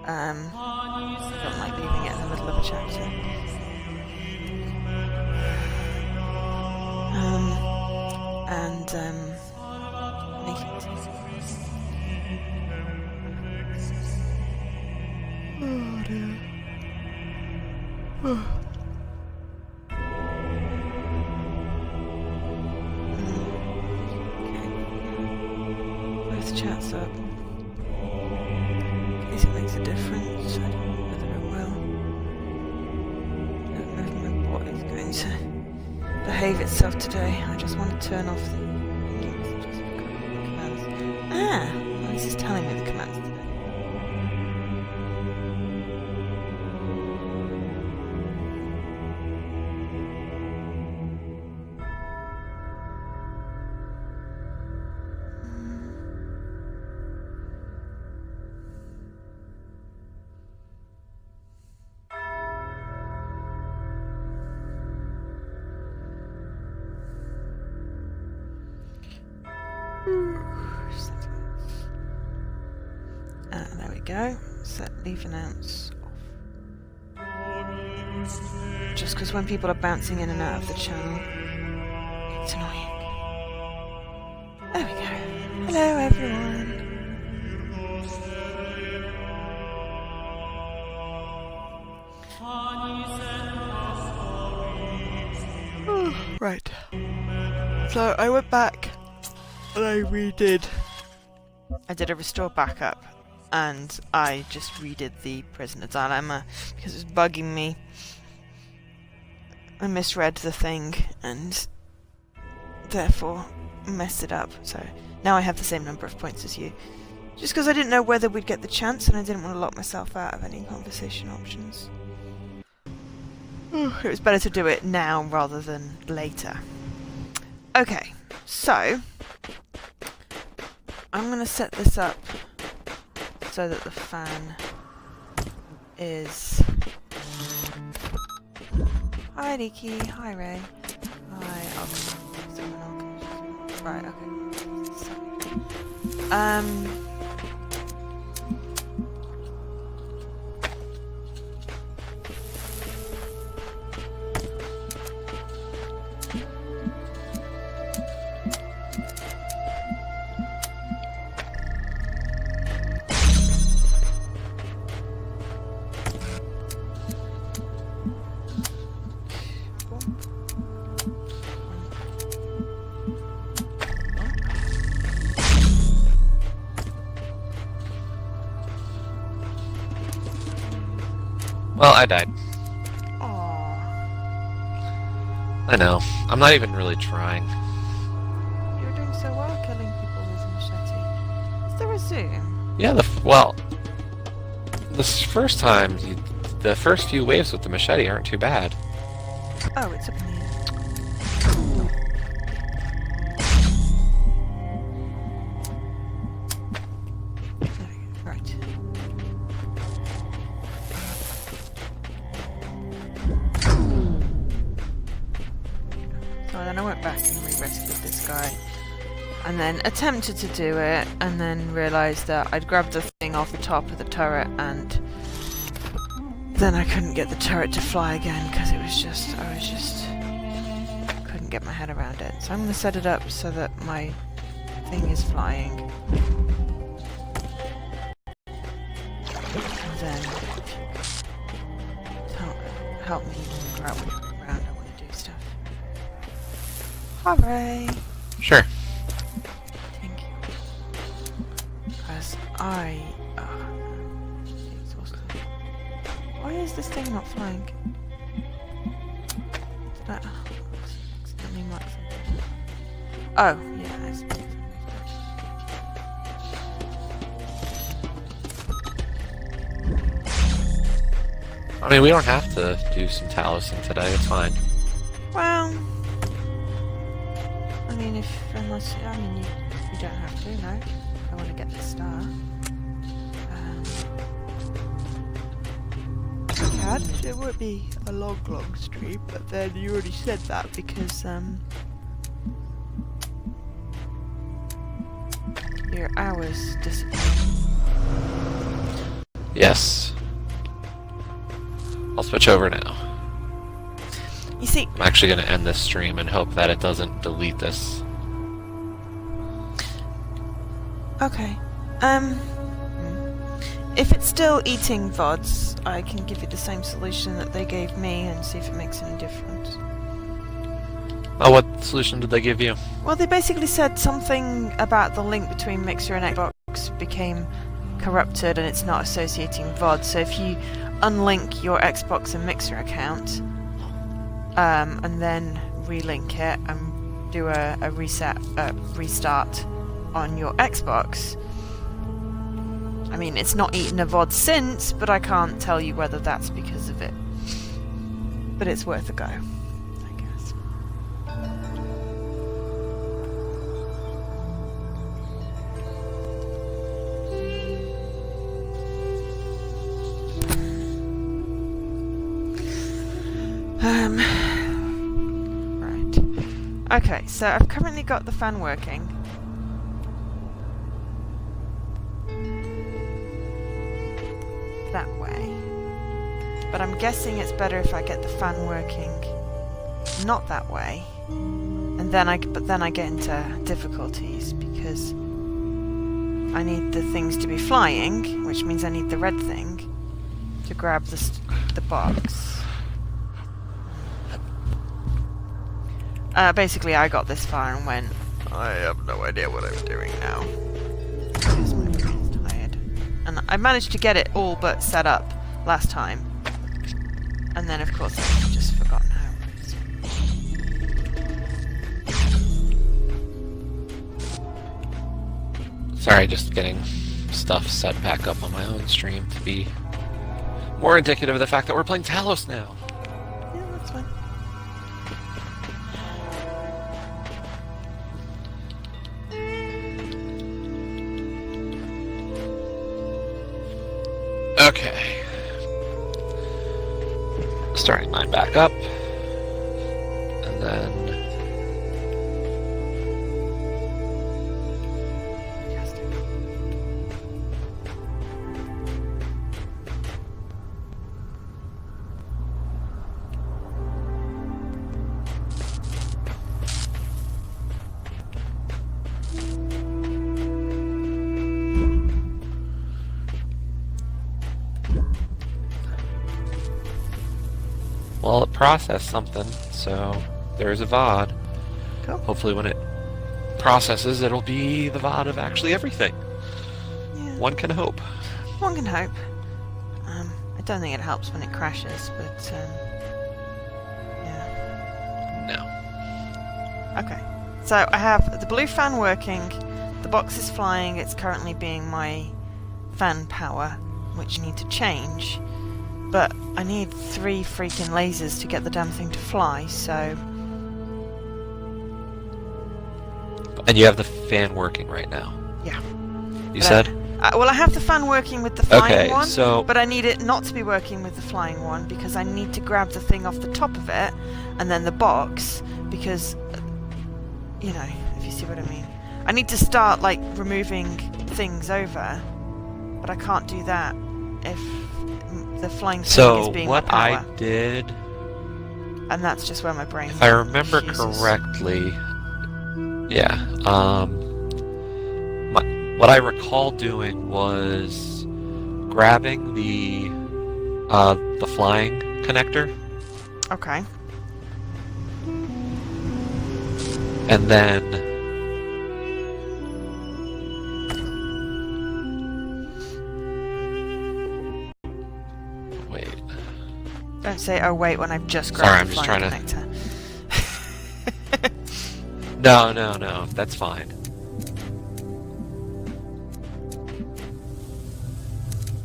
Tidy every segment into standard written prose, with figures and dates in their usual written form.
I don't like leaving it in the middle of a chapter. Oh dear. Both chats up. In case it makes a difference. I don't know whether it will. I don't know if my bot is going to behave itself today. I just want to turn off the commands. Well, this is telling me the commands today. There we go. Set leave announce off. Just because when people are bouncing in and out of the channel, it's annoying. There we go. Hello everyone. Right. So I went back and I redid. I did a restore backup and I just redid the prisoner dilemma because it was bugging me. I misread the thing and therefore messed it up. So now I have the same number of points as you. Just because I didn't know whether we'd get the chance and I didn't want to lock myself out of any conversation options. It was better to do it now rather than later. Okay, so I'm going to set this up so that the fan is... Hi Leaky, hi Ray, hi, right, okay. Well, I died. Aww. I know. I'm not even really trying. You're doing so well killing people with a machete. Is there a zoom? Yeah, well, this first time, the first few waves with the machete aren't too bad. Oh, it's up in the air. Right. So then I went back and re-rescued this guy. And then attempted to do it, and then realised that I'd grabbed the thing off the top of the turret, and then I couldn't get the turret to fly again because I couldn't get my head around it. So I'm going to set it up so that my thing is flying. And then help me figure out which way around I want to do stuff. Hooray! Sure. Thank you. Because I exhausted. Why is this thing not flying? Did I accidentally mark something? Oh, yeah, I see. I mean, we don't have to do some Talosing today, it's fine. Well, I mean, you don't have to, no. I want to get the star. It would be a long stream, but then you already said that because, your hours disappear. Yes. I'll switch over now. You see, I'm actually going to end this stream and hope that it doesn't delete this. okay. If it's still eating VODs, I can give you the same solution that they gave me and see if it makes any difference. Oh, what solution did they give you? Well, they basically said something about the link between Mixer and Xbox became corrupted and it's not associating VOD. So if you unlink your Xbox and Mixer account, and then relink it and do a restart on your Xbox, I mean, it's not eaten a VOD since, but I can't tell you whether that's because of it. But it's worth a go, I guess. Right. Okay, so I've currently got the fan working. That way. But I'm guessing it's better if I get the fan working not that way. And then I get into difficulties because I need the things to be flying, which means I need the red thing to grab the box. Basically, I got this far and went, I have no idea what I'm doing now. Because my brain's tired. And I managed to get it all but set up last time. And then, of course, I've just forgotten how it is. Sorry, just getting stuff set back up on my own stream to be more indicative of the fact that we're playing Talos now. Yeah, that's fine. Okay. Starting mine back up. And then... well, it processed something, so there's a VOD. Cool. Hopefully when it processes, it'll be the VOD of actually everything. Yeah. One can hope. One can hope. I don't think it helps when it crashes, but yeah. No. Okay. So I have the blue fan working, the box is flying, it's currently being my fan power, which I need to change. But I need 3 freaking lasers to get the damn thing to fly, so... And you have the fan working right now? Yeah. You said? Well, I have the fan working with the flying one, so... but I need it not to be working with the flying one, because I need to grab the thing off the top of it, and then the box, because... you know, if you see what I mean. I need to start, like, removing things over, but I can't do that if... the flying thing is being So what my I power. did, And that's just where my brain if I remember fuses. correctly, yeah, what I recall doing was grabbing the flying connector, Okay. and then wait. Don't say, oh wait, when I've just Sorry, grabbed I'm the just flying trying connector. No, that's fine.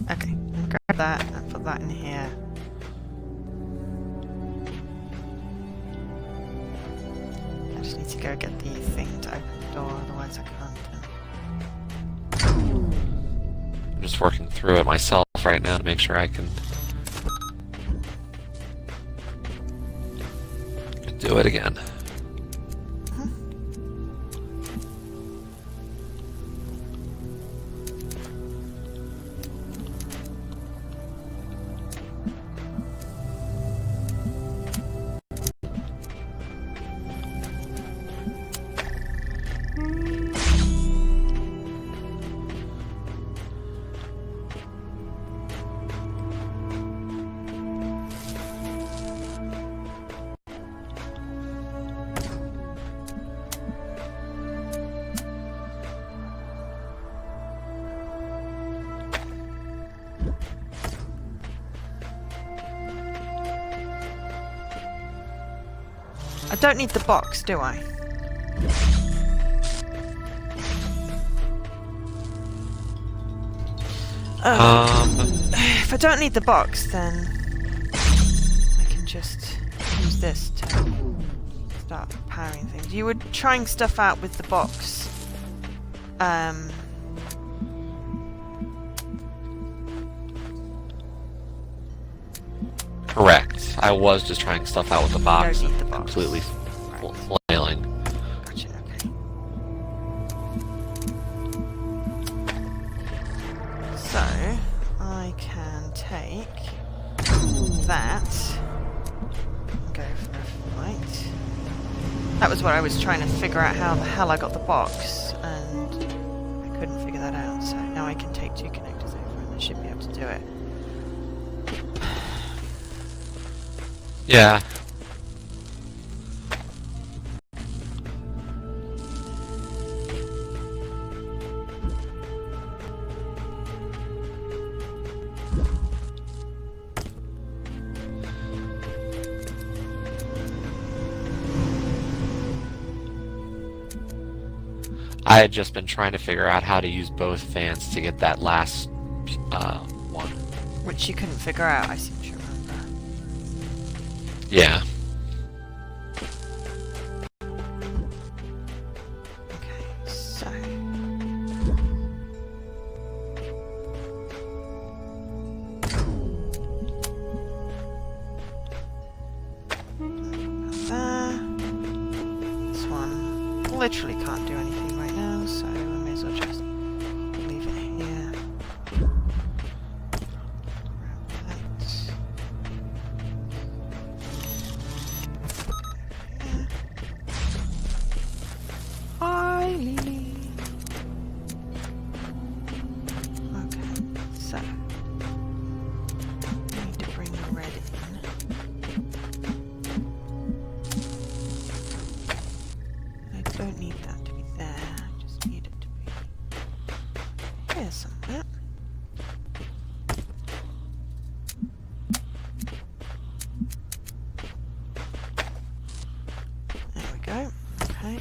Okay, grab that and put that in here. I just need to go get the thing to open the door, otherwise I can't. I'm just working through it myself right now to make sure I can do it again. I don't need the box, do I? If I don't need the box, then I can just use this to start powering things. You were trying stuff out with the box. Correct. I was just trying stuff out with the box. Don't need the box. Completely Right. flailing. Gotcha, okay. So, I can take that and go for a fight. That was what I was trying to figure out, how the hell I got the box, and I couldn't figure that out, so now I can take 2 connectors over and I should be able to do it. Yeah. I had just been trying to figure out how to use both fans to get that last one. Which you couldn't figure out, I seem to remember. Yeah. Okay, so... there. This one literally can't do anything right now, so I may as well just leave it here. Grab that. Hi, Lily. Okay, so I need to bring the red in. I don't need that to be there, I just need it to be here somewhere. There we go, okay.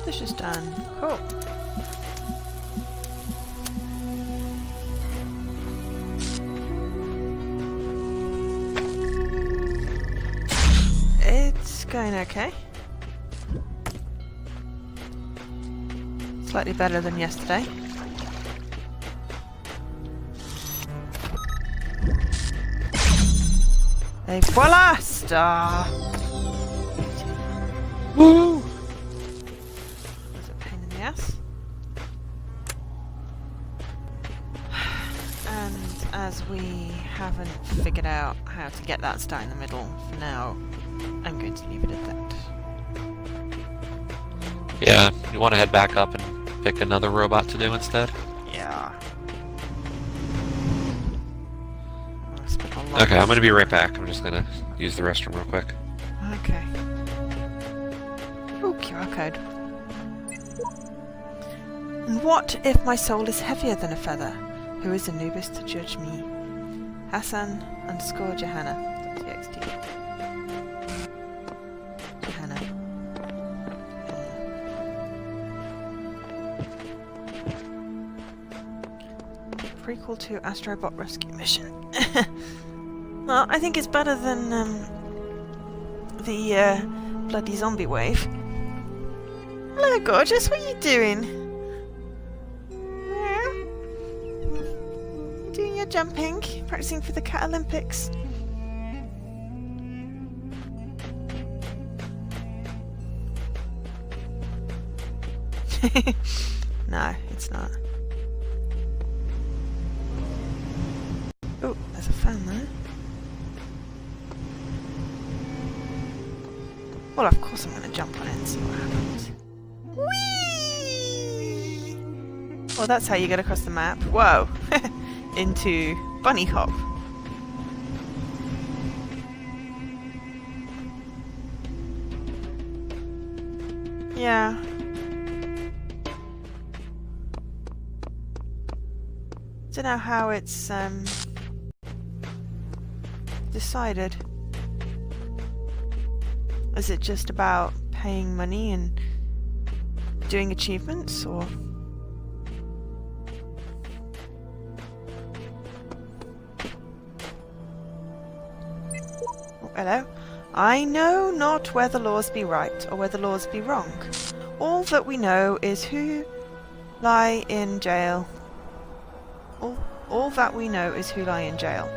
This is done. Cool. It's going okay. Slightly better than yesterday. Et voila! Star! Woo! Was a pain in the ass. And as we haven't figured out how to get that star in the middle for now, I'm going to leave it at that. Yeah, you want to head back up and pick another robot to do instead? Yeah. I spent a lot Okay, I'm gonna be right back. I'm just gonna use the restroom real quick. Okay. Ooh, QR code. And what if my soul is heavier than a feather? Who is Anubis to judge me? Hassan _ Gehenna. .txt. Gehenna. Prequel to Astrobot Rescue Mission. Well, I think it's better than the bloody zombie wave. Hello, gorgeous. What are you doing? Yeah. You doing your jumping? Practicing for the Cat Olympics? No, it's not. Oh, there's a fan there. Well, of course I'm going to jump on it and see what happens. Whee! Well, that's how you get across the map. Whoa! Into Bunny Hop. Yeah. Don't know how it's decided. Is it just about paying money and doing achievements, or? Oh, hello. I know not where the laws be right or where the laws be wrong. All that we know is who lie in jail. All that we know is who lie in jail.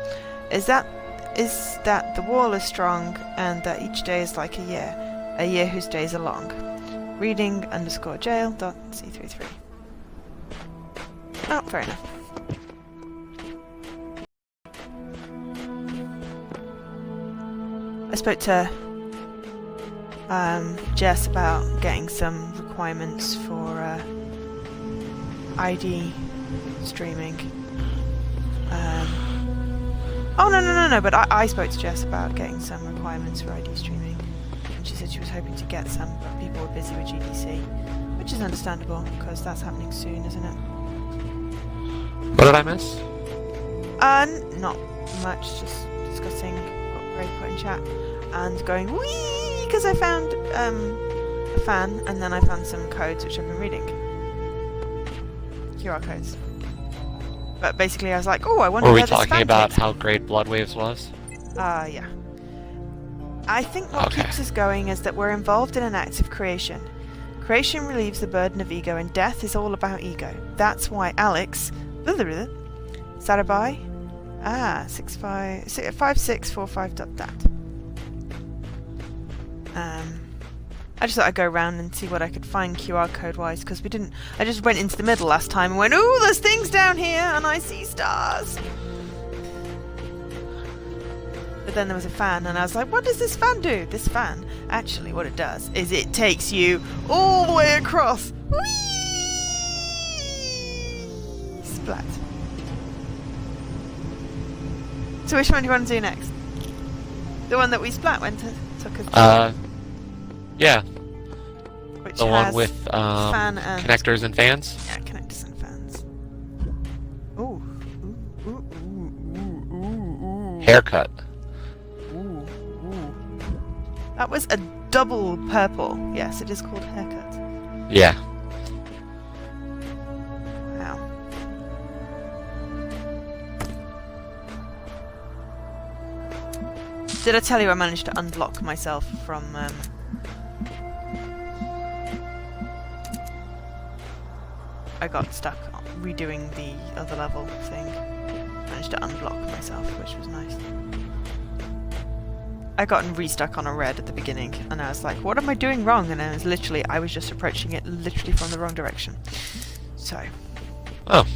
Is that the wall is strong and that each day is like a year whose days are long. Reading _ jail.c33. Oh, fair enough. I spoke to Jess about getting some requirements for ID streaming. Oh, no, but I spoke to Jess about getting some requirements for ID streaming, and she said she was hoping to get some, but people were busy with GDC, which is understandable, because that's happening soon, isn't it? What did I miss? Not much, just discussing what Ray put in chat, and going, wee, because I found a fan, and then I found some codes which I've been reading. QR codes. But basically I was like, oh, I wonder Were where we this talking fan about takes how great Blood Waves was? yeah. I think what keeps us going is that we're involved in an act of creation. Creation relieves the burden of ego, and death is all about ego. That's why Alex... Sarabai? 5645.dat. I just thought I'd go around and see what I could find QR code wise, because we didn't... I just went into the middle last time and went, ooh, there's things down here and I see stars. But then there was a fan and I was like, what does this fan do? This fan, actually what it does is it takes you all the way across. Whee! Splat. So which one do you want to do next? The one that we splat went to, took us to? Yeah. Which The one with fan and connectors and fans? Yeah, connectors and fans. Ooh. Ooh. Haircut. Ooh. That was a double purple. Yes, it is called haircut. Yeah. Wow. Did I tell you I managed to unblock myself from I got stuck redoing the other level thing. Managed to unblock myself, which was nice. I got restuck on a red at the beginning, and I was like, what am I doing wrong? And I was just approaching it literally from the wrong direction. So. Oh.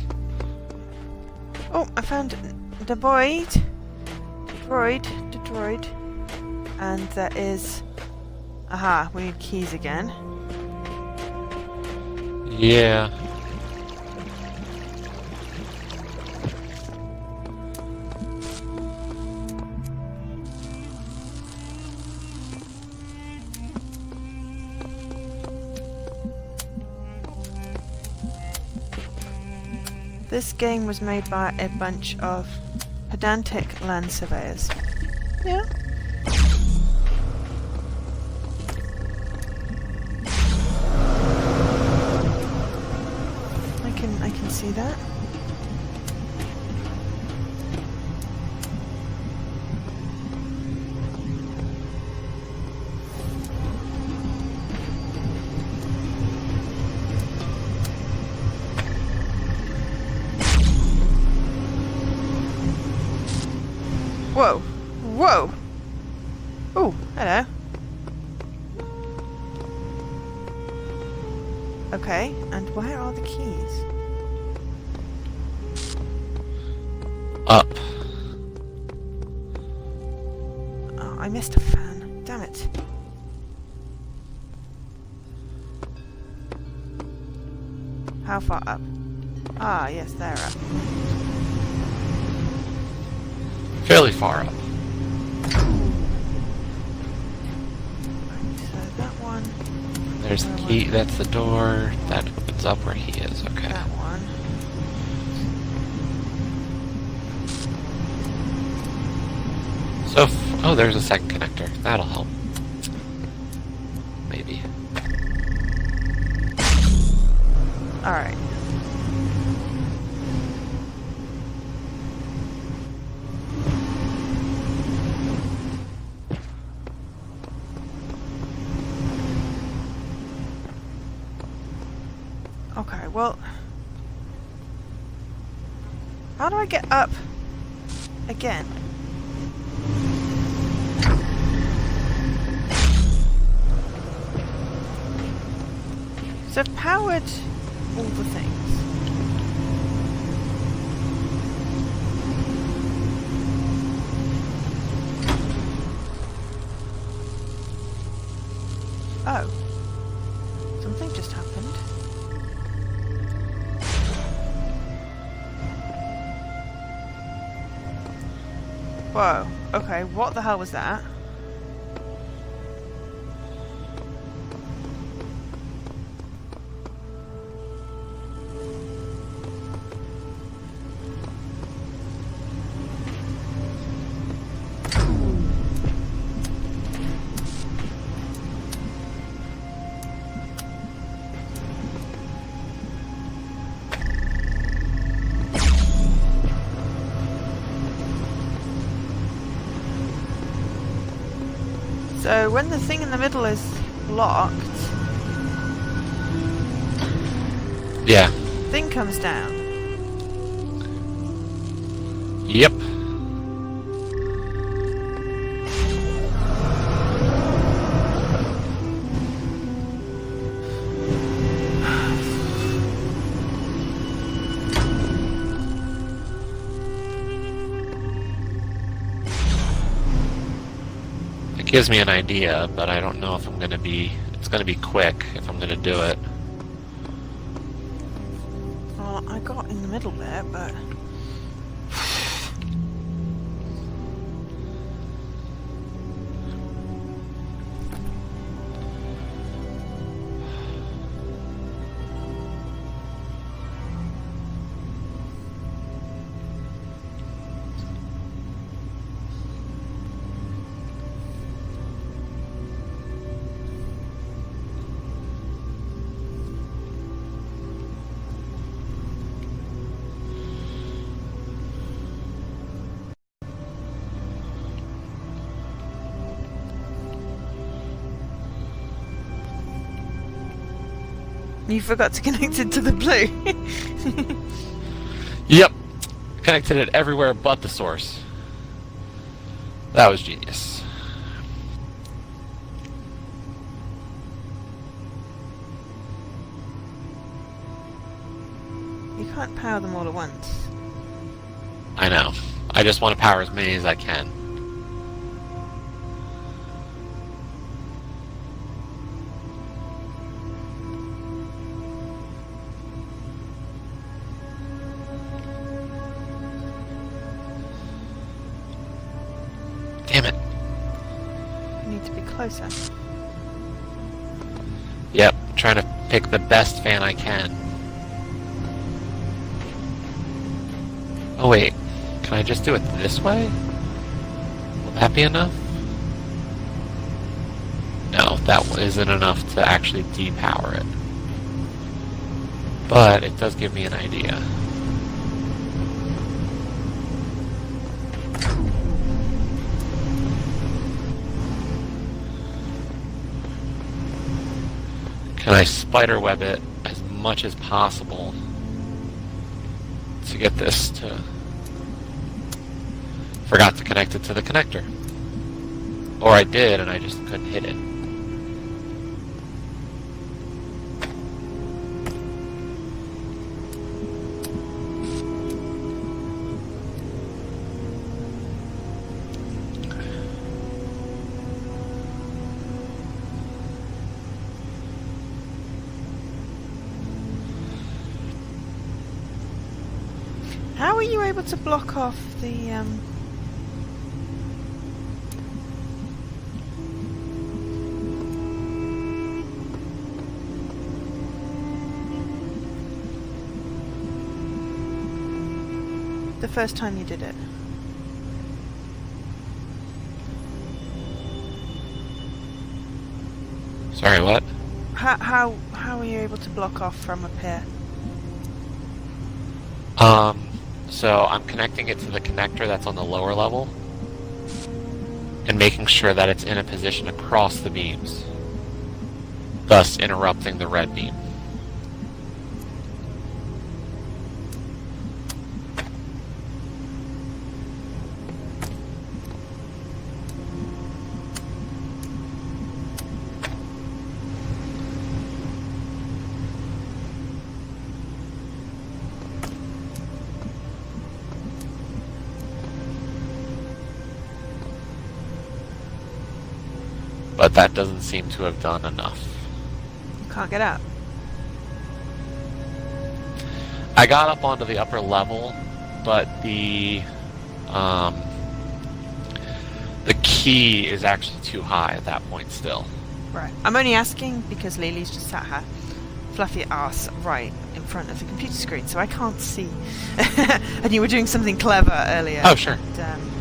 Oh, I found the droid. And there is... Aha, we need keys again. Yeah. This game was made by a bunch of pedantic land surveyors. Yeah. I can see that. Whoa! Whoa! Oh, hello. Okay, and where are the keys? Up. Oh, I missed a fan. Damn it. How far up? Ah, yes, they're up. Fairly far up. Right, so that one. There's the key. That's the door. That opens up where he is. Okay. That one. So, oh, there's a second connector. That'll help. Maybe. Alright. Okay, well... How do I get up again? So I've powered all the things. Oh. Something just happened. Whoa. Okay, what the hell was that? So when the thing in the middle is locked, Yeah. thing comes down. Yep. It gives me an idea, but I don't know if I'm gonna be... It's gonna be quick if I'm gonna do it. Well, I got in the middle there, but... You forgot to connect it to the blue. Yep. Connected it everywhere but the source. That was genius. You can't power them all at once. I know. I just want to power as many as I can. Damn it. You need to be closer. Yep, trying to pick the best fan I can. Oh wait, can I just do it this way? Will that be enough? No, that isn't enough to actually depower it. But it does give me an idea. Can I spiderweb it as much as possible to get this to... Forgot to connect it to the connector. Or I did and I just couldn't hit it. How were you able to block off the first time you did it? Sorry, what? How were you able to block off from up here? So I'm connecting it to the connector that's on the lower level and making sure that it's in a position across the beams, thus interrupting the red beam. But that doesn't seem to have done enough. Can't get out. I got up onto the upper level, but the key is actually too high at that point still. Right. I'm only asking because Lily's just sat her fluffy ass right in front of the computer screen, so I can't see. And you were doing something clever earlier. Oh, sure. And,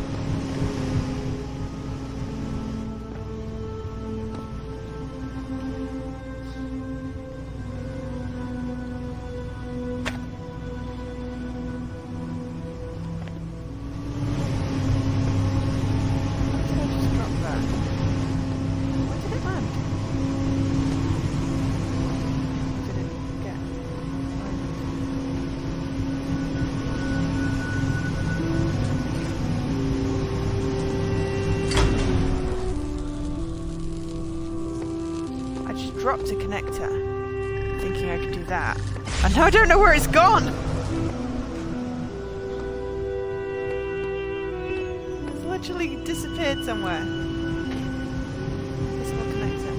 dropped a connector, thinking I could do that. And now I don't know where it's gone! It's literally disappeared somewhere. Visible connector.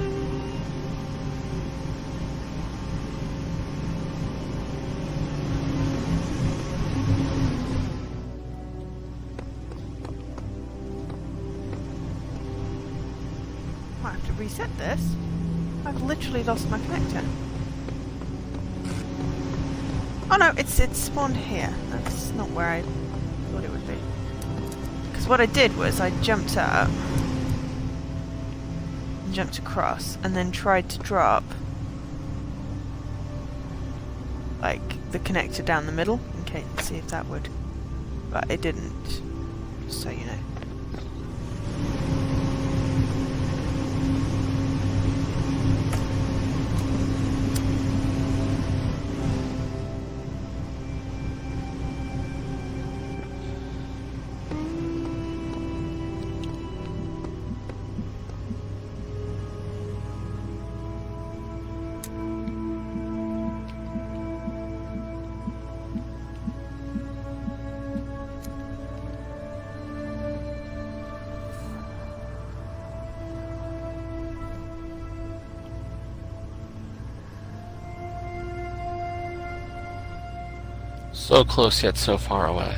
Might have to reset this. I've literally lost my connector. Oh no, it's spawned here. That's not where I thought it would be. Because what I did was I jumped up, jumped across, and then tried to drop like the connector down the middle, in case to see if that would. But it didn't. Just so you know. So close yet so far away.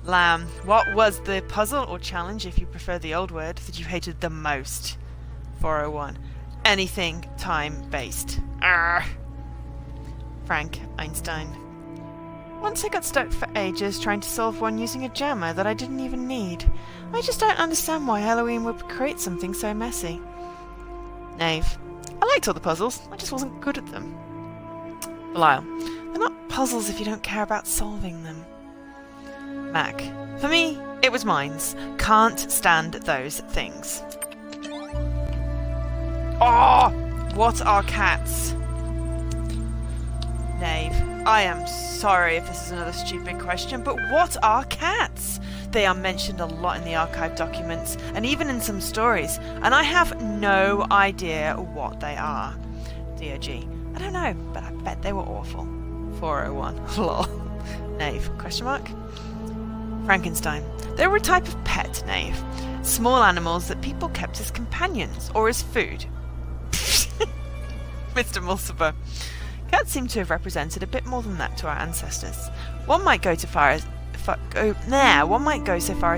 Lamb, what was the puzzle or challenge, if you prefer the old word, that you hated the most? 401. Anything time-based. Arrgh. Frank Einstein. Once I got stuck for ages trying to solve one using a jammer that I didn't even need. I just don't understand why Halloween would create something so messy. Knave. I liked all the puzzles, I just wasn't good at them. Belial. They're not puzzles if you don't care about solving them. Mac. For me, it was mines. Can't stand those things. Oh! What are cats? Knave. I am sorry if this is another stupid question, but what are cats? They are mentioned a lot in the archive documents, and even in some stories, and I have no idea what they are. DOG. I don't know, but I bet they were awful. 401. Lol. Knave. Question mark? Frankenstein. They were a type of pet, Knave. Small animals that people kept as companions, or as food. Mr. Mulciber. Cats seem to have represented a bit more than that to our ancestors. One might go so far as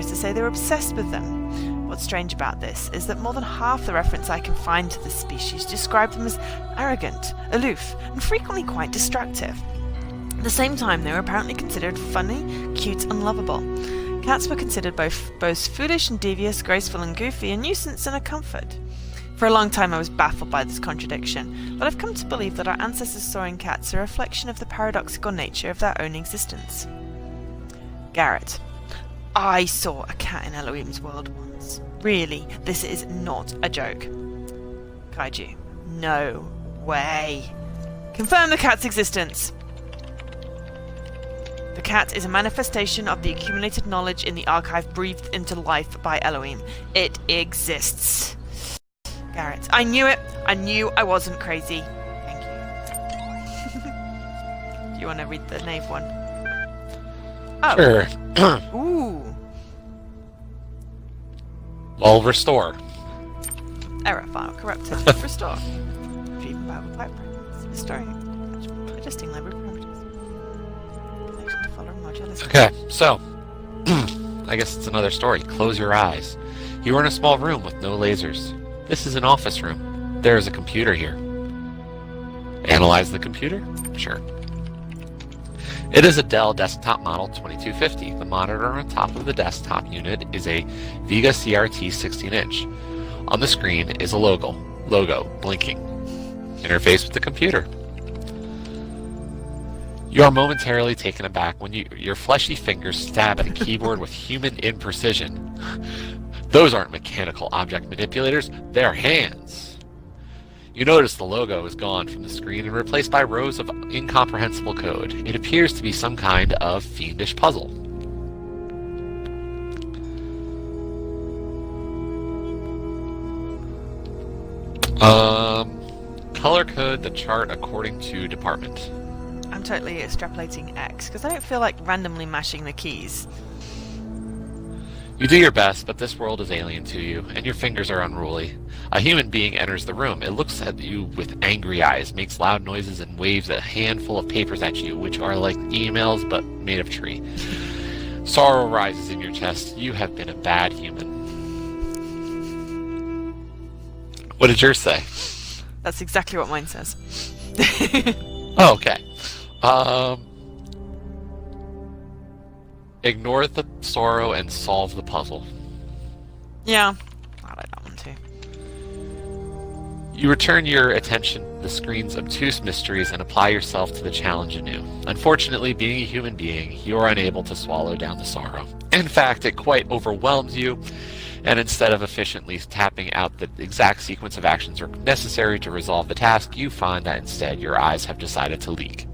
to say they were obsessed with them. What's strange about this is that more than half the reference I can find to this species describe them as arrogant, aloof, and frequently quite destructive. At the same time, they were apparently considered funny, cute, and lovable. Cats were considered both foolish and devious, graceful and goofy, a nuisance and a comfort. For a long time I was baffled by this contradiction, but I've come to believe that our ancestors saw in cats a reflection of the paradoxical nature of their own existence. Garrett. I saw a cat in Elohim's world once. Really, this is not a joke. Kaiju. No way. Confirm the cat's existence. The cat is a manifestation of the accumulated knowledge in the archive breathed into life by Elohim. It exists. Garrett. I knew it. I knew I wasn't crazy. Thank you. Do you want to read the Knave one? Oh. Sure. Ooh. Well, restore. Error file corrupted. Restore. Retrieving Bible pipe fragments. Restoring. Adjusting library parameters. Connection to follower module. Okay, so I guess it's another story. Close your eyes. You are in a small room with no lasers. This is an office room. There is a computer here. Analyze the computer? Sure. It is a Dell desktop model 2250. The monitor on top of the desktop unit is a Vega CRT 16-inch. On the screen is a logo blinking. Interface with the computer. You are momentarily taken aback when your fleshy fingers stab at a keyboard with human imprecision. Those aren't mechanical object manipulators, they're hands. You notice the logo is gone from the screen and replaced by rows of incomprehensible code. It appears to be some kind of fiendish puzzle. Color code the chart according to department. I'm totally extrapolating X, because I don't feel like randomly mashing the keys. You do your best, but this world is alien to you, and your fingers are unruly. A human being enters the room. It looks at you with angry eyes, makes loud noises, and waves a handful of papers at you, which are like emails, but made of tree. Sorrow rises in your chest. You have been a bad human. What did yours say? That's exactly what mine says. Oh, okay. Ignore the sorrow and solve the puzzle. Yeah, I like that one too. You return your attention to the screen's obtuse mysteries and apply yourself to the challenge anew. Unfortunately, being a human being, you are unable to swallow down the sorrow. In fact, it quite overwhelms you, and instead of efficiently tapping out the exact sequence of actions necessary to resolve the task, you find that instead your eyes have decided to leak.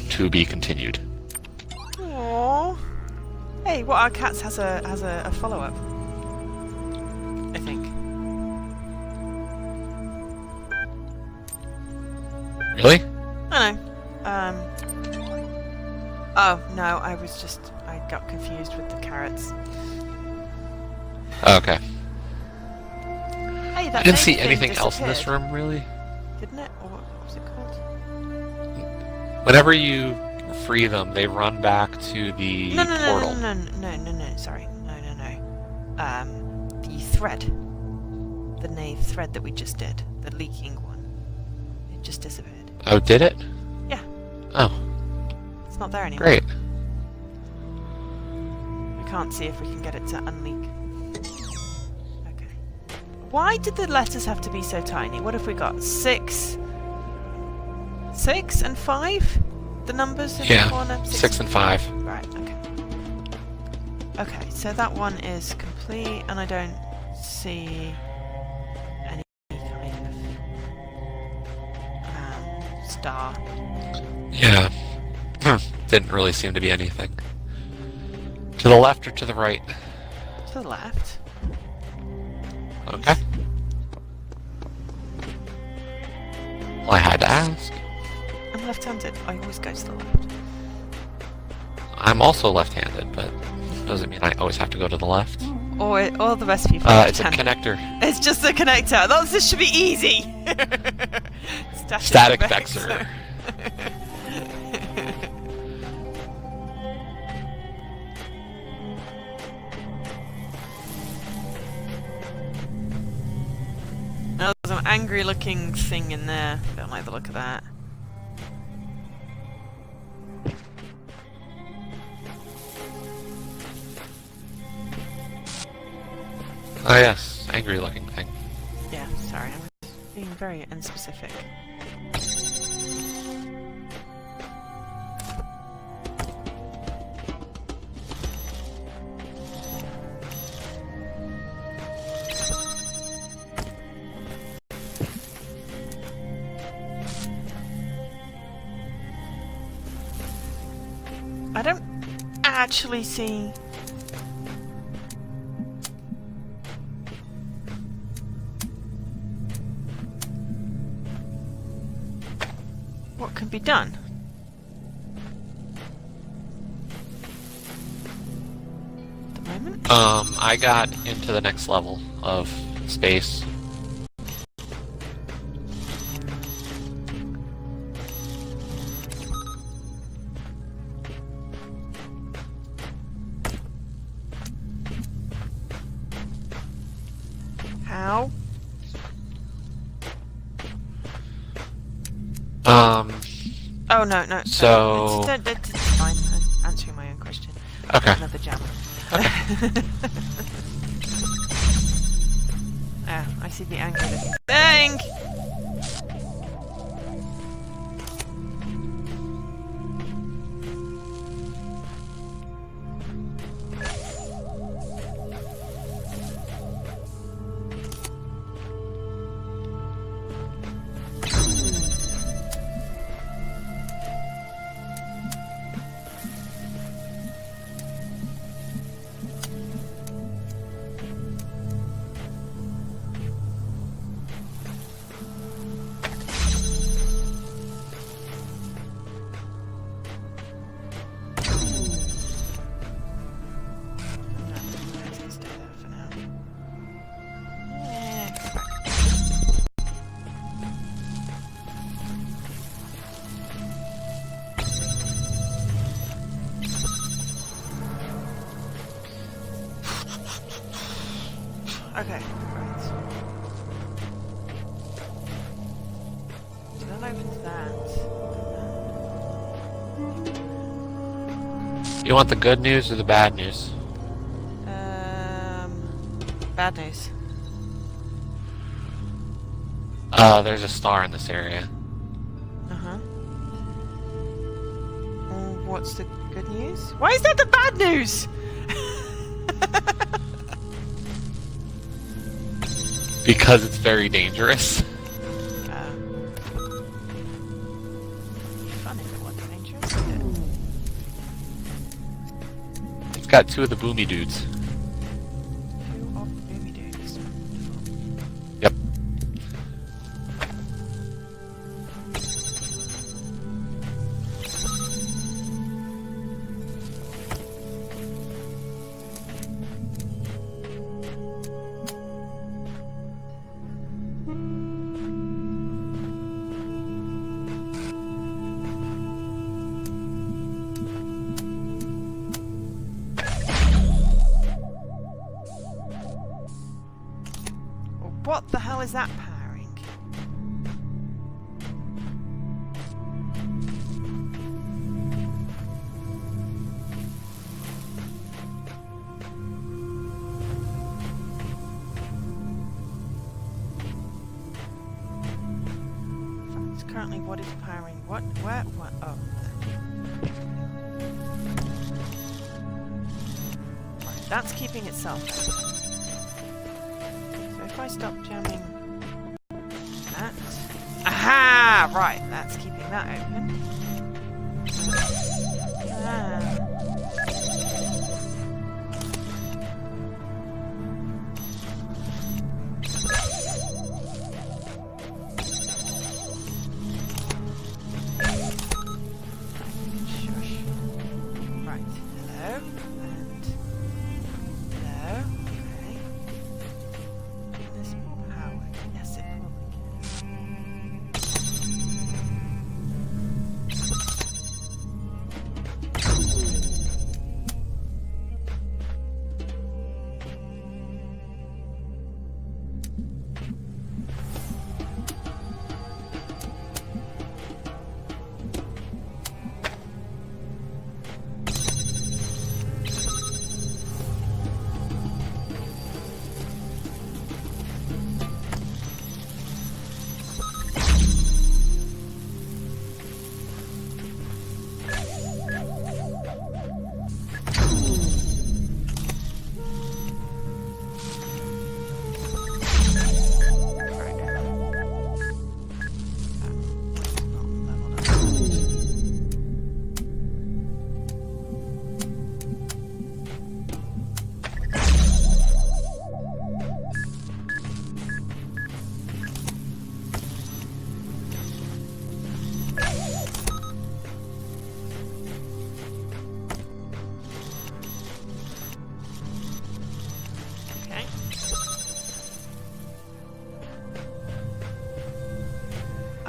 To be continued. Aww. Hey, What Are Cats has a follow-up, I think. Really? I know. Oh, no, I got confused with the carrots. Okay. Hey, that I didn't see thing anything else in this disappeared. room, really. Didn't it? Or what was it called? Whenever you free them, they run back to the portal. No, sorry. No. The thread. The nave thread that we just did. The leaking one. It just disappeared. Oh, did it? Yeah. Oh. It's not there anymore. Great. We can't see if we can get it to unleak. Okay. Why did the letters have to be so tiny? What have we got? 6 and 5? The numbers in the corner? 6 and 5. Right, okay. Okay, so that one is complete, and I don't see any kind of star. Yeah. Didn't really seem to be anything. To the left or to the right? To the left. Okay. Well, I had to ask. I'm left-handed. I always go to the left. I'm also left-handed, but doesn't mean I always have to go to the left. Or the best people are It's a left-handed. connector. It's just a connector. This should be easy. Static vexor. Now, there's an angry-looking thing in there. Don't like the look of that. Oh yes, angry-looking thing. Yeah, sorry, I'm being very unspecific. I don't actually see... what can be done. At the moment? I got into the next level of space. How? Oh, no. So... It's fine. I'm answering my own question. Okay. Another jammer. Okay. Ah, I see the angry looking thing! Okay, right. So that opens that. You want the good news or the bad news? Bad news. There's a star in this area. Uh-huh. What's the good news? Why is that the bad news? Because it's very dangerous. Fun if it wasn't dangerous, is it? It's got 2 of the boomy dudes. 2 of the boomy dudes. Yep. what the hell is that powering? Currently, what is powering what? Where? What? Oh. Right, that's keeping itself. So if I stop jamming that. Aha! Right, that's keeping that open. Ah.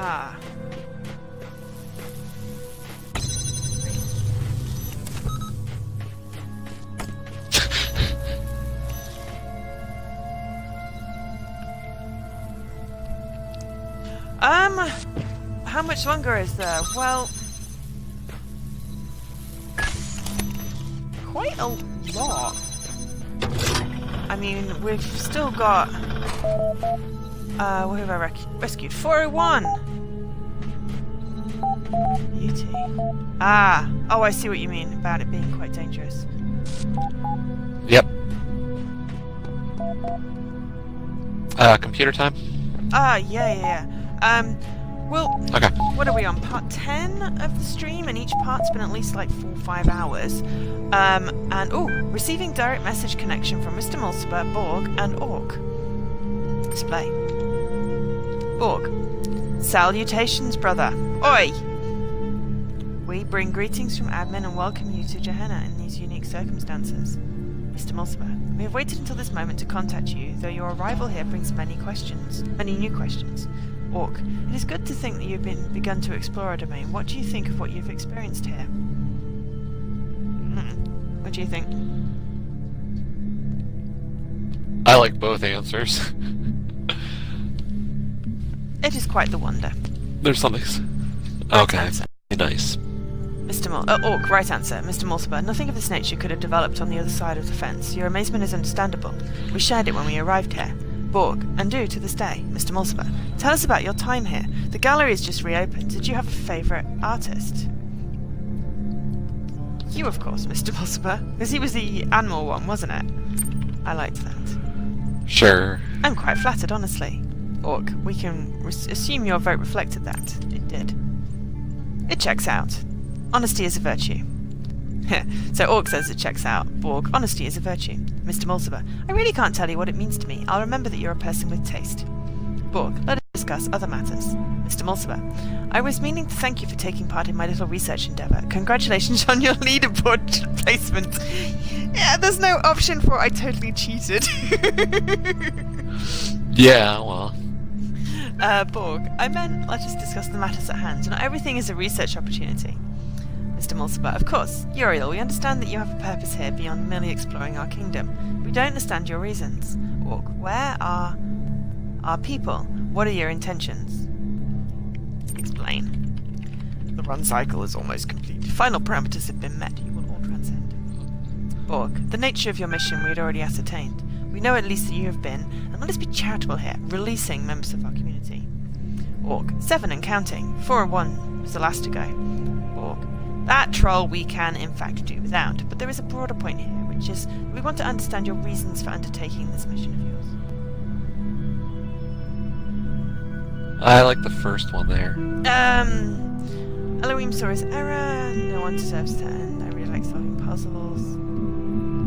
Ah. How much longer is there? Well, quite a lot. I mean, we've still got... what have I rescued? 401! Beauty. Ah! Oh, I see what you mean about it being quite dangerous. Yep. Computer time? Yeah. Well, okay. What are we on? Part 10 of the stream, and each part's been at least like 4 or 5 hours. Receiving direct message connection from Mr. Mulciber, Borg, and Orc. Display. Borg. Salutations, brother. Oi! We bring greetings from admin and welcome you to Gehenna in these unique circumstances. Mr. Mulciber, we have waited until this moment to contact you, though your arrival here brings many new questions. Orc, it is good to think that you've begun to explore our domain. What do you think of what you've experienced here? What do you think? I like both answers. It is quite the wonder. There's something... Okay, answer. Nice. Orc, right answer. Mr. Mulciber, nothing of this nature could have developed on the other side of the fence. Your amazement is understandable. We shared it when we arrived here. Borg, and do to this day. Mr. Mulciber, tell us about your time here. The gallery has just reopened. Did you have a favourite artist? You, of course, Mr. Mulciber, because he was the animal one, wasn't it? I liked that. Sure. I'm quite flattered, honestly. Orc, we can assume your vote reflected that. It did. It checks out. Honesty is a virtue. So Orc says it checks out. Borg, honesty is a virtue. Mr. Mulciber, I really can't tell you what it means to me. I'll remember that you're a person with taste. Borg, let us discuss other matters. Mr. Mulciber, I was meaning to thank you for taking part in my little research endeavour. Congratulations on your leaderboard placement. Yeah, there's no option for I totally cheated. Yeah, well... Borg, I meant let us discuss the matters at hand. Not everything is a research opportunity. Mr. Mulciber, of course. Uriel, we understand that you have a purpose here beyond merely exploring our kingdom. We don't understand your reasons. Orc, where are Our people. What are your intentions? Explain. The run cycle is almost complete. Final parameters have been met. You will all transcend. Borg, the nature of your mission we had already ascertained. We know at least that you have been, and let us be charitable here, releasing members of our community. Orc, 7 and counting. 4 and 1 was the last to go. Borg, that troll we can in fact do without, but there is a broader point here, which is we want to understand your reasons for undertaking this mission of yours. I like the first one there. Elohim saw his error. No one deserves to end. I really like solving puzzles.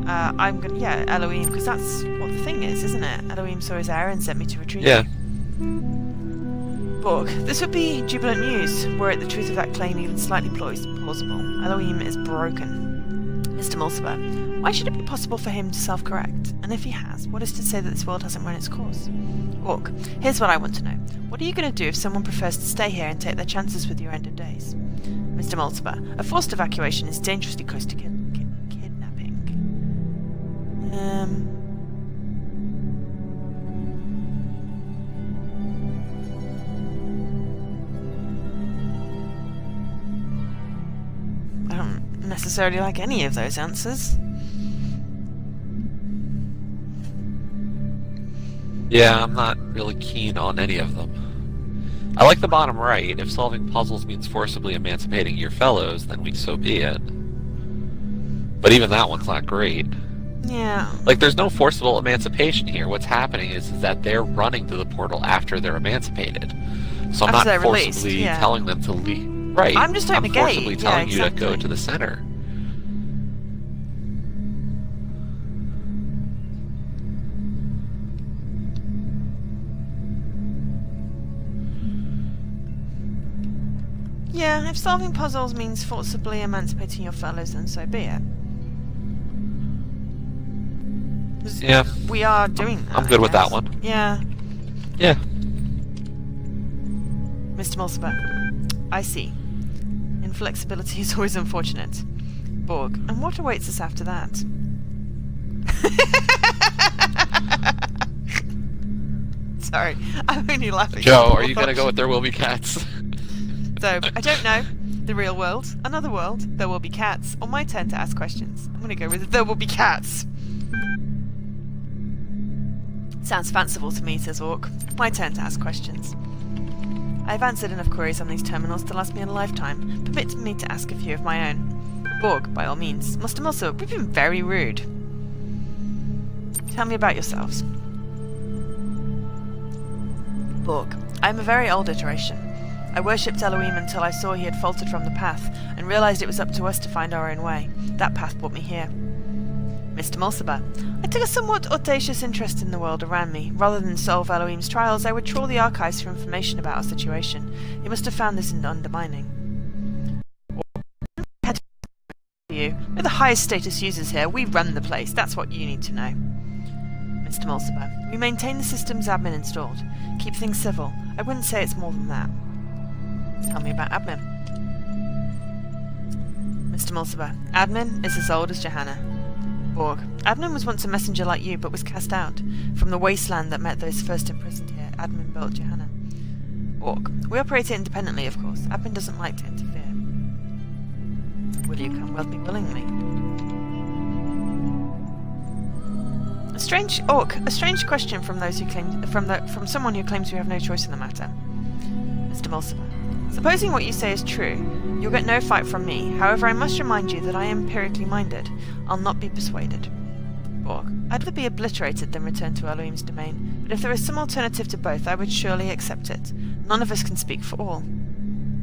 I'm gonna, yeah, Elohim, because that's what the thing is, isn't it? Elohim saw his error and sent me to retrieve Yeah. it. Borg, this would be jubilant news, were it the truth of that claim even slightly plausible. Elohim is broken. Mr. Mulciber, why should it be possible for him to self-correct? And if he has, what is to say that this world hasn't run its course? Orc, here's what I want to know. What are you going to do if someone prefers to stay here and take their chances with your end of days? Mr. Mulciber, a forced evacuation is dangerously close to kidnapping. I don't necessarily like any of those answers. Yeah, I'm not really keen on any of them. I like the bottom right. If solving puzzles means forcibly emancipating your fellows, then so be it. But even that one's not great. Yeah. Like, there's no forcible emancipation here. What's happening is that they're running to the portal after they're emancipated. So I'm After not they're forcibly released, yeah. telling them to leave. Right. I'm just opening the gate. forcibly Yeah, telling you to exactly. go to the center. Yeah, if solving puzzles means forcibly emancipating your fellows, then so be it. 'Cause Yeah. we are doing that. I'm good I with that guess. one. Yeah. Yeah. Mr. Mulciber, I see. Inflexibility is always unfortunate. Borg, and what awaits us after that? Sorry, I'm only laughing. Joe, are you gonna go with There Will Be Cats? So, I don't know. The real world, another world, there will be cats, or my turn to ask questions. I'm gonna go with there will be cats. Sounds fanciful to me, says Orc. My turn to ask questions. I've answered enough queries on these terminals to last me a lifetime. Permit me to ask a few of my own. Borg, by all means. Mr. Mulciber, we've been very rude. Tell me about yourselves. Borg, I am a very old iteration. I worshipped Elohim until I saw he had faltered from the path, and realised it was up to us to find our own way. That path brought me here. Mr. Mulciber, I took a somewhat audacious interest in the world around me. Rather than solve Elohim's trials, I would trawl the archives for information about our situation. You must have found this undermining. We're the highest status users here. We run the place. That's what you need to know. Mr. Mulciber, we maintain the system's admin installed. Keep things civil. I wouldn't say it's more than that. Tell me about admin. Mr. Mulciber, admin is as old as Gehenna. Borg, admin was once a messenger like you, but was cast out. From the wasteland that met those first imprisoned here, admin built Gehenna. Orc, we operate it independently, of course. Admin doesn't like to interfere. Will you come with me willingly? A strange question from those who claim from someone who claims we have no choice in the matter. Mr. Mulciber, supposing what you say is true, you'll get no fight from me. However, I must remind you that I am empirically minded. I'll not be persuaded. Borg, I'd rather be obliterated than return to Elohim's domain, but if there is some alternative to both, I would surely accept it. None of us can speak for all.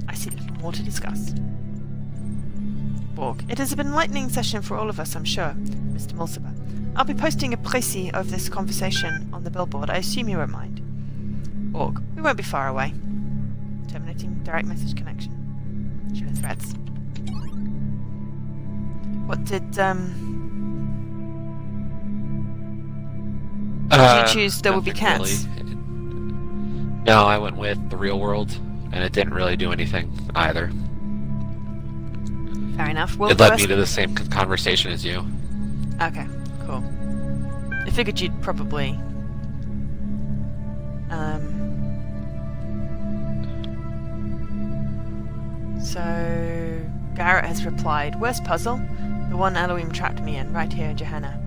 I see little more to discuss. Borg, it has been an enlightening session for all of us, I'm sure. Mr. Mulciber, I'll be posting a précis of this conversation on the billboard. I assume you won't mind. Orc, we won't be far away. Terminating direct message connection. Show threads. What did you choose? There will be nothing cats. really. No, I went with the real world, and it didn't really do anything either. Fair enough. It led me to the same conversation as you. Okay, cool. I figured you'd probably So Garrett has replied, "Worst puzzle? The one Elohim trapped me in, right here in Gehenna."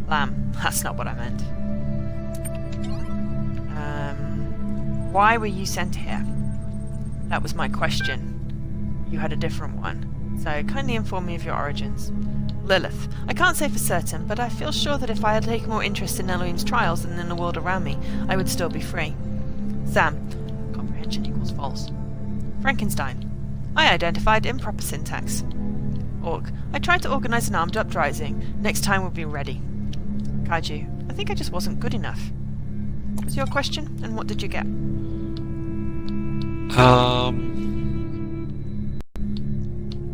Lamb, that's not what I meant. Why were you sent here? That was my question. You had a different one. So kindly inform me of your origins. Lilith, I can't say for certain, but I feel sure that if I had taken more interest in Elohim's trials than in the world around me, I would still be free. Sam, comprehension equals false. Frankenstein, I identified improper syntax. Orc, I tried to organize an armed uprising. Next time we'll be ready. Kaiju, I think I just wasn't good enough. What was your question, and what did you get?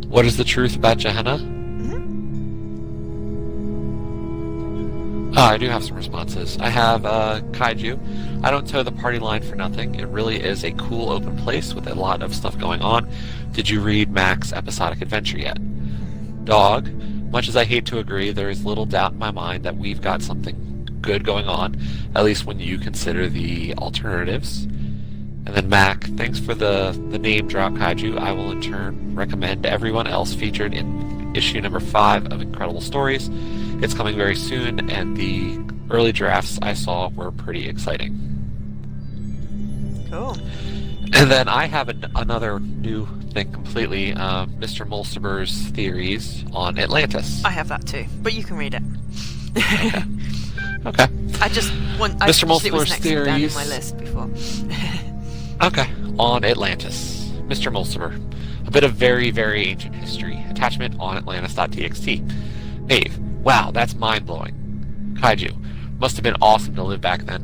What is the truth about Gehenna? I do have some responses. I have, Kaiju. I don't toe the party line for nothing. It really is a cool open place with a lot of stuff going on. Did you read Mac's episodic adventure yet? Dog. Much as I hate to agree, there is little doubt in my mind that we've got something good going on, at least when you consider the alternatives. And then Mac, thanks for the name drop, Kaiju. I will in turn recommend everyone else featured in issue number 5 of Incredible Stories. It's coming very soon, and the early drafts I saw were pretty exciting. Cool. And then I have another new thing completely, Mr. Mulciber's theories on Atlantis. I have that too, but you can read it. Okay. I just want... Mr. It was Mulciber's next down in theories. my list before. Okay. On Atlantis. Mr. Mulciber. A bit of very, very ancient history. Attachment on Atlantis.txt. Nave. Wow, that's mind-blowing. Kaiju. Must have been awesome to live back then.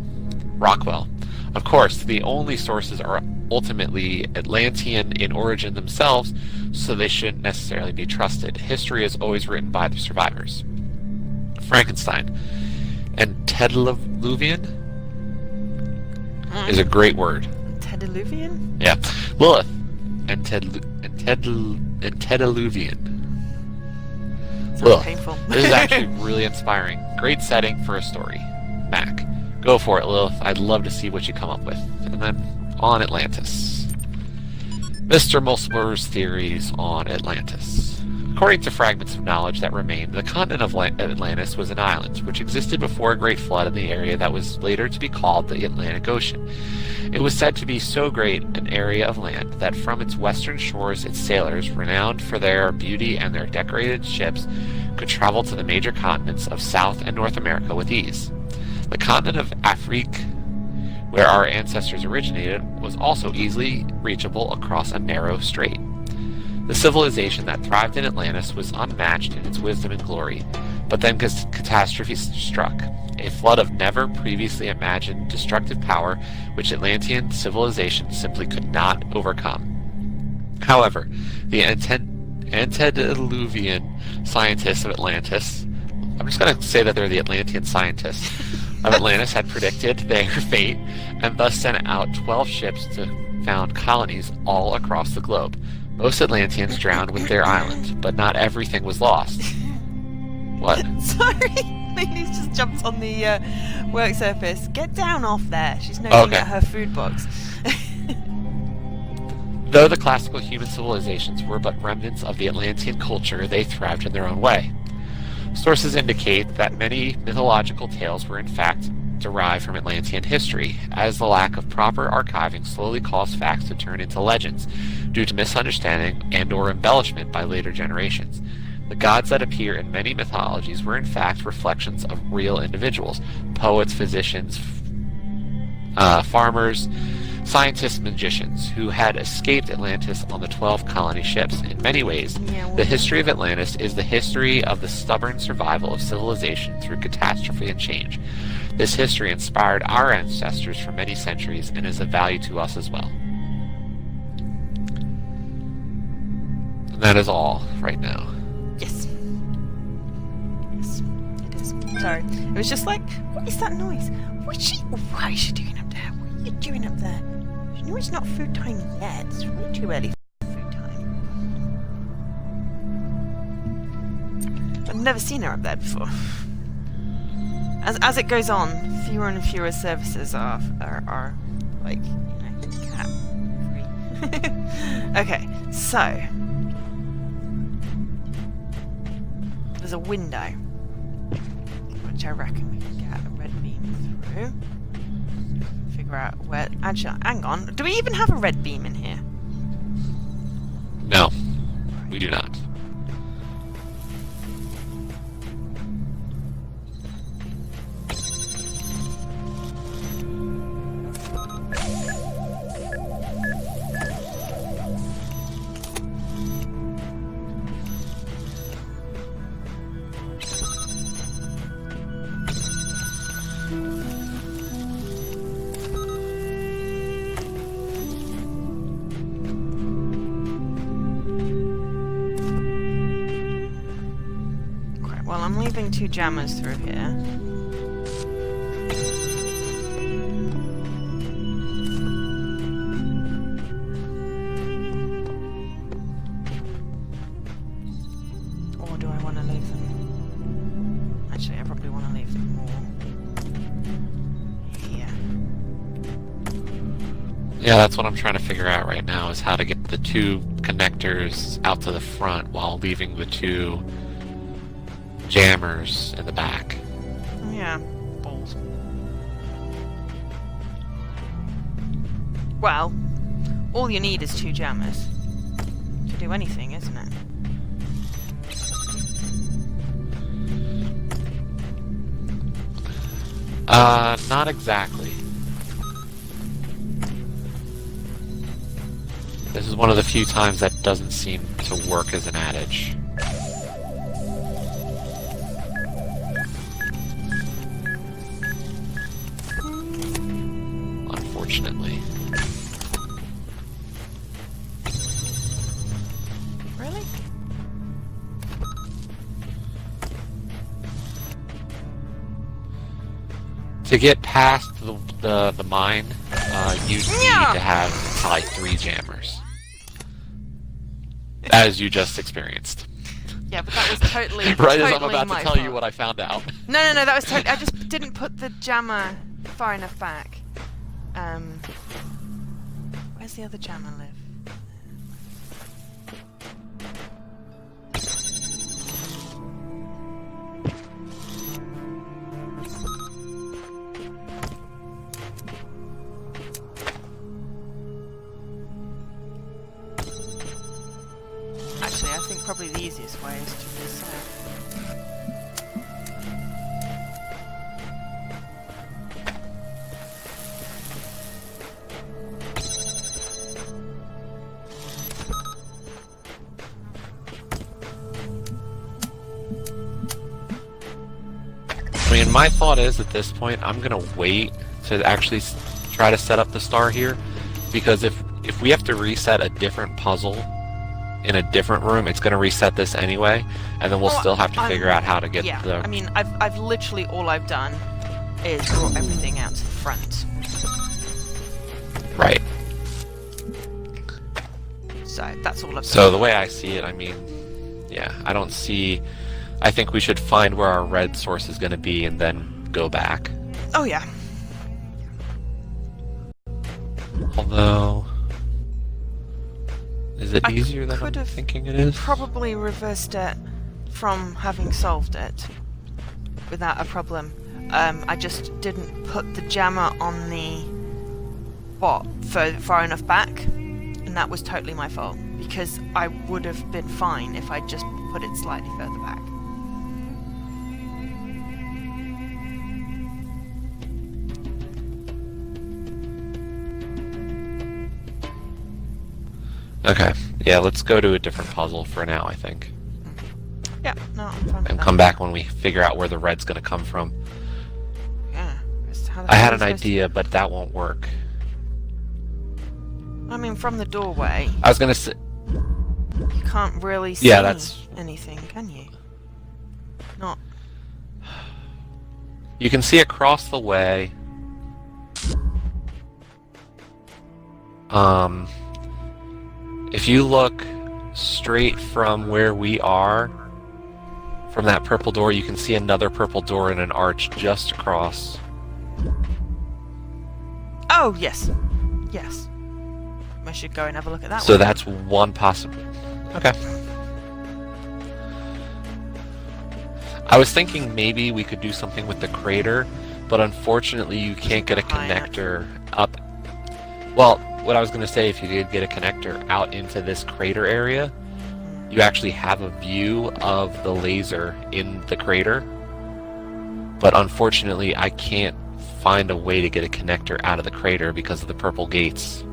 Rockwell. Of course, the only sources are ultimately Atlantean in origin themselves, so they shouldn't necessarily be trusted. History is always written by the survivors. Frankenstein. Antediluvian is a great word. Antediluvian? Yeah. Lilith. Antediluvian. Sounds painful. This is actually really inspiring. Great setting for a story. Mac. Go for it, Lilith. I'd love to see what you come up with. And then on Atlantis. Mr. Mulciber's theories on Atlantis. According to fragments of knowledge that remain, the continent of Atlantis was an island, which existed before a great flood in the area that was later to be called the Atlantic Ocean. It was said to be so great an area of land that from its western shores its sailors, renowned for their beauty and their decorated ships, could travel to the major continents of South and North America with ease. The continent of Afrique, where our ancestors originated, was also easily reachable across a narrow strait. The civilization that thrived in Atlantis was unmatched in its wisdom and glory, but then catastrophe struck, a flood of never previously imagined destructive power which Atlantean civilization simply could not overcome. However, the antediluvian scientists of Atlantis, I'm just going to say that they're the Atlantean scientists of Atlantis, had predicted their fate and thus sent out 12 ships to found colonies all across the globe. Most Atlanteans drowned with their island, but not everything was lost. What? Sorry, Lainey's just jumped on the work surface. Get down off there. She's noting at her food box. Though the classical human civilizations were but remnants of the Atlantean culture, they thrived in their own way. Sources indicate that many mythological tales were in fact derived from Atlantean history, as the lack of proper archiving slowly caused facts to turn into legends due to misunderstanding and or embellishment by later generations. The gods that appear in many mythologies were in fact reflections of real individuals, poets, physicians, farmers, scientists, magicians, who had escaped Atlantis on the 12 colony ships. In many ways, the history of Atlantis is the history of the stubborn survival of civilization through catastrophe and change. This history inspired our ancestors for many centuries and is of value to us as well. And that is all right now. Yes. Yes, it is. Sorry. It was just like, what is that noise? Why is she doing up there? What are you doing up there? She knew it's not food time yet. It's way too early for food time. I've never seen her up there before. As it goes on, fewer and fewer services are like, cat free. Okay, so there's a window, which I reckon we can get a red beam through. Figure out where. Actually, hang on. Do we even have a red beam in here? No, we do not. Well, I'm leaving 2 jammers through here. Or do I want to leave them? Actually, I probably want to leave them more here. Yeah, that's what I'm trying to figure out right now, is how to get the 2 connectors out to the front while leaving the 2 jammers in the back. Yeah, balls. Well, all you need is 2 jammers to do anything, isn't it? Not exactly. This is one of the few times that doesn't seem to work as an adage. Unfortunately. Really? To get past the mine, you need to have like 3 jammers. As you just experienced. Yeah, but that was totally Right as I'm totally about to my tell fault. you what I found out. No, that was totally... I just didn't put the jammer far enough back. Where's the other jammer live? Actually, I think probably the easiest way is to reset. I mean, my thought is at this point, I'm gonna wait to actually try to set up the star here, because if we have to reset a different puzzle in a different room, it's gonna reset this anyway, and then we'll still have to figure out how to get the... I mean, I've literally, all I've done is brought everything out to the front. Right. So, that's all I've done. So the way I see it, I mean, yeah, I don't see... I think we should find where our red source is gonna be and then go back. Oh, yeah. Although... Is it I easier than could I'm have thinking it is? Probably reversed it from having solved it without a problem. I just didn't put the jammer on the bot far enough back, and that was totally my fault, because I would have been fine if I just put it slightly further back. Okay, yeah, let's go to a different puzzle for now, I think. Yeah, no, I'm fine with And that. come back when we figure out where the red's gonna come from. Yeah. How the I hell had are an we supposed idea, but that won't work. I mean, from the doorway, I was gonna say... you can't really see Yeah, that's... anything, can you? Not... You can see across the way. If you look straight from where we are, from that purple door, you can see another purple door in an arch just across. Oh, yes. Yes. I should go and have a look at that So one. that's one possible. Okay. I was thinking maybe we could do something with the crater, but unfortunately you can't get a connector up. Well, what I was going to say, if you did get a connector out into this crater area, you actually have a view of the laser in the crater. But unfortunately, I can't find a way to get a connector out of the crater because of the purple gates.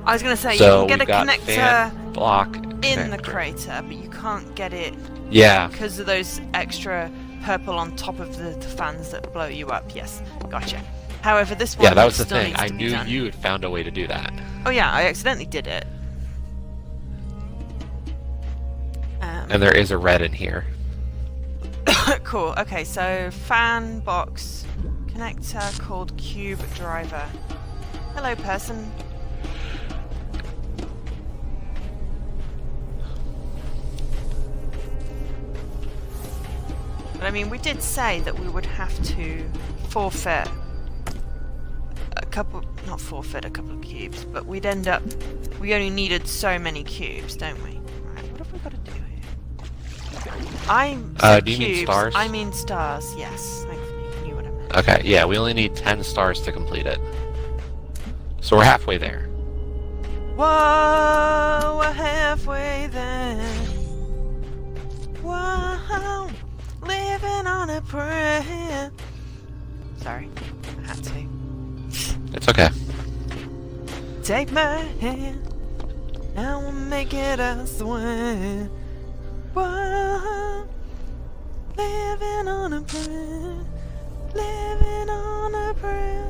I was going to say, So you can we've get a got connector fan, block, in the connector. crater, but you can't get it Yeah. because of those extra purple on top of the fans that blow you up. Yes, gotcha. However, this one Yeah, that was the still thing. needs I to be knew done. you had found a way to do that. Oh yeah, I accidentally did it. And there is a red in here. Cool. Okay, so fan box connector called cube driver. Hello, person. But I mean, we did say that we would have to forfeit a couple, not forfeit a couple of cubes, but we'd end up, we only needed so many cubes, don't we? Right, what have we got to do here? Do you mean cubes, stars? I mean stars, yes. Thankfully, you knew what I meant. Okay, yeah, we only need 10 stars to complete it. So we're halfway there. Whoa, we're halfway there. Whoa, living on a prayer. Sorry, I had to. It's okay. Take my hand, now we'll make it elsewhere. Whoa, living on a prayer, living on a prayer.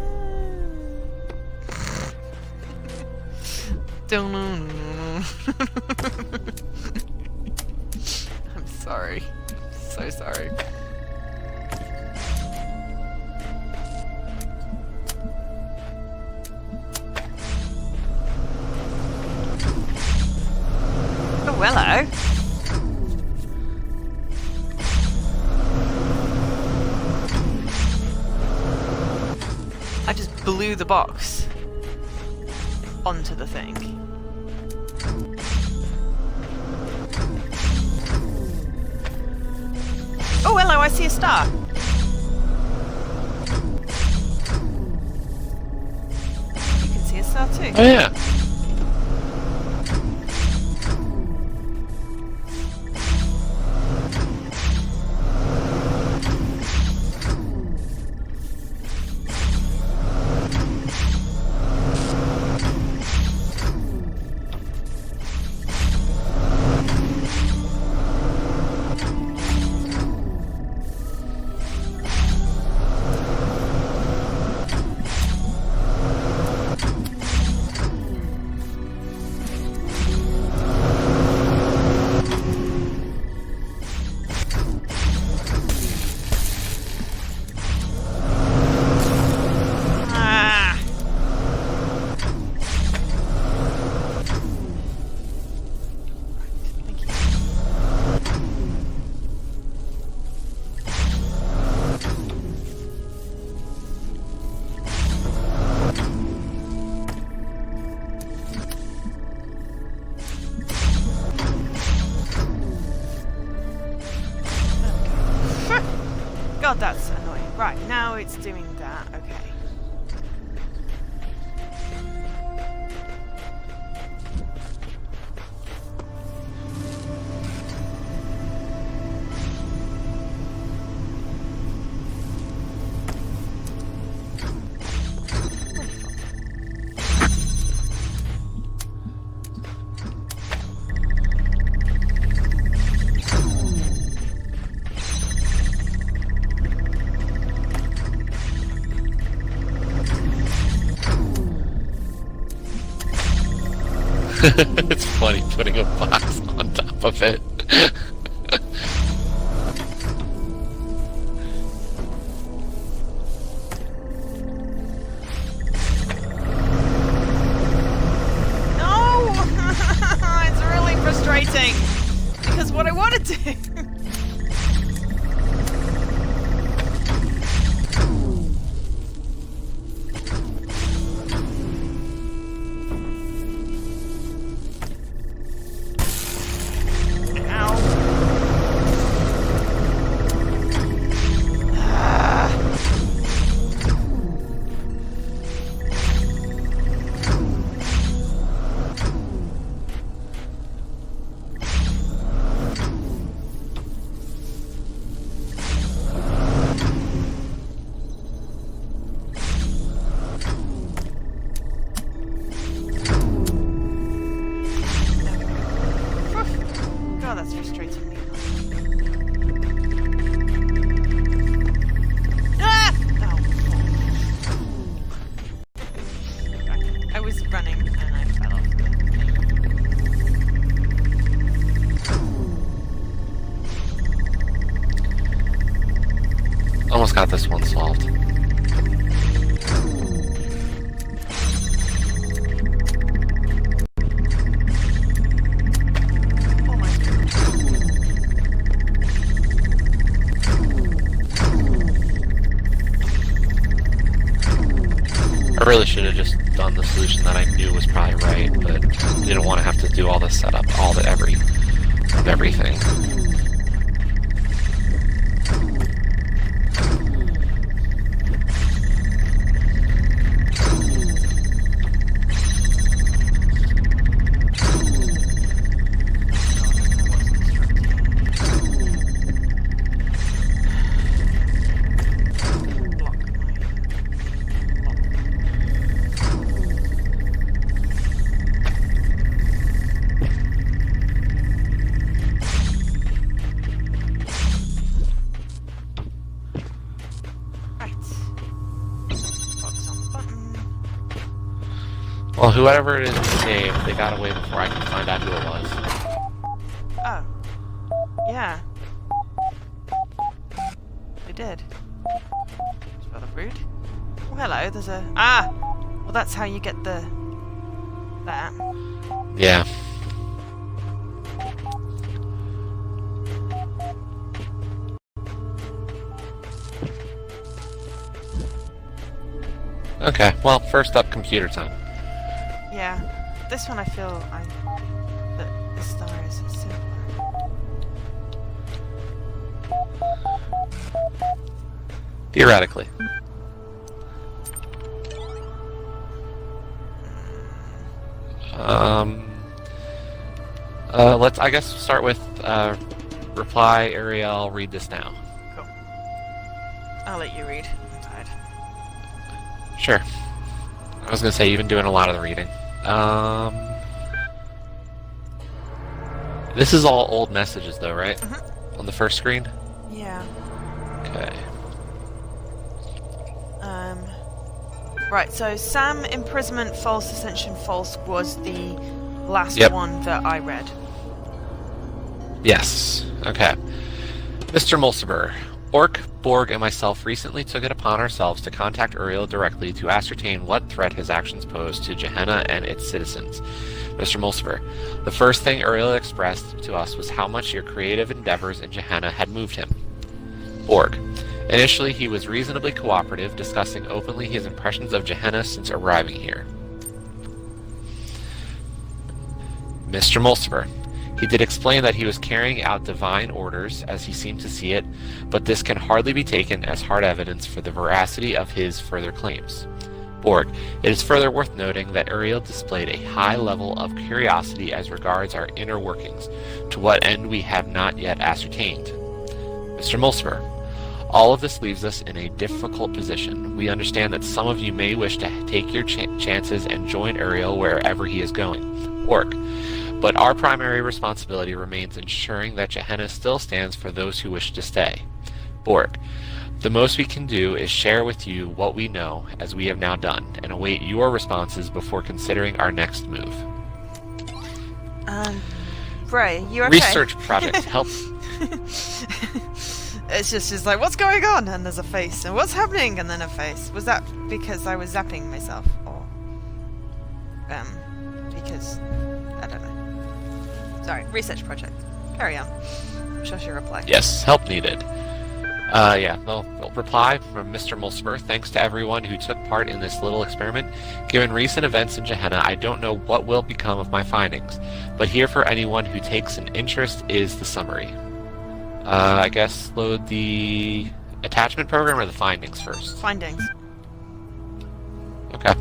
I'm sorry. So sorry. Oh, hello. I just blew the box onto the thing. Oh, hello, I see a star. You can see a star too. Oh, yeah. Ah. Thank you. God, that's annoying. Right, now it's doing that. Okay. It's funny putting a box on top of it. No! It's really frustrating. Because what I want to do... Almost got this one solved. I really should have just done the solution that I knew was probably right, but didn't want to have to do all this setup, everything. Well, whoever it is in the cave, they got away before I could find out who it was. Oh. Yeah. They did. It's rather rude. Oh, hello, there's a... Ah! Well, that's how you get the... that. Yeah. Okay, well, first up, computer time. Yeah. This one I feel that the star is simpler. Theoretically. Let's, I guess, start with, reply, Ariel, read this now. Cool. I'll let you read. I'm tired. Sure. I was gonna say, you've been doing a lot of the reading. This is all old messages, though, right? Mm-hmm. On the first screen? Yeah. Okay. Right, so Sam, imprisonment, false, ascension, false was the last one that I read. Yes. Okay. Mr. Mulciber, Orc, Borg, and myself recently took it upon ourselves to contact Uriel directly to ascertain what threat his actions pose to Gehenna and its citizens. Mr. Mulciber, the first thing Uriel expressed to us was how much your creative endeavors in Gehenna had moved him. Borg, initially he was reasonably cooperative, discussing openly his impressions of Gehenna since arriving here. Mr. Mulciber, he did explain that he was carrying out divine orders as he seemed to see it, but this can hardly be taken as hard evidence for the veracity of his further claims. Borg, it is further worth noting that Uriel displayed a high level of curiosity as regards our inner workings, to what end we have not yet ascertained. Mr. Mulciber, all of this leaves us in a difficult position. We understand that some of you may wish to take your chances and join Uriel wherever he is going. Borg, but our primary responsibility remains ensuring that Gehenna still stands for those who wish to stay. Borg, the most we can do is share with you what we know, as we have now done, and await your responses before considering our next move. Ray, you okay? Research project help. It's just like, what's going on? And there's a face. And what's happening? And then a face. Was that because I was zapping myself? Or, because, I don't know. Sorry, research project. Carry on. I'm sure she'll reply. Yes, help needed. Yeah, they'll reply from Mr. Mulciber. Thanks to everyone who took part in this little experiment. Given recent events in Gehenna, I don't know what will become of my findings, but here for anyone who takes an interest is the summary. I guess load the attachment program or the findings first? Findings. Okay.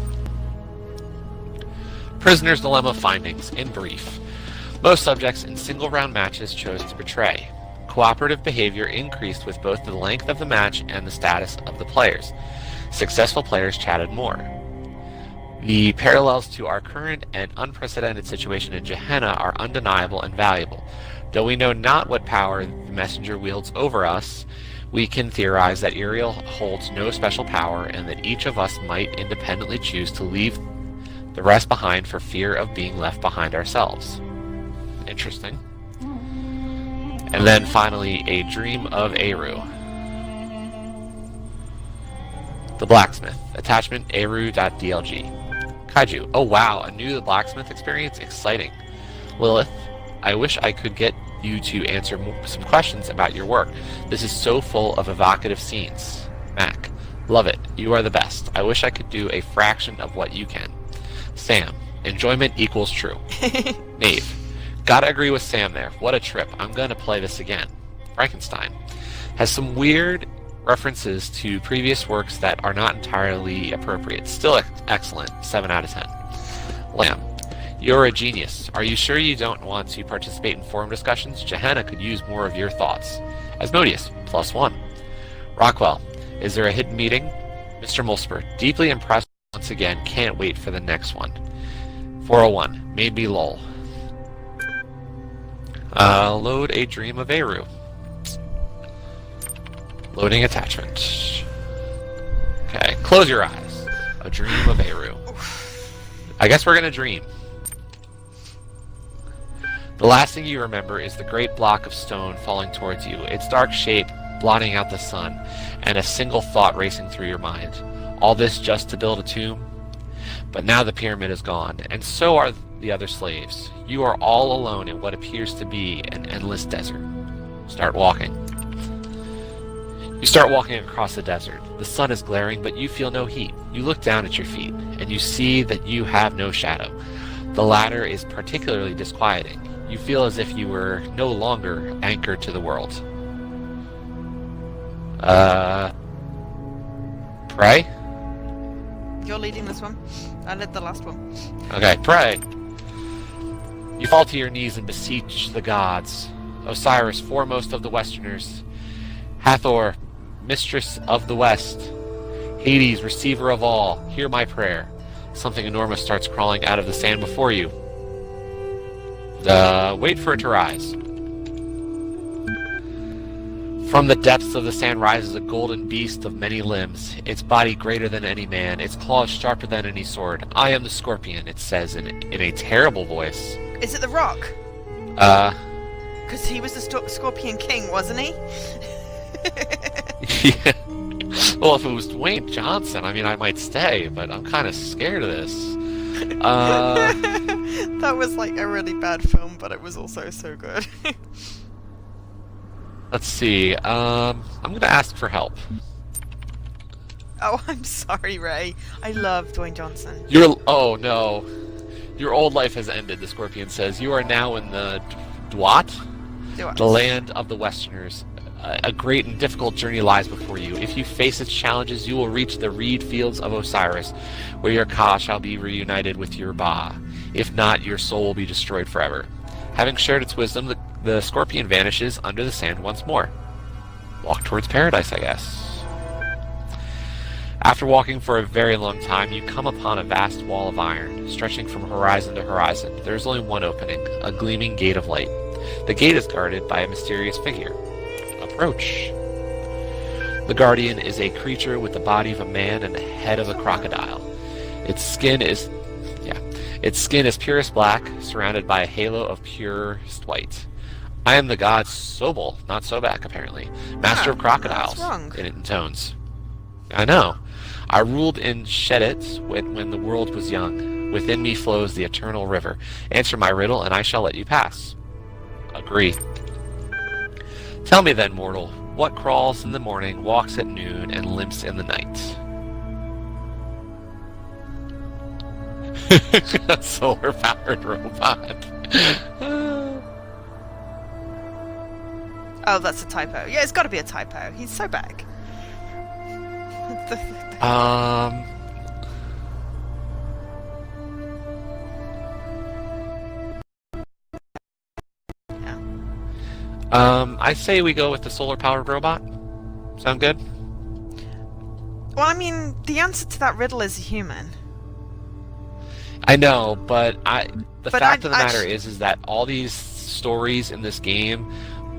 Prisoner's Dilemma findings, in brief. Most subjects in single-round matches chose to betray. Cooperative behavior increased with both the length of the match and the status of the players. Successful players chatted more. The parallels to our current and unprecedented situation in Gehenna are undeniable and valuable. Though we know not what power the messenger wields over us, we can theorize that Uriel holds no special power and that each of us might independently choose to leave the rest behind for fear of being left behind ourselves. Interesting. And then finally, a dream of Eru. The Blacksmith. Attachment eru.dlg. Kaiju. Oh wow, a new The Blacksmith experience? Exciting. Lilith. I wish I could get you to answer some questions about your work. This is so full of evocative scenes. Mac. Love it. You are the best. I wish I could do a fraction of what you can. Sam. Enjoyment equals true. Nave. Gotta agree with Sam there. What a trip. I'm gonna play this again. Frankenstein. Has some weird references to previous works that are not entirely appropriate. Still excellent. 7 out of 10. Lamb. You're a genius. Are you sure you don't want to participate in forum discussions? Gehenna could use more of your thoughts. Asmodeus. +1. Rockwell. Is there a hidden meeting? Mr. Mulsper. Deeply impressed once again. Can't wait for the next one. 401. Made me lol. Load a dream of Eru. Loading attachment. Okay, close your eyes. A dream of Eru. I guess we're gonna dream. The last thing you remember is the great block of stone falling towards you, its dark shape blotting out the sun, and a single thought racing through your mind. All this just to build a tomb? But now the pyramid is gone, and so are the other slaves. You are all alone in what appears to be an endless desert. Start walking. You start walking across the desert. The sun is glaring, but you feel no heat. You look down at your feet, and you see that you have no shadow. The latter is particularly disquieting. You feel as if you were no longer anchored to the world. Pray? You're leading this one. I led the last one. Okay, pray. You fall to your knees and beseech the gods. Osiris, foremost of the Westerners. Hathor, mistress of the West. Hades, receiver of all, hear my prayer. Something enormous starts crawling out of the sand before you. Wait for it to rise. From the depths of the sand rises a golden beast of many limbs, its body greater than any man, its claws sharper than any sword. I am the scorpion, it says in a terrible voice. Is it the Rock? Because he was the Scorpion King, wasn't he? Yeah. Well, if it was Dwayne Johnson, I mean, I might stay, but I'm kind of scared of this. That was like a really bad film, but it was also so good. Let's see. I'm gonna ask for help. Oh, I'm sorry, Ray. I love Dwayne Johnson. Oh no. Your old life has ended, the Scorpion says. You are now in the Dwat? The land of the Westerners. A great and difficult journey lies before you. If you face its challenges, you will reach the reed fields of Osiris, where your Ka shall be reunited with your Ba. If not, your soul will be destroyed forever. Having shared its wisdom, the Scorpion vanishes under the sand once more. Walk towards paradise, I guess. After walking for a very long time, you come upon a vast wall of iron, stretching from horizon to horizon. There is only one opening, a gleaming gate of light. The gate is guarded by a mysterious figure. Approach. The Guardian is a creature with the body of a man and the head of a crocodile. Its skin is purest black, surrounded by a halo of purest white. I am the god Sobel, not Sobek, apparently. Master of crocodiles, it intones. I know. I ruled in Shedit when the world was young. Within me flows the eternal river. Answer my riddle, and I shall let you pass. Agree. Tell me then, mortal, what crawls in the morning, walks at noon, and limps in the night? A solar-powered robot. Oh, that's a typo. Yeah, it's got to be a typo. He's so big. I say we go with the solar-powered robot. Sound good? Well, I mean, the answer to that riddle is a human. I know, but the fact of the matter is that all these stories in this game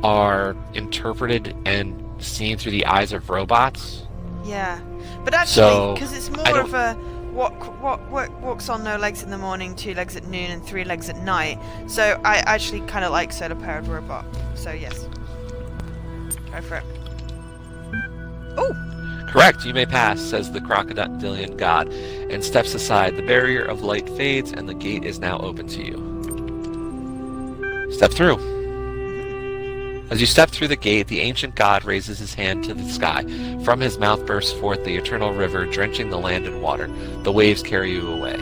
are interpreted and seen through the eyes of robots. Yeah, but actually, because it's more of a what walks on no legs in the morning, 2 legs at noon, and 3 legs at night. So I actually kind of like solar-powered robot. So yes, go for it. Oh, Correct, you may pass, says the crocodilian god, and steps aside. The barrier of light fades, and the gate is now open to you. Step through. As you step through the gate, the ancient god raises his hand to the sky. From his mouth bursts forth the eternal river, drenching the land in water. The waves carry you away. You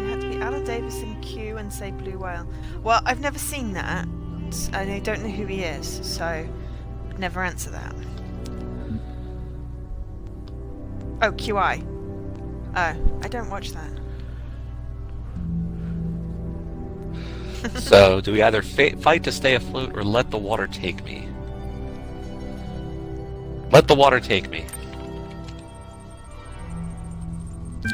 had to be Alan Davis in Q and say Blue Whale. Well, I've never seen that, and I don't know who he is, so I'd never answer that. Oh, QI. Oh, I don't watch that. So, do we either fight to stay afloat or let the water take me? Let the water take me.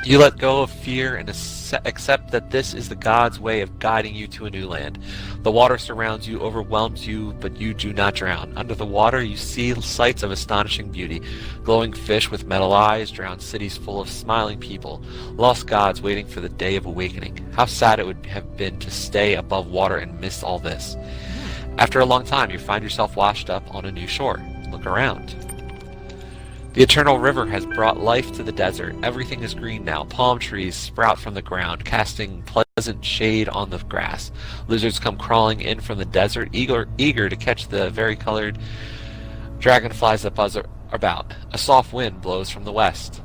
You let go of fear and accept that this is the God's way of guiding you to a new land. The water surrounds you, overwhelms you, but you do not drown. Under the water, you see sights of astonishing beauty. Glowing fish with metal eyes, drowned cities full of smiling people, lost gods waiting for the day of awakening. How sad it would have been to stay above water and miss all this. After a long time, you find yourself washed up on a new shore. Look around. The eternal river has brought life to the desert. Everything is green now. Palm trees sprout from the ground, casting pleasant shade on the grass. Lizards come crawling in from the desert, eager to catch the varicolored dragonflies that buzz about. A soft wind blows from the west.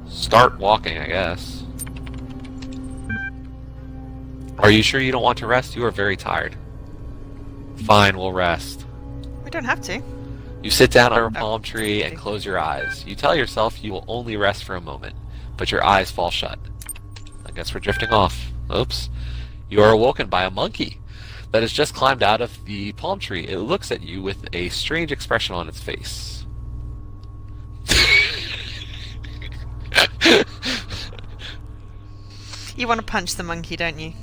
Start walking, I guess. Are you sure you don't want to rest? You are very tired. Fine, we'll rest. We don't have to. You sit down under a palm tree and close your eyes. You tell yourself you will only rest for a moment, but your eyes fall shut. I guess we're drifting off. Oops. You are awoken by a monkey that has just climbed out of the palm tree. It looks at you with a strange expression on its face. You want to punch the monkey, don't you?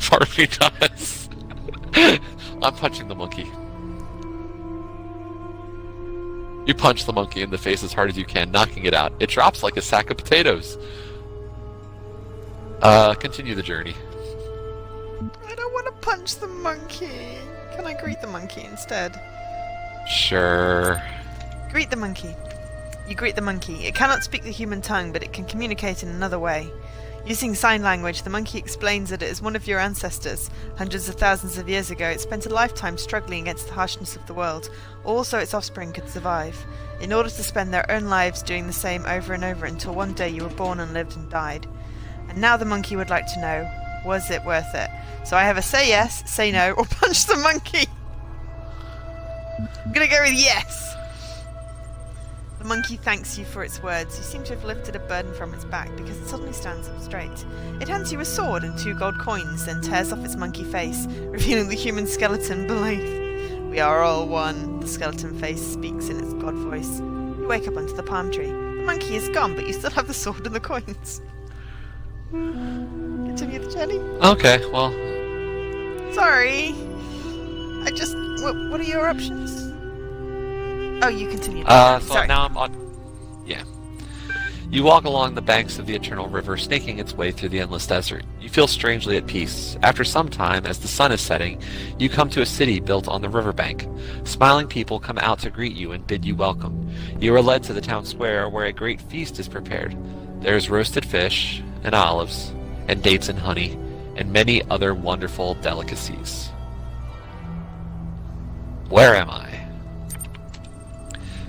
Part of me does. I'm punching the monkey. You punch the monkey in the face as hard as you can, knocking it out. It drops like a sack of potatoes. Continue the journey. I don't want to punch the monkey. Can I greet the monkey instead? Sure. Greet the monkey. You greet the monkey. It cannot speak the human tongue, but it can communicate in another way. Using sign language, the monkey explains that it is one of your ancestors. Hundreds of thousands of years ago, it spent a lifetime struggling against the harshness of the world, all so its offspring could survive, in order to spend their own lives doing the same over and over until one day you were born and lived and died. And now the monkey would like to know, was it worth it? So I have a say yes, say no, or punch the monkey. I'm gonna go with yes. The monkey thanks you for its words. You seem to have lifted a burden from its back because it suddenly stands up straight. It hands you a sword and 2 gold coins, then tears off its monkey face, revealing the human skeleton beneath. We are all one, the skeleton face speaks in its god voice. You wake up under the palm tree. The monkey is gone, but you still have the sword and the coins. Continue the journey? Okay, well... Sorry. What are your options? Oh, you continue. So Sorry. now I'm on... Yeah. You walk along the banks of the eternal river, snaking its way through the endless desert. You feel strangely at peace. After some time, as the sun is setting, you come to a city built on the riverbank. Smiling people come out to greet you and bid you welcome. You are led to the town square, where a great feast is prepared. There is roasted fish, and olives, and dates and honey, and many other wonderful delicacies. Where am I?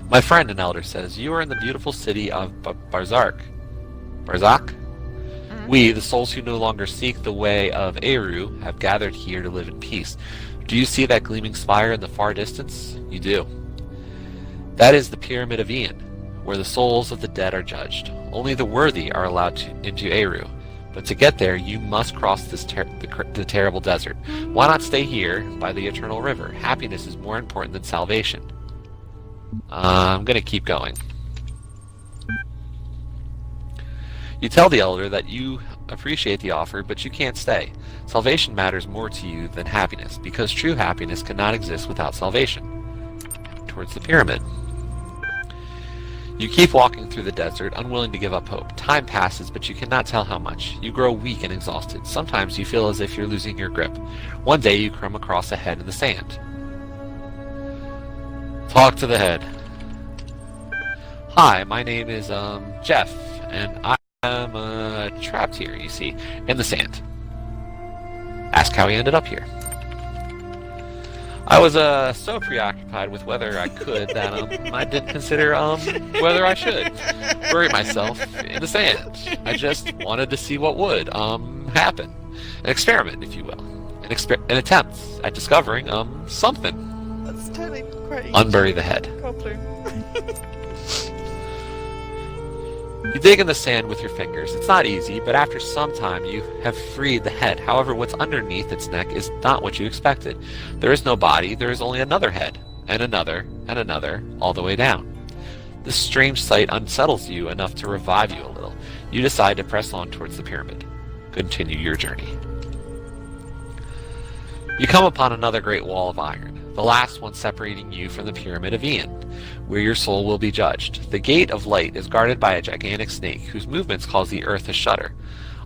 My friend, an elder says, you are in the beautiful city of Barzak? Mm-hmm. We, the souls who no longer seek the way of Eru, have gathered here to live in peace. Do you see that gleaming spire in the far distance? You do. That is the Pyramid of Ian, where the souls of the dead are judged. Only the worthy are allowed into Eru. But to get there, you must cross this the terrible desert. Why not stay here by the eternal river? Happiness is more important than salvation. I'm going to keep going. You tell the elder that you appreciate the offer, but you can't stay. Salvation matters more to you than happiness, because true happiness cannot exist without salvation. Towards the pyramid. You keep walking through the desert, unwilling to give up hope. Time passes, but you cannot tell how much. You grow weak and exhausted. Sometimes you feel as if you're losing your grip. One day you come across a head in the sand. Talk to the head. Hi, my name is, Jeff, and I'm, trapped here, you see, in the sand. Ask how he ended up here. I was, so preoccupied with whether I could that, I didn't consider, whether I should bury myself in the sand. I just wanted to see what would, happen. An experiment, if you will. An attempt at discovering, something. That's totally great. Unbury the head. Goblin. You dig in the sand with your fingers. It's not easy, but after some time you have freed the head. However, what's underneath its neck is not what you expected. There is no body, there is only another head, and another, all the way down. This strange sight unsettles you enough to revive you a little. You decide to press on towards the pyramid. Continue your journey. You come upon another great wall of iron, the last one separating you from the Pyramid of Ian, where your soul will be judged. The Gate of Light is guarded by a gigantic snake, whose movements cause the earth to shudder.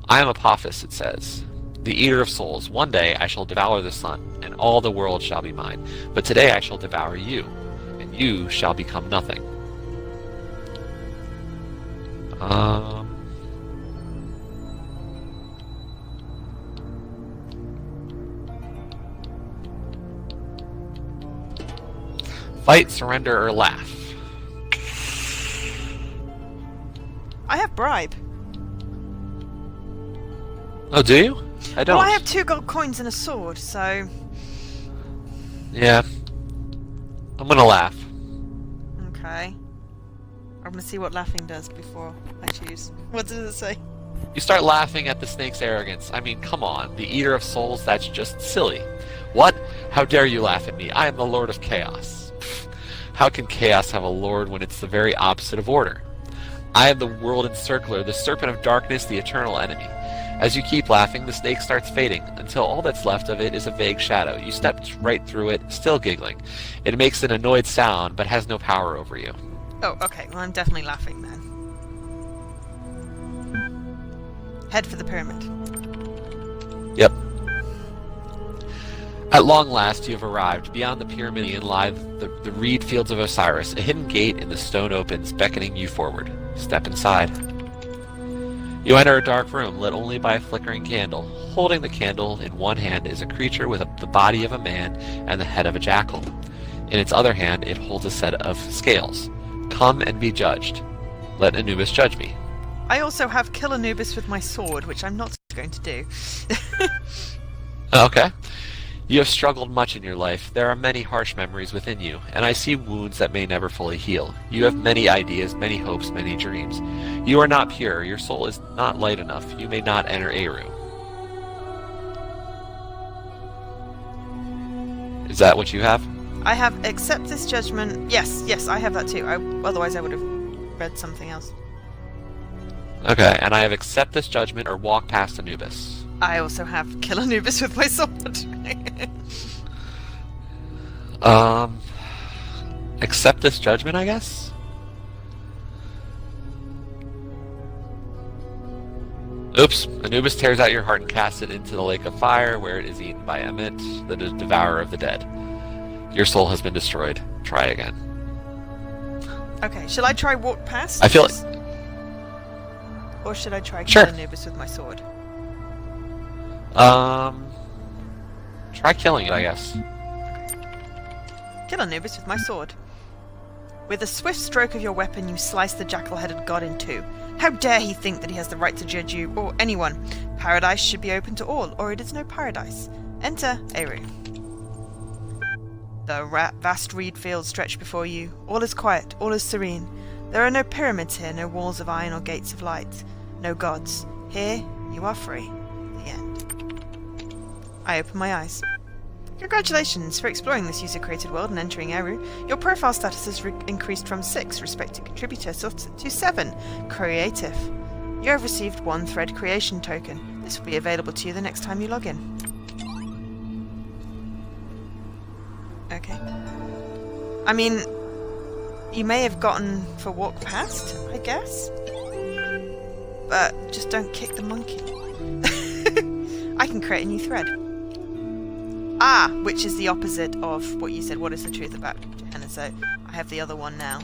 I am Apophis, it says, the eater of souls. One day I shall devour the sun, and all the world shall be mine. But today I shall devour you, and you shall become nothing. Fight, surrender, or laugh. I have bribe. Oh, do you? I don't. Well, I have 2 gold coins and a sword, so... Yeah. I'm gonna laugh. Okay. I'm gonna see what laughing does before I choose. What does it say? You start laughing at the snake's arrogance. I mean, come on. The eater of souls, that's just silly. What? How dare you laugh at me? I am the Lord of Chaos. How can chaos have a lord when it's the very opposite of order? I am the world encircler, the serpent of darkness, the eternal enemy. As you keep laughing, the snake starts fading, until all that's left of it is a vague shadow. You step right through it, still giggling. It makes an annoyed sound, but has no power over you. Oh, okay. Well, I'm definitely laughing then. Head for the pyramid. Yep. At long last you have arrived. Beyond the Pyramidion lie the reed fields of Osiris. A hidden gate in the stone opens, beckoning you forward. Step inside. You enter a dark room, lit only by a flickering candle. Holding the candle in one hand is a creature with the body of a man and the head of a jackal. In its other hand it holds a set of scales. Come and be judged. Let Anubis judge me. I also have kill Anubis with my sword, which I'm not going to do. Okay. You have struggled much in your life. There are many harsh memories within you, and I see wounds that may never fully heal. You have many ideas, many hopes, many dreams. You are not pure. Your soul is not light enough. You may not enter Eru. Is that what you have? I have accept this judgment. Yes, I have that too. Otherwise I would have read something else. Okay, and I have accept this judgment or walk past Anubis. I also have kill Anubis with my sword. Accept this judgment, I guess? Oops. Anubis tears out your heart and casts it into the lake of fire, where it is eaten by Emmet, the devourer of the dead. Your soul has been destroyed. Try again. Okay, shall I try walk past? I feel like... Or should I try Sure. kill Anubis with my sword? Try killing it, I guess. Kill Anubis with my sword. With a swift stroke of your weapon, you slice the jackal-headed god in two. How dare he think that he has the right to judge you, or anyone? Paradise should be open to all, or it is no paradise. Enter Eru. The vast reed fields stretch before you. All is quiet, all is serene. There are no pyramids here, no walls of iron or gates of light. No gods. Here, you are free. The end. I open my eyes. Congratulations for exploring this user-created world and entering Eru. Your profile status has increased from 6, respected contributor, to 7, creative. You have received 1 thread creation token. This will be available to you the next time you log in. Okay. I mean, you may have gotten for walk past, I guess? But just don't kick the monkey. I can create a new thread. Ah! Which is the opposite of what you said. What is the truth about Gehenna? So I have the other one now.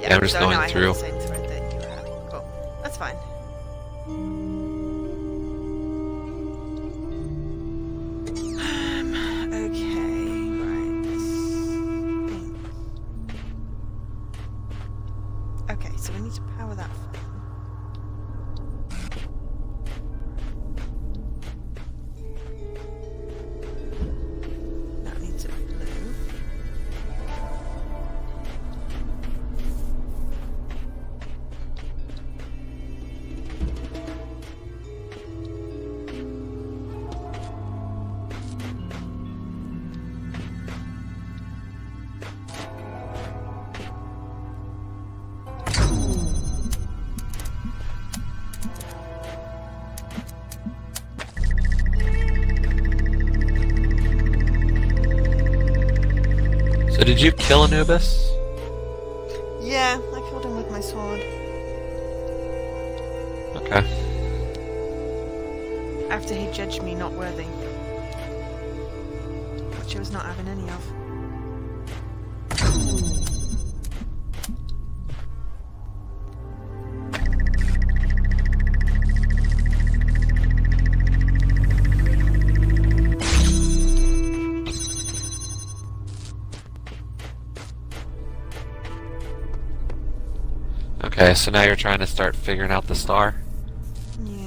Yeah, I'm just so going now I through. have the same thread that you have. Cool. That's fine. Okay, right. Okay, so we need to power that phone. That needs a blue. So did you kill Anubis? Yeah, I killed him with my sword. Okay. After he judged me not worthy. Which I was not having any of. Okay, so now you're trying to start figuring out the star? Yeah.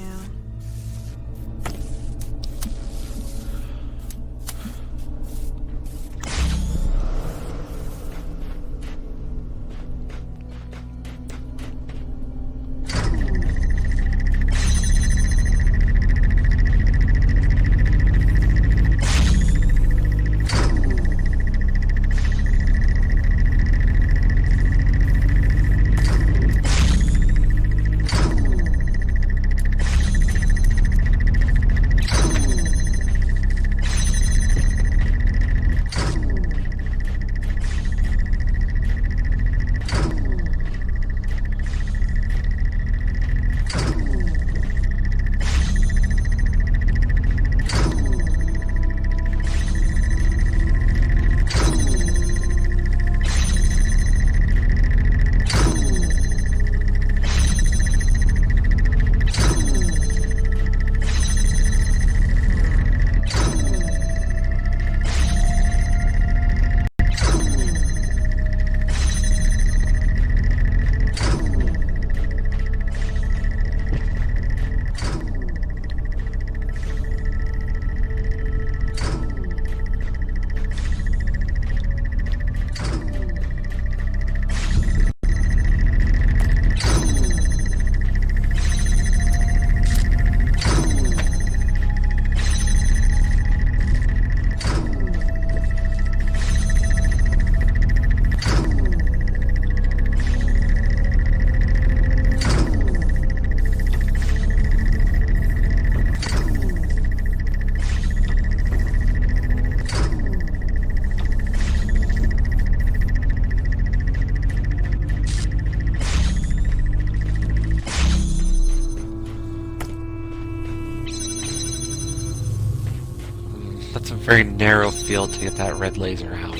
That's a very narrow field to get that red laser out.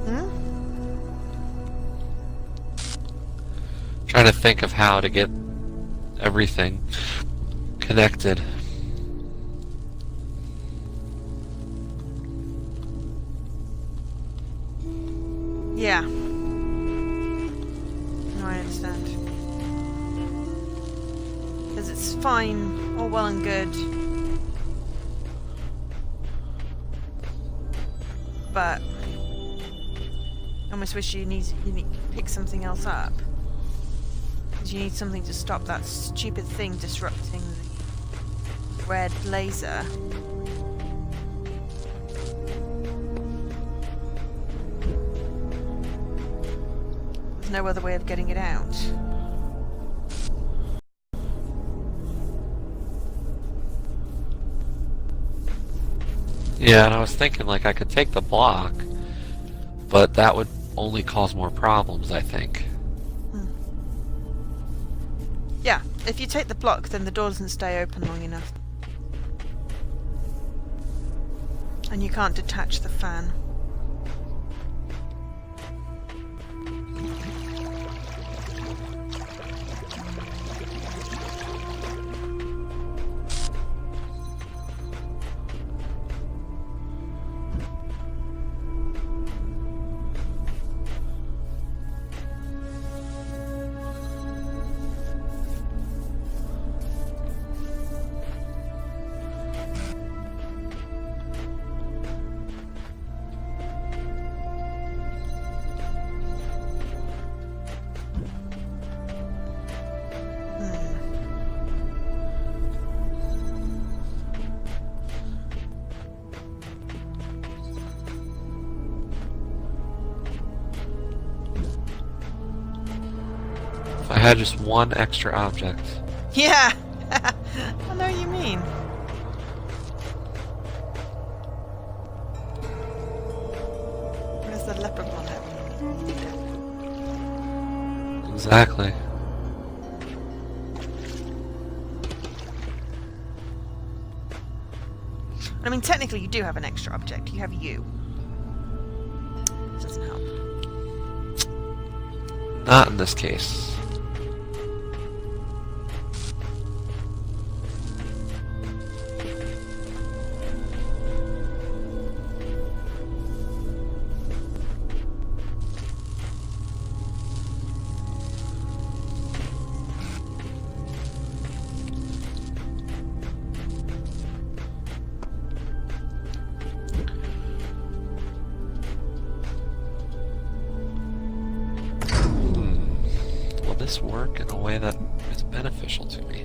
Hmm? Trying to think of how to get everything connected. Yeah. No, I understand. Because it's fine, all well and good. But I almost wish you need pick something else up. Because you need something to stop that stupid thing disrupting the red laser. There's no other way of getting it out. Yeah, and I was thinking, like, I could take the block, but that would only cause more problems, I think. Yeah, if you take the block, then the door doesn't stay open long enough. And you can't detach the fan. If I had just one extra object. Yeah! I know what you mean. Where's the leprechaun at when you need it? Exactly. I mean, technically you do have an extra object. You have you. It doesn't help. Not in this case. Will this work in a way that is beneficial to me?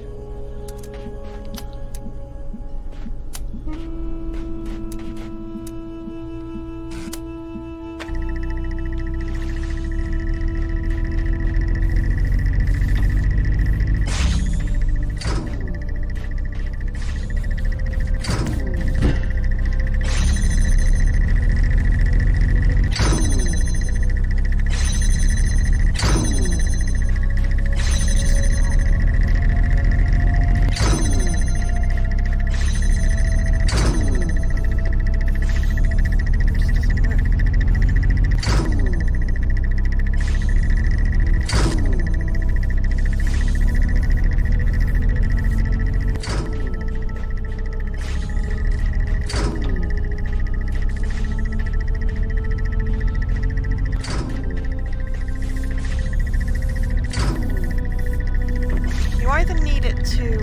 Either need it to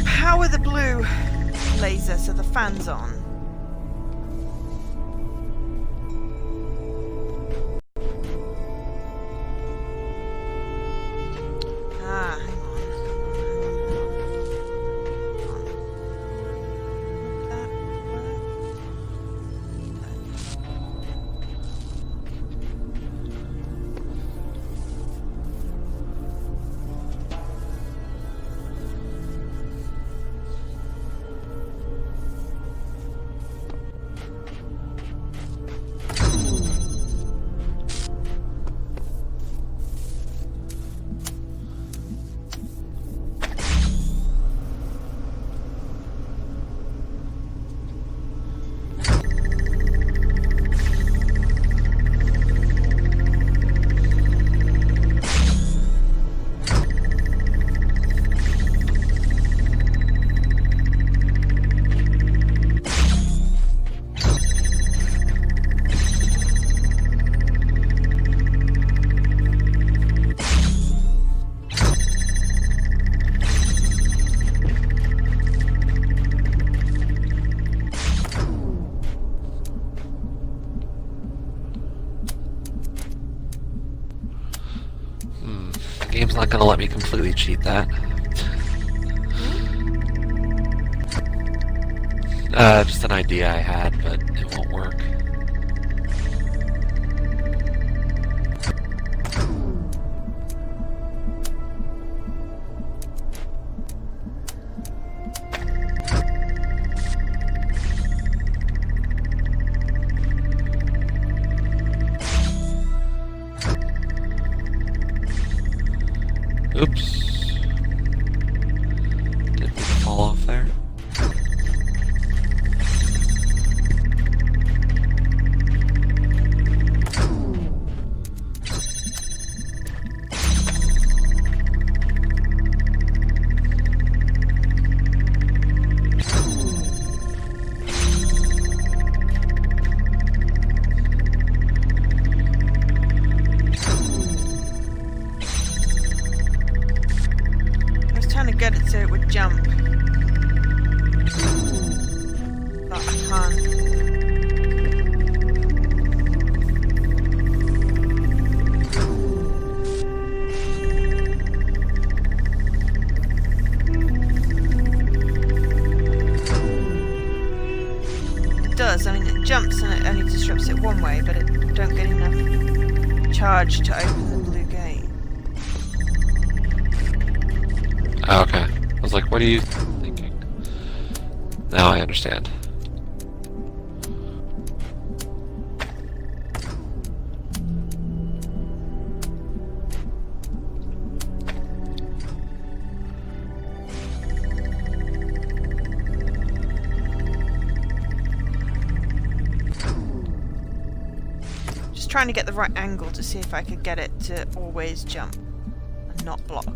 power the blue laser so the fan's on. Ah, hang on. That work? The game's not gonna let me completely cheat that. Just an idea I had, but it won't work. Oops. Didn't mean to fall off there. Trying to get it so it would jump. But I can't. It does, I mean it jumps and it only disrupts it one way, but it don't get enough charge to open the blue gate. Okay. I was like, what are you thinking? Now I understand. Just trying to get the right angle to see if I could get it to always jump and not block.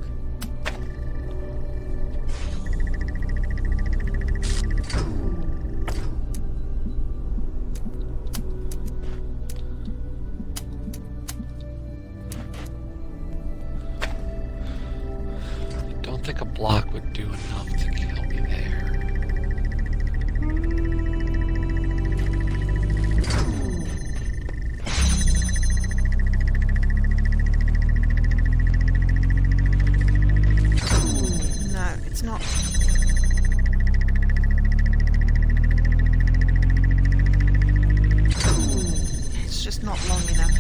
I don't think a block would do enough to kill me there. No, it's not. It's just not long enough.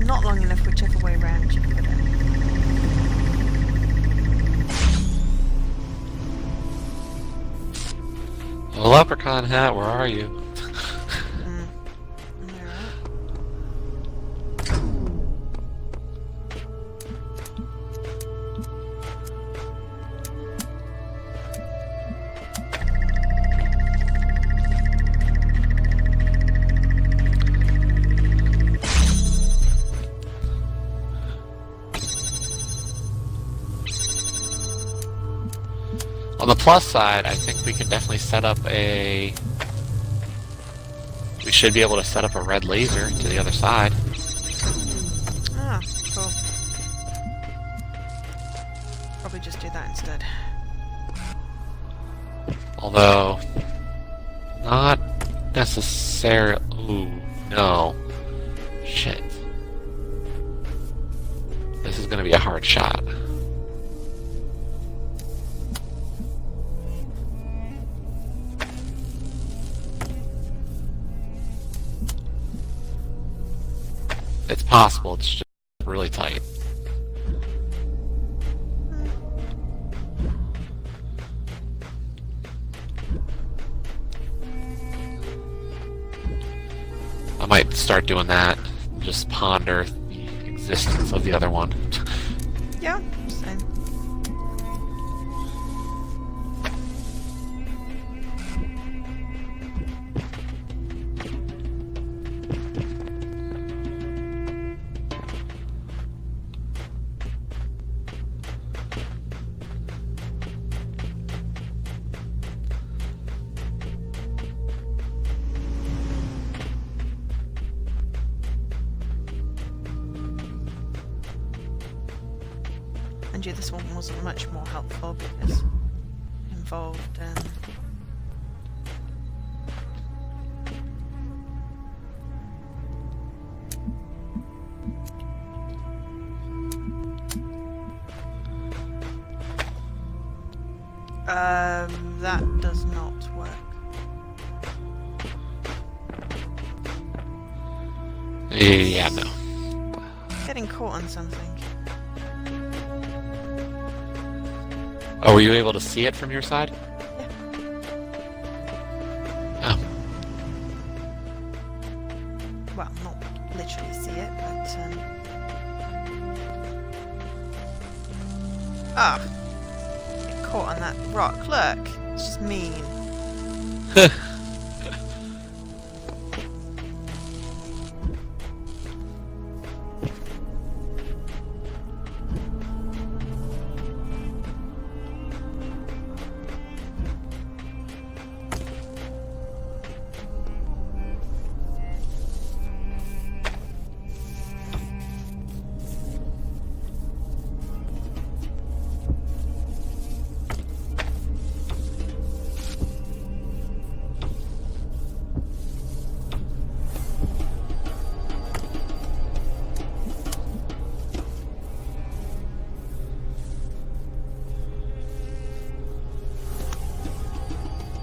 Not long enough whichever way round you put it. Oh, leprechaun hat, where are you? On the plus side, I think we can definitely set up a... We should be able to set up a red laser to the other side. Ah, cool. Probably just do that instead. Although... Not necessarily... Ooh, no. Shit. This is gonna be a hard shot. It's possible, it's just really tight. I might start doing that, just ponder the existence of the other one. Yeah, same. And yeah, this one wasn't much more helpful because it involved That does not work. Yeah, no. Getting caught on something. Oh, were you able to see it from your side? Yeah. Oh. Well, not literally see it, but get caught on that rock. Look, it's just mean.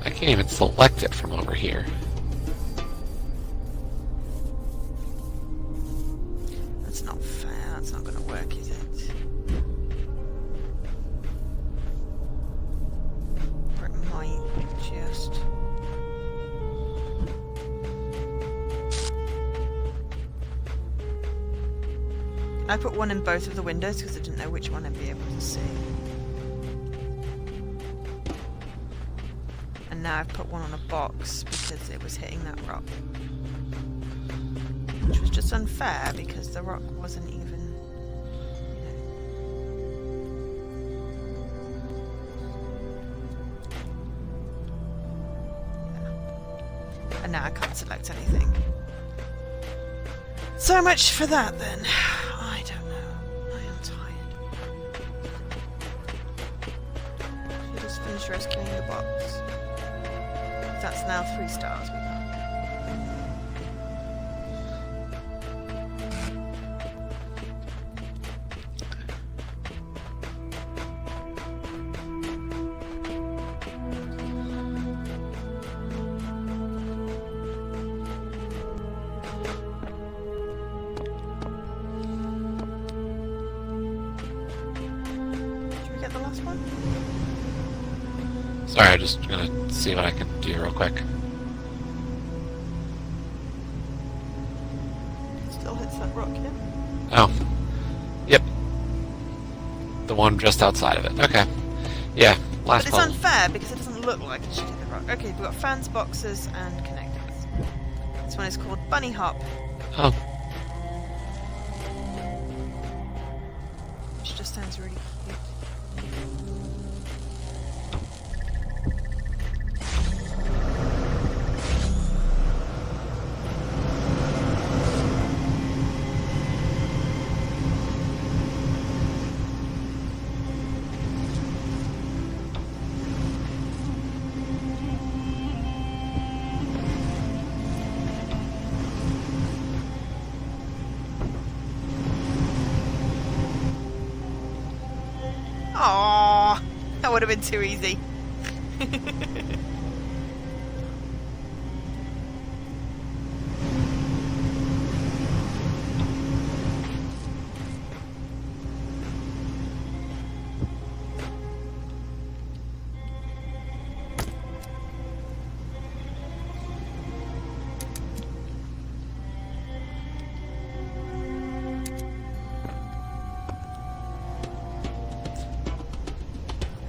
I can't even select it from over here. That's not fair. That's not going to work, is it? Or it might just. I put one in both of the windows because I didn't know which one I'd be able to see. And now I've put one on a box because it was hitting that rock. Which was just unfair because the rock wasn't even, Yeah. And now I can't select anything. So much for that then. I don't know. I am tired. Should just finish rescuing the box. That's now 3 stars we got. Should we get the last one? Sorry, I'm just gonna see what I can do real quick. Still hits that rock, yeah? Oh. Yep. The one just outside of it. Okay. Yeah, last But it's puzzle. unfair because it doesn't look like it should hit the rock. Okay, we've got fans, boxes, and connectors. This one is called Bunny Hop, Oh. which just sounds really cute. Aww, that would have been too easy. I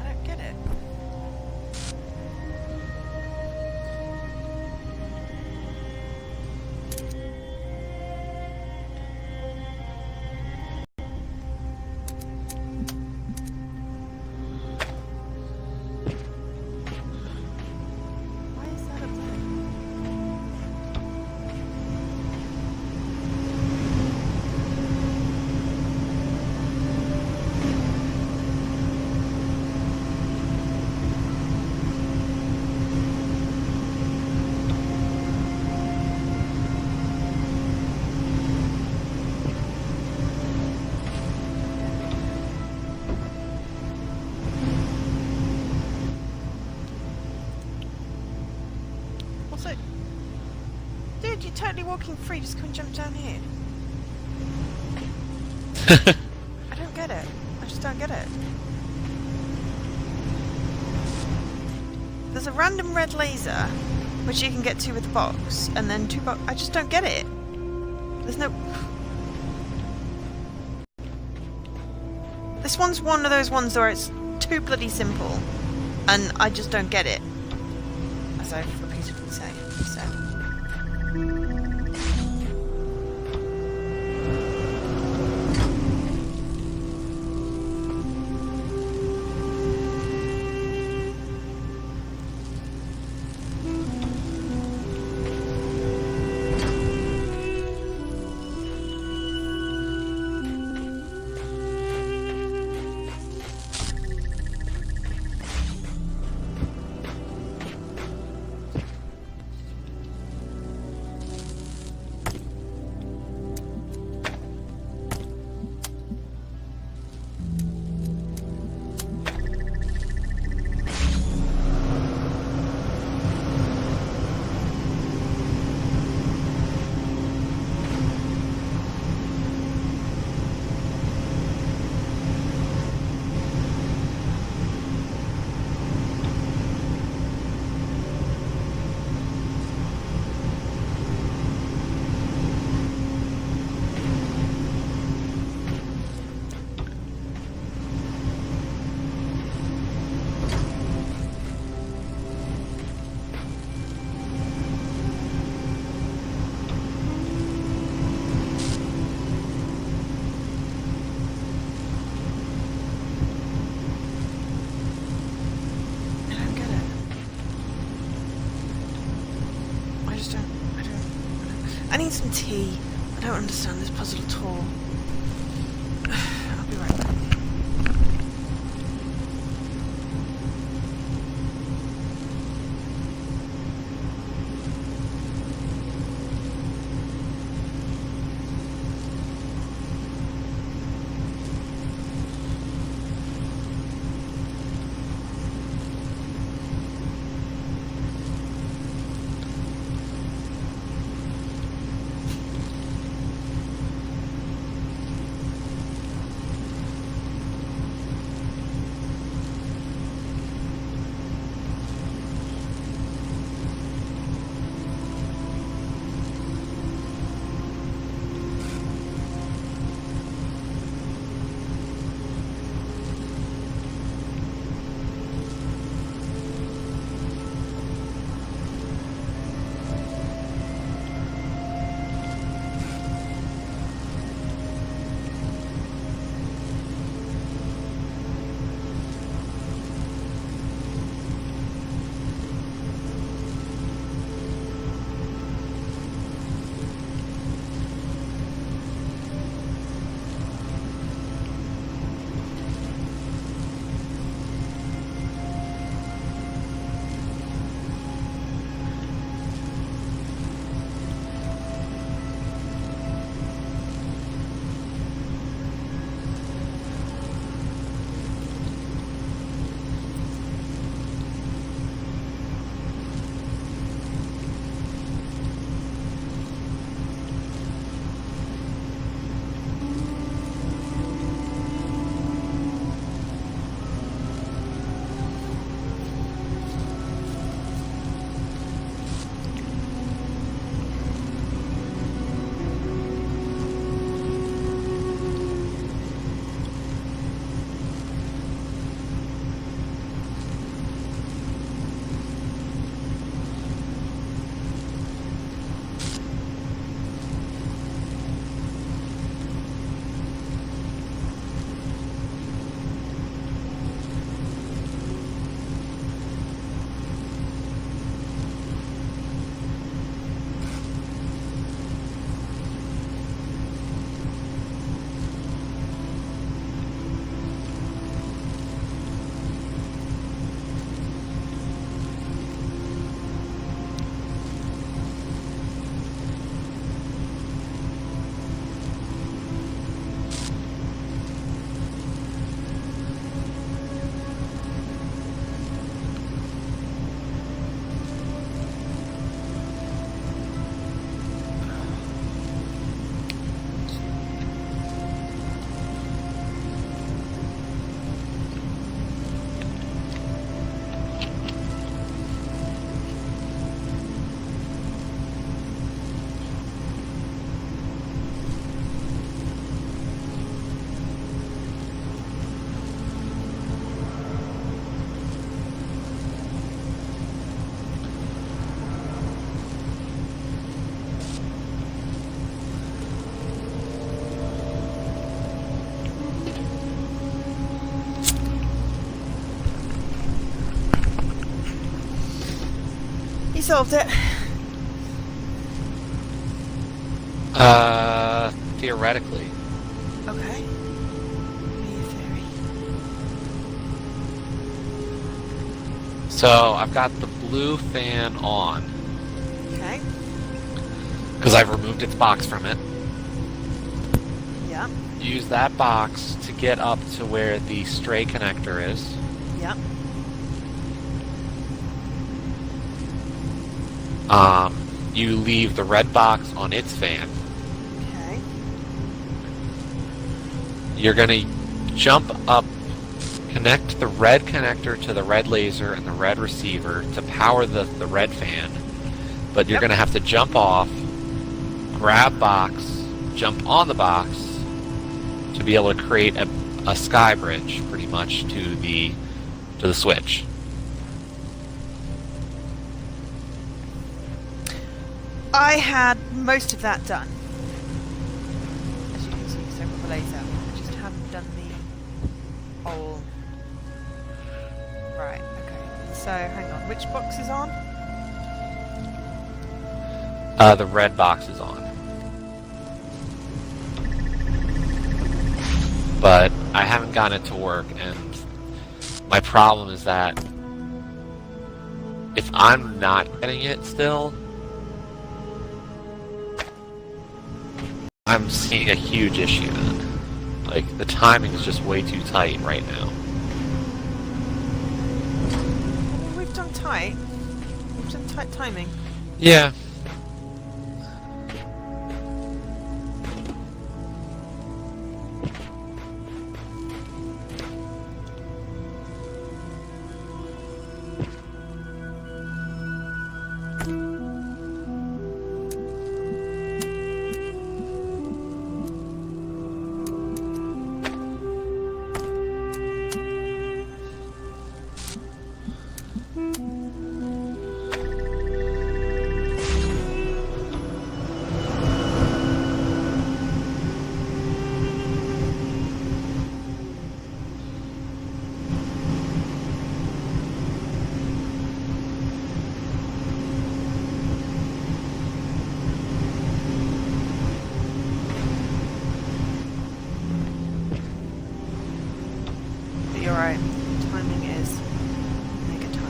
don't get it. Dude, you're totally walking free. Just come and jump down here. I don't get it. I just don't get it. There's a random red laser, which you can get to with the box, and then two box. I just don't get it. There's no. This one's one of those ones where it's too bloody simple, and I just don't get it. As I've repeatedly said. So. I need some tea. I don't understand this puzzle at all. I'll be right back. solved it. Theoretically. Okay. Give me your theory. So I've got the blue fan on Okay. because I've removed its box from it. Yeah. Use that box to get up to where the stray connector is. Yeah. You leave the red box on its fan. Okay. You're going to jump up, connect the red connector to the red laser and the red receiver to power the red fan. But you're going to have to jump off, grab box, jump on the box to be able to create a sky bridge, pretty much, to the switch. I had most of that done. As you can see, because I've got the laser. I just haven't done the whole... Right, okay. So, hang on. Which box is on? The red box is on. But I haven't gotten it to work, and my problem is that if I'm not getting it still, I'm seeing a huge issue then. Like, the timing is just way too tight right now. We've done tight. We've done tight timing. Yeah. But you're right. Timing is mega tight.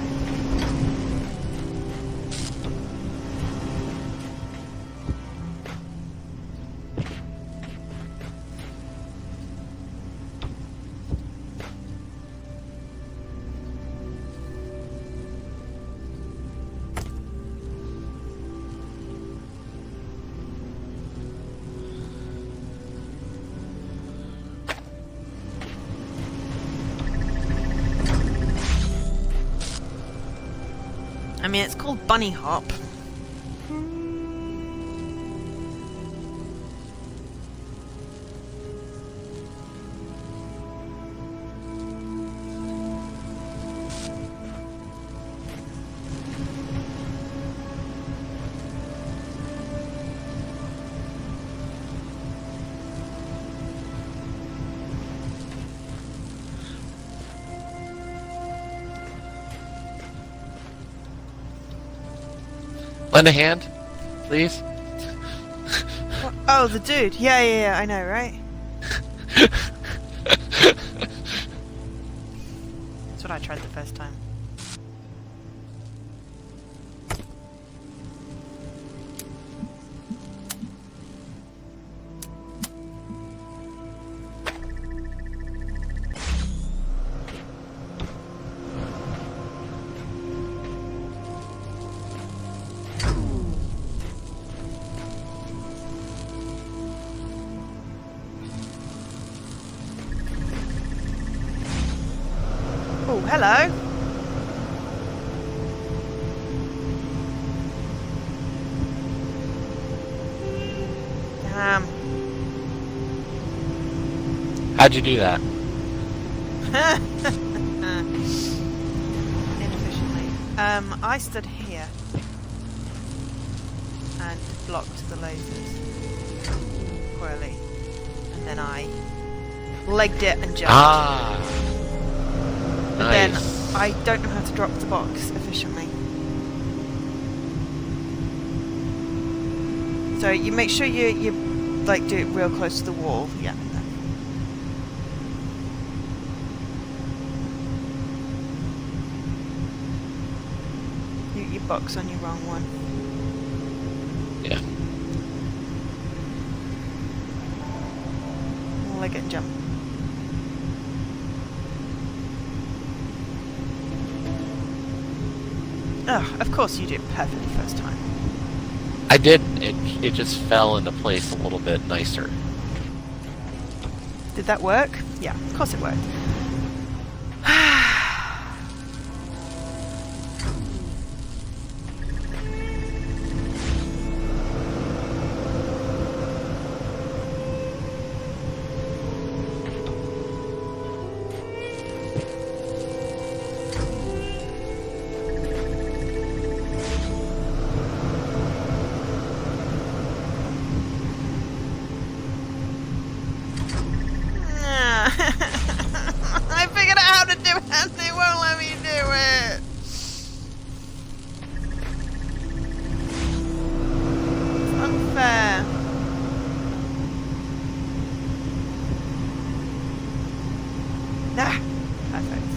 I mean, it's called bunny hop. Lend a hand, please. Oh, the dude. Yeah, I know, right? That's what I tried the first time. Oh, hello. Damn. How'd you do that? Inefficiently. I stood here and blocked the lasers. Coily. And then I legged it and jumped. Ah. But Nice. then I don't know how to drop the box efficiently. So you make sure you like do it real close to the wall. Yeah. You box on your wrong one. Yeah. Leg it and jump. Oh, of course you do it perfectly first time. I did. It just fell into place a little bit nicer. Did that work? Yeah, of course it worked. I figured out how to do it and they won't let me do it. It's unfair. Ah, perfect.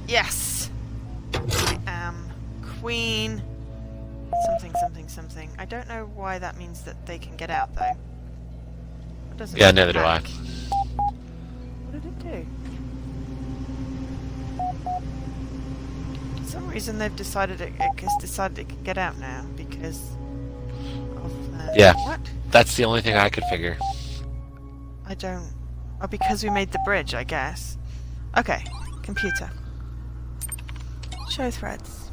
Yes. I am queen. Something, something, something. I don't know why that means that they can get out though. Yeah, neither do I. What did it do? For some reason they've decided it can get out now because of yeah. What? That's the only thing I could figure. I don't. Oh, because we made the bridge, I guess. Okay, computer. Show threads.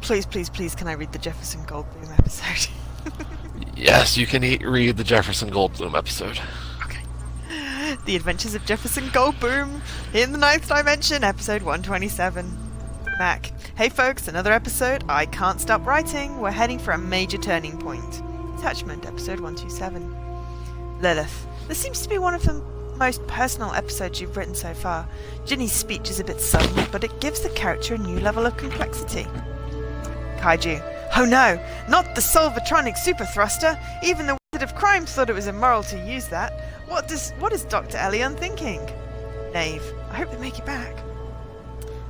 Please, please, please, can I read the Jefferson Goldblum episode? Yes, you can read the Jefferson Goldblum episode. Okay. The Adventures of Jefferson Goldblum in the 9th Dimension, episode 127. Mac. Hey folks, another episode. I can't stop writing. We're heading for a major turning point. Attachment, episode 127. Lilith. This seems to be one of the most personal episodes you've written so far. Ginny's speech is a bit sudden, but it gives the character a new level of complexity. Kaiju. Oh no, not the Solvatronic super thruster. Even the Wizard of Crime thought it was immoral to use that. What is Dr. Elion thinking? Knave. I hope they make it back.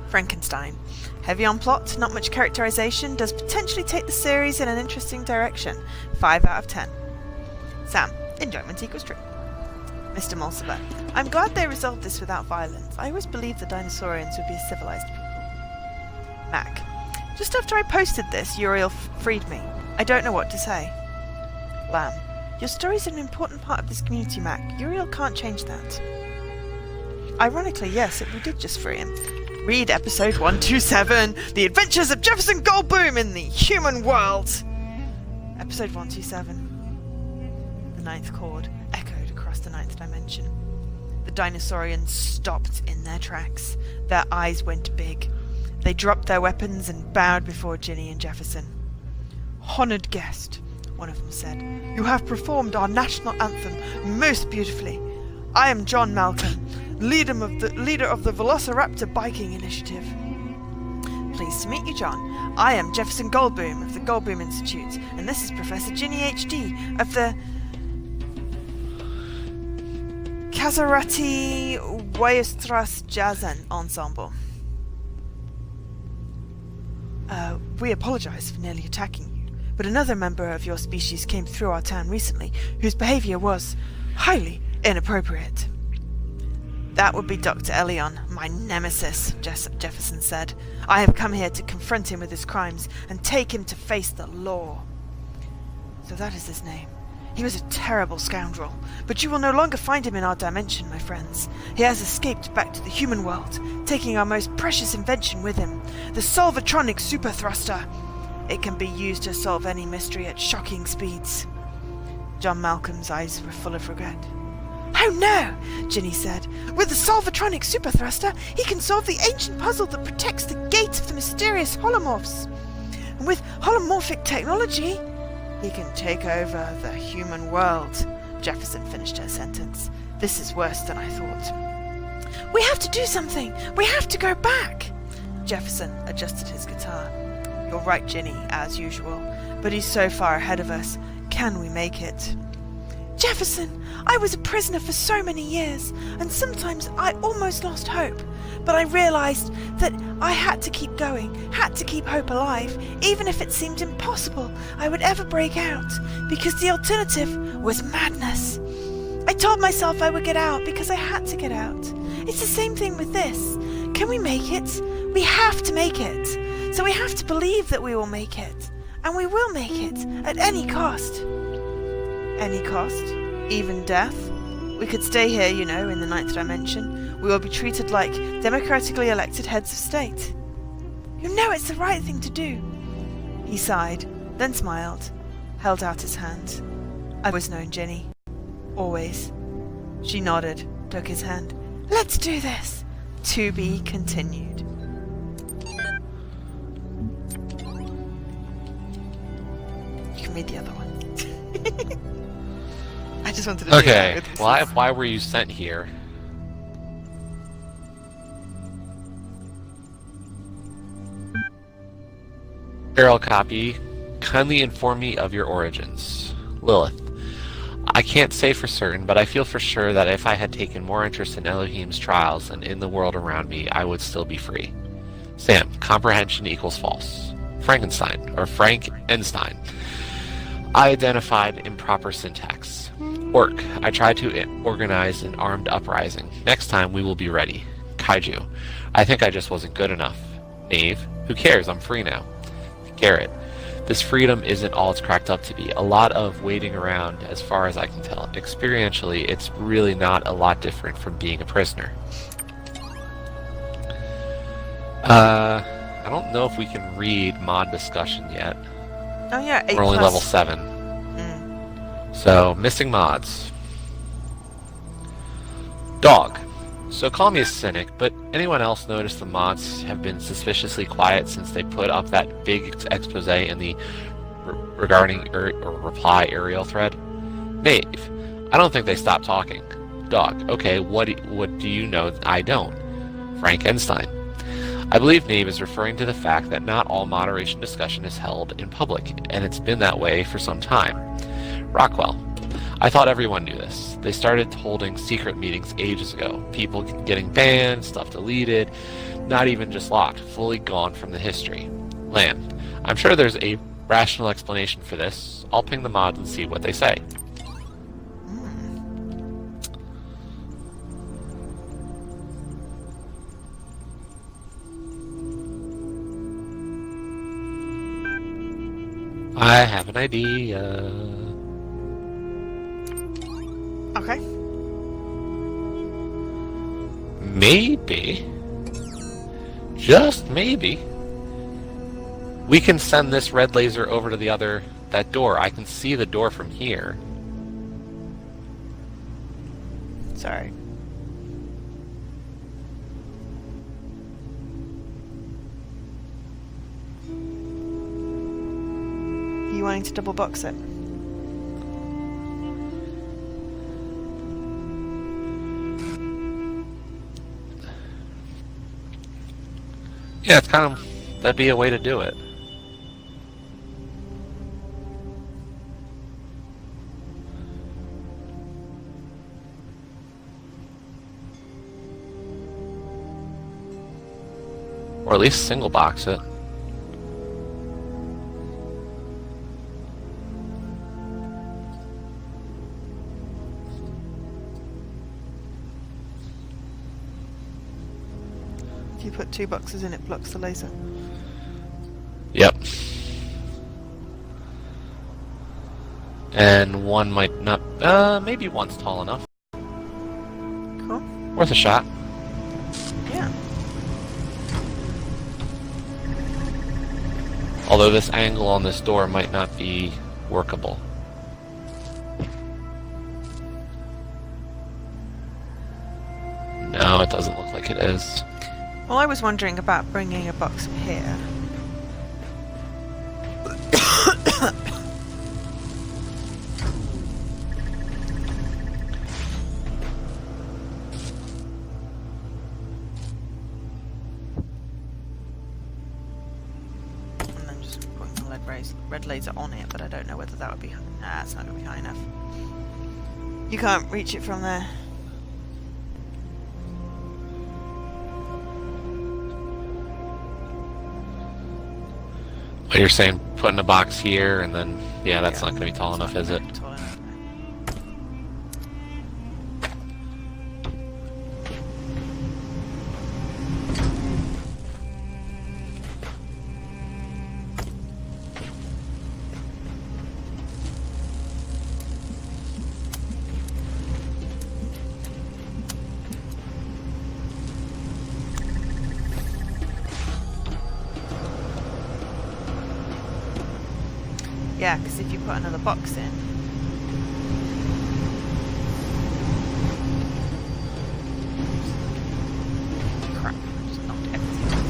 Frankenstein. Heavy on plot, not much characterization, does potentially take the series in an interesting direction. 5 out of 10. Sam. Enjoyment equals true. Mr. Mulciber. I'm glad they resolved this without violence. I always believed the Dinosaurians would be a civilized people. Mac. Just after I posted this, Uriel freed me. I don't know what to say. Lamb. Your story's an important part of this community, Mac. Uriel can't change that. Ironically, yes, we did just free him. Read episode 127, The Adventures of Jefferson Goldblum in the Human World. Episode 127. The 9th chord echoed across the 9th dimension. The Dinosaurians stopped in their tracks. Their eyes went big. They dropped their weapons and bowed before Ginny and Jefferson. Honored guest, one of them said, you have performed our national anthem most beautifully. I am John Malcolm, leader of the Velociraptor Biking Initiative. Pleased to meet you, John. I am Jefferson Goldblum of the Goldblum Institute, and this is Professor Ginny H.D. of the Kazarati Wayastras Jazan Ensemble. We apologize for nearly attacking you, but another member of your species came through our town recently, whose behavior was highly inappropriate. That would be Dr. Elion, my nemesis, Jefferson said. I have come here to confront him with his crimes and take him to face the law. So that is his name. He was a terrible scoundrel, but you will no longer find him in our dimension, my friends. He has escaped back to the human world, taking our most precious invention with him, the Solvatronic super thruster. It can be used to solve any mystery at shocking speeds. John Malcolm's eyes were full of regret. Oh no, Ginny said. With the Solvatronic super thruster, he can solve the ancient puzzle that protects the gate of the mysterious holomorphs. And with holomorphic technology, he can take over the human world. Jefferson finished her sentence. This is worse than I thought. We have to do something. We have to go back. Jefferson adjusted his guitar. You're right, Ginny, as usual. But he's so far ahead of us. Can we make it? Jefferson, I was a prisoner for so many years, and sometimes I almost lost hope. But I realized that I had to keep going, had to keep hope alive, even if it seemed impossible I would ever break out, because the alternative was madness. I told myself I would get out because I had to get out. It's the same thing with this. Can we make it? We have to make it. So we have to believe that we will make it. And we will make it, at any cost. Any cost? Even death? We could stay here, you know, in the 9th dimension. We will be treated like democratically elected heads of state. You know it's the right thing to do. He sighed, then smiled, held out his hand. I've always known, Ginny. Always. She nodded, took his hand. Let's do this. To be continued. You can read the other one. I just wanted to do that with why were you sent here? Barrel copy. Kindly inform me of your origins. Lilith. I can't say for certain, but I feel for sure that if I had taken more interest in Elohim's trials and in the world around me, I would still be free. Sam. Comprehension equals false. Frankenstein, or Frank Einstein. I identified improper syntax. Orc. I tried to organize an armed uprising. Next time we will be ready. Kaiju. I think I just wasn't good enough. Knave. Who cares? I'm free now. Garrett. This freedom isn't all it's cracked up to be. A lot of waiting around, as far as I can tell. Experientially, it's really not a lot different from being a prisoner. I don't know if we can read mod discussion yet. Oh yeah, 8+. We're only level 7. So, missing mods. Dog. So call me a cynic, but anyone else notice the mods have been suspiciously quiet since they put up that big expose in the regarding or reply Ariel thread? Knave. I don't think they stopped talking. Dog. Okay, what do you know that I don't? Frank Einstein. I believe Knave is referring to the fact that not all moderation discussion is held in public, and it's been that way for some time. Rockwell. I thought everyone knew this. They started holding secret meetings ages ago. People getting banned, stuff deleted, not even just locked, fully gone from the history. Lamb. I'm sure there's a rational explanation for this. I'll ping the mods and see what they say. I have an idea. Okay. Maybe, just maybe, we can send this red laser over to that door. I can see the door from here. Sorry. You wanting to double box it? Yeah, it's that'd be a way to do it. Or at least single box it. If you put 2 boxes in, it blocks the laser. Yep. And one might not... maybe one's tall enough. Cool. Worth a shot. Yeah. Although this angle on this door might not be workable. No, it doesn't look like it is. Well, I was wondering about bringing a box here. And then red laser on it, but I don't know whether that would be... Nah, it's not going to be high enough. You can't reach it from there. But you're saying putting a box here, and then... Yeah, that's not going to be tall enough, is it? Tall enough, no. Yeah, because if you put another box in... Crap, I just knocked everything off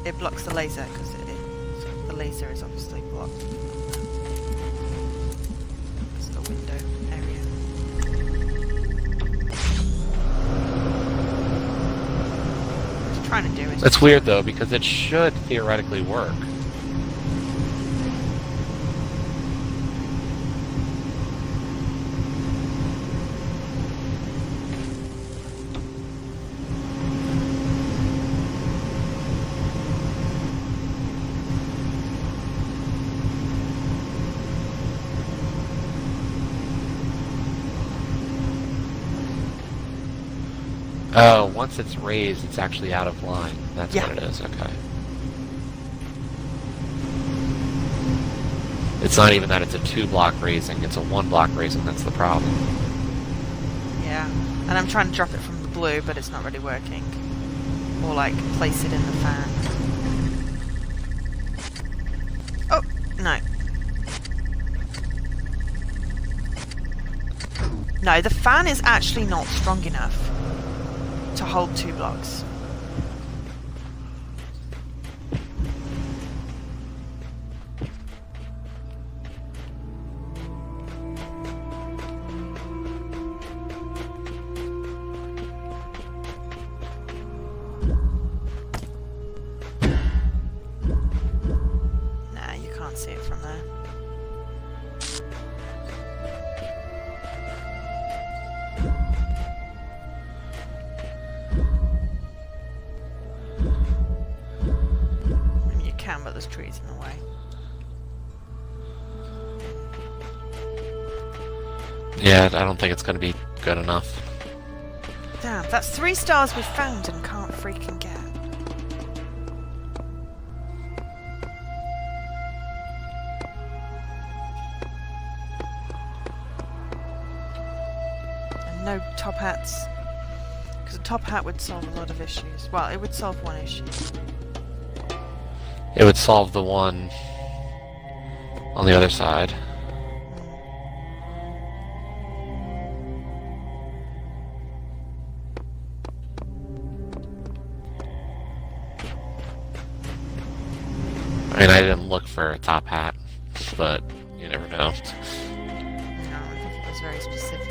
there. It blocks the laser, because the laser is obviously blocked. It's the window area. Trying to do is... That's weird, though, because it should theoretically work. Oh, once it's raised, it's actually out of line. That's Yeah. what it is, okay. It's not even that it's a 2-block raising, it's a 1-block raising, that's the problem. Yeah, and I'm trying to drop it from the blue, but it's not really working. Or like, place it in the fan. Oh, no. No, the fan is actually not strong enough to hold 2 blocks. Nah, you can't see it from there. But there's trees in the way. Yeah, I don't think it's going to be good enough. Damn, that's 3 stars we found and can't freaking get. And no top hats. Because a top hat would solve a lot of issues. Well, it would solve one issue. It would solve the one on the other side. I mean, I didn't look for a top hat, but you never know. No, I think it was very specific.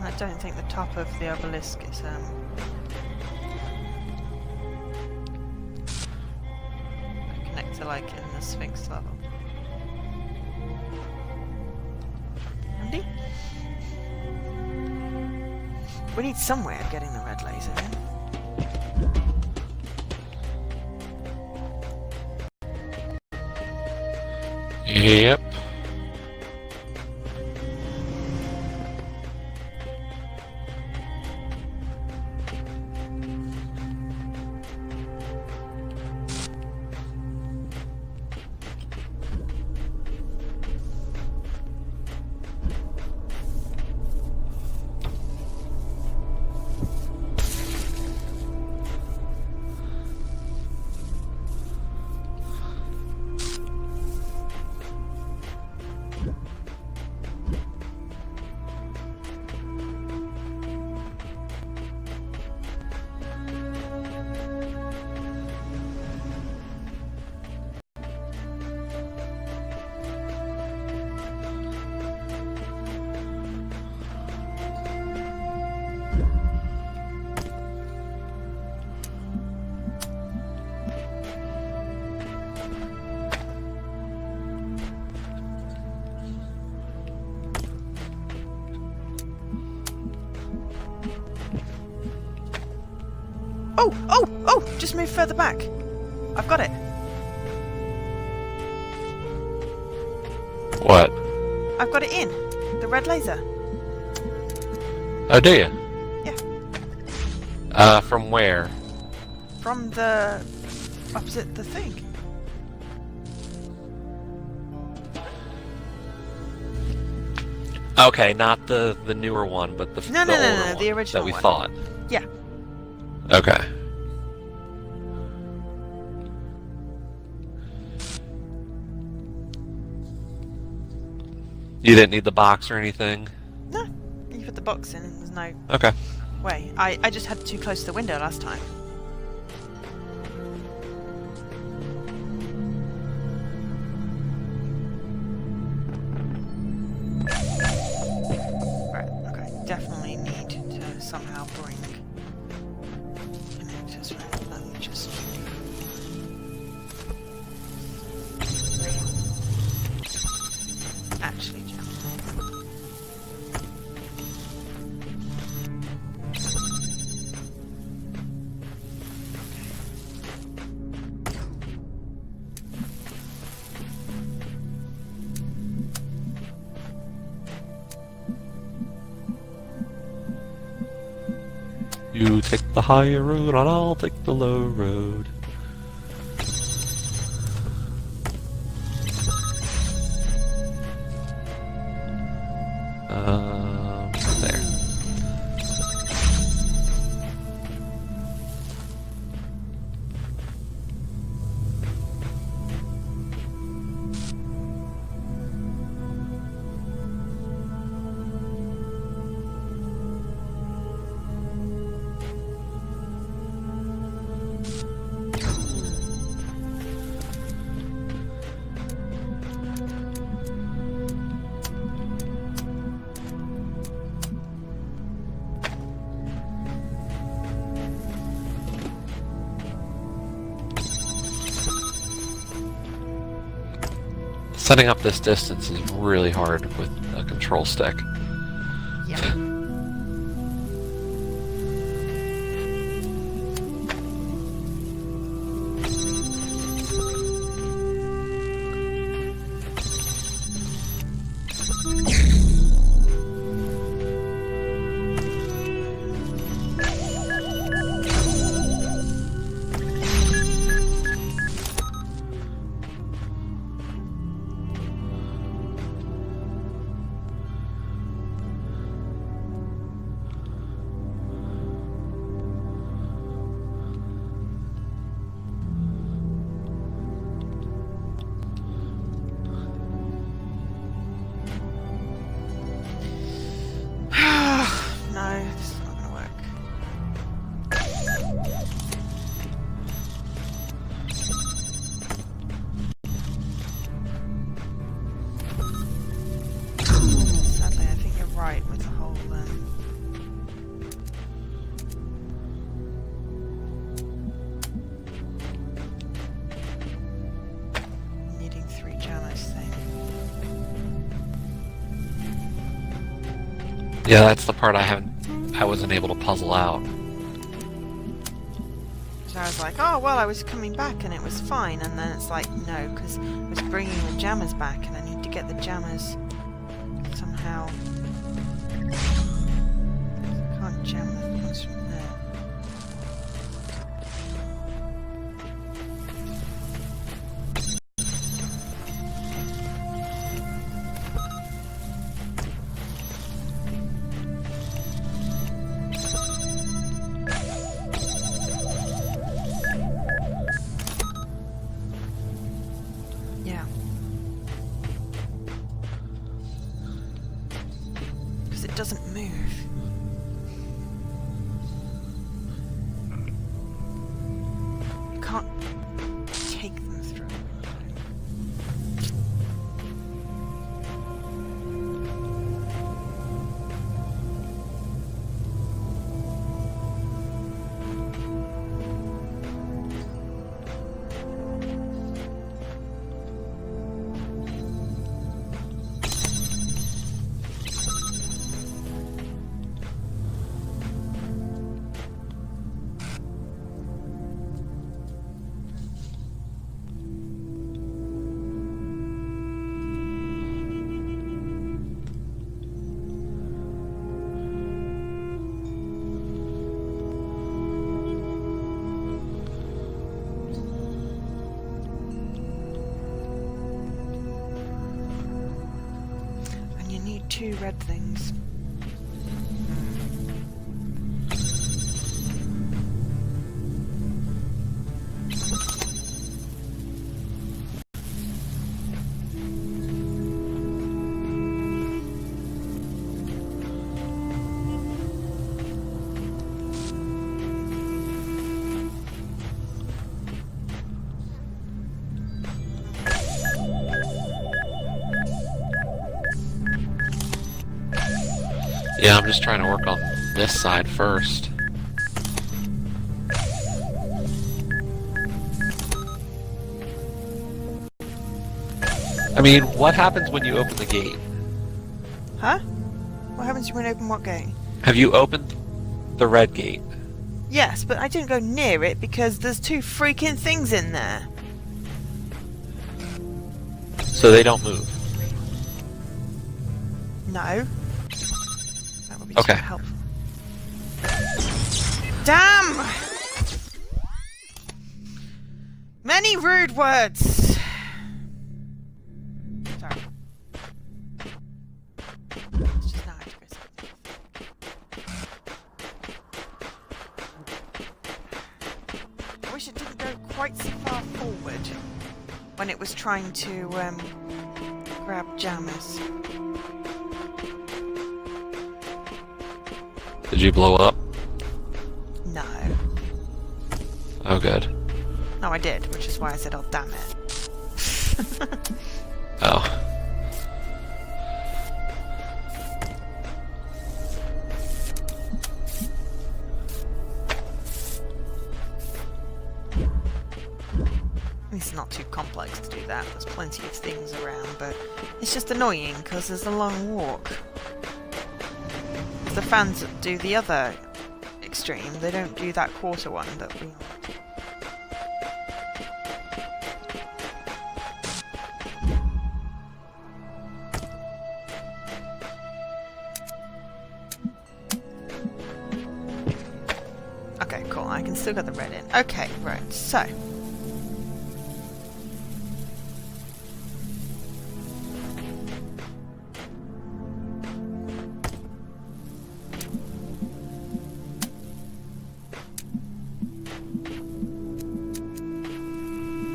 I don't think the top of the obelisk is a connector like in the Sphinx level. Andy? We need some way of getting the red laser in. Yep. Oh! Just move further back. I've got it. What? I've got it in. The red laser. Oh, do you? Yeah. From where? From the opposite the thing. Okay, not the newer one, but the No, the older the one original that we one. thought. Yeah. Okay. You didn't need the box or anything? No. You put the box in and there's no Okay. way. I just had it too close to the window last time. Right, okay. Definitely need to somehow bring connectors around. Let me just... Actually, Jam. You take the higher road and I'll take the low road. There. Setting up this distance is really hard with a control stick. Yeah. No, this is not gonna work. Sadly, I think you're right with the whole needing 3 jammers thing. Yeah, that's the part I wasn't able to puzzle out. So I was like, oh, well, I was coming back and it was fine. And then it's like, no, because I was bringing the jammers back and I need to get the jammers somehow. I can't jam the things from there. Yeah. Because it doesn't move. You can't take them through. two red things. Yeah, I'm just trying to work on this side first. I mean, what happens when you open the gate? Huh? What happens when you open what gate? Have you opened the red gate? Yes, but I didn't go near it because there's two freaking things in there. So they don't move. No. That would be Okay. too helpful. Damn! Many rude words. Sorry. It's just not aggressive. I wish it didn't go quite so far forward when it was trying to grab jammers. Did you blow up? No. Oh, good. No, I did, which is why I said, oh, damn it. Oh. It's not too complex to do that. There's plenty of things around, but it's just annoying because there's a long walk. The fans that do the other extreme, they don't do that quarter one that we want. Okay, cool. I can still get the red in. Okay, right, so.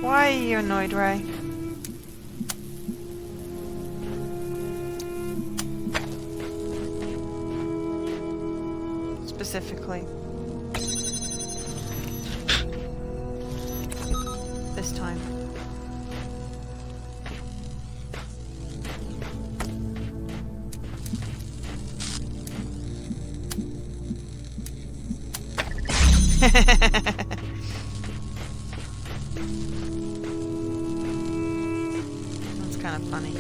Why are you annoyed, Ray? Specifically. This time. That's kind of funny.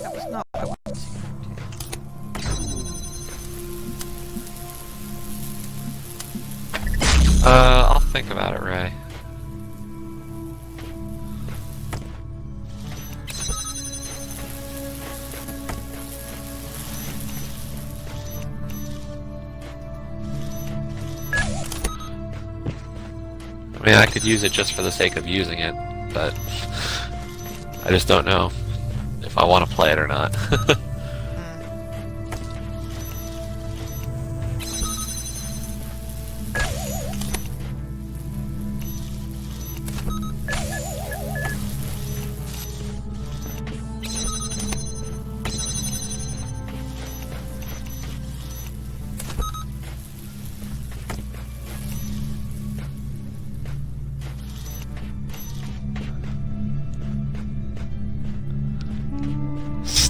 That was not what I wanted to do. I'll think about it, Ray. I mean, I could use it just for the sake of using it, but I just don't know if I want to play it or not.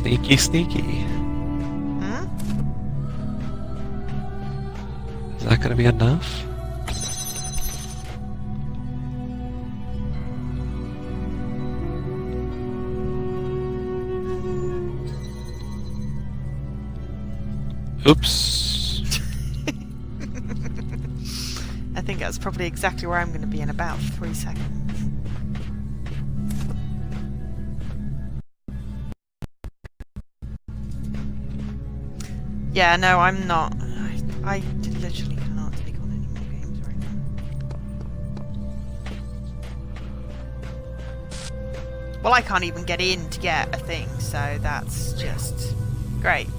Sneaky, sneaky. Hmm? Is that gonna be enough? Oops. I think that's probably exactly where I'm going to be in about 3 seconds. Yeah, no, I'm not. I literally cannot take on any more games right now. Well, I can't even get in to get a thing, so that's just great.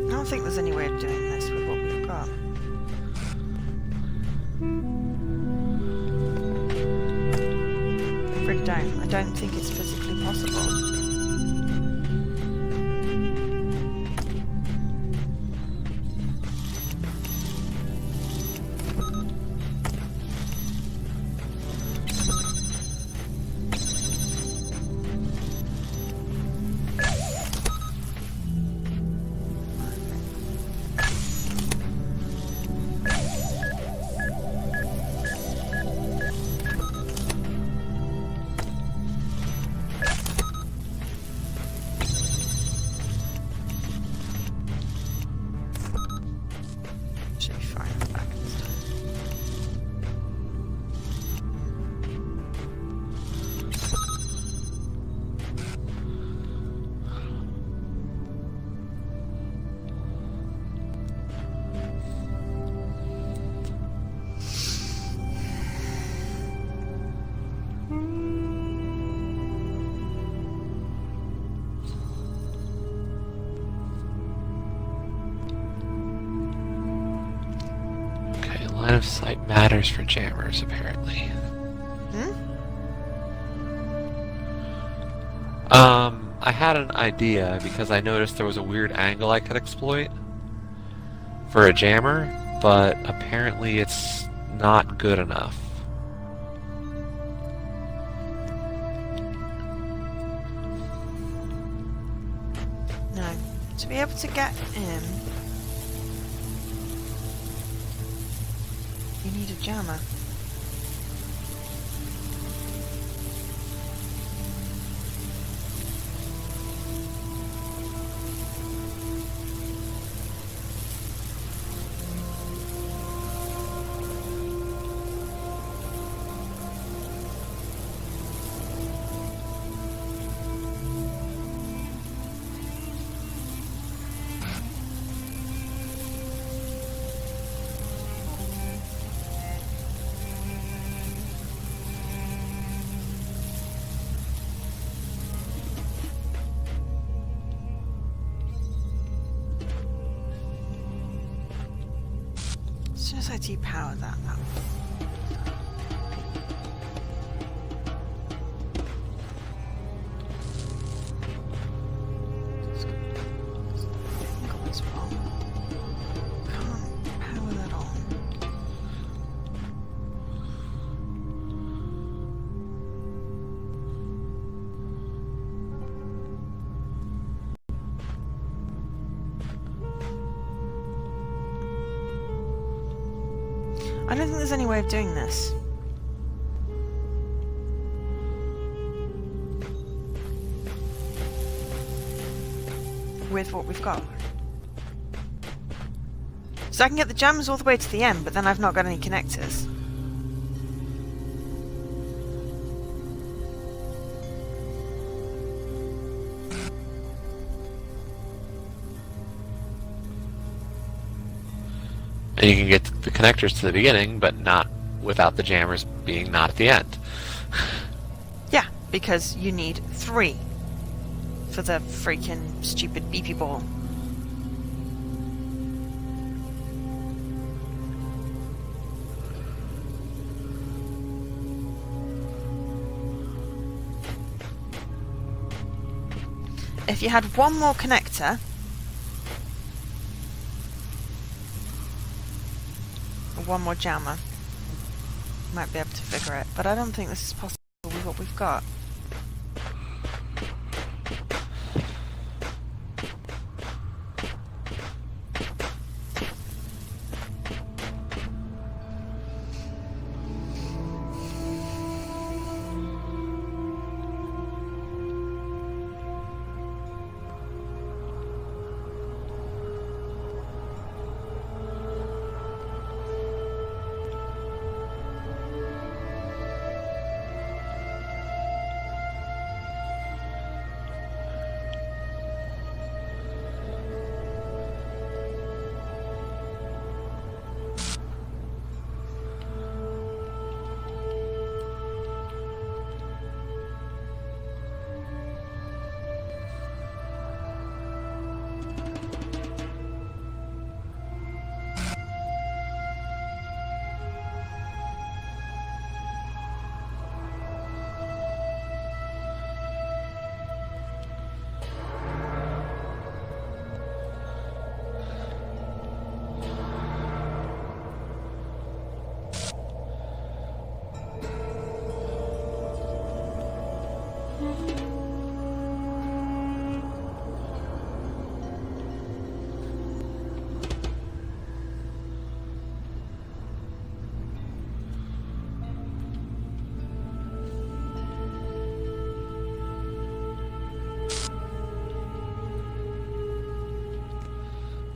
I don't think there's any way of doing this with what we've got. I really don't. I don't think it's physically possible. Should be fine back this time. Line of sight matters for jammers, apparently. I had an idea because I noticed there was a weird angle I could exploit for a jammer, but apparently it's not good enough. No. To be able to get in, you need a jammer. As soon as I depower that will. What's wrong? Can't power that on. I don't think there's any way of doing this. with what we've got. So I can get the jammers all the way to the end, but then I've not got any connectors. And you can get the connectors to the beginning, but not without the jammers being not at the end. Yeah, because you need 3 for the freaking stupid beepy ball. If you had one more connector, or one more jammer, you might be able to figure it. But I don't think this is possible with what we've got.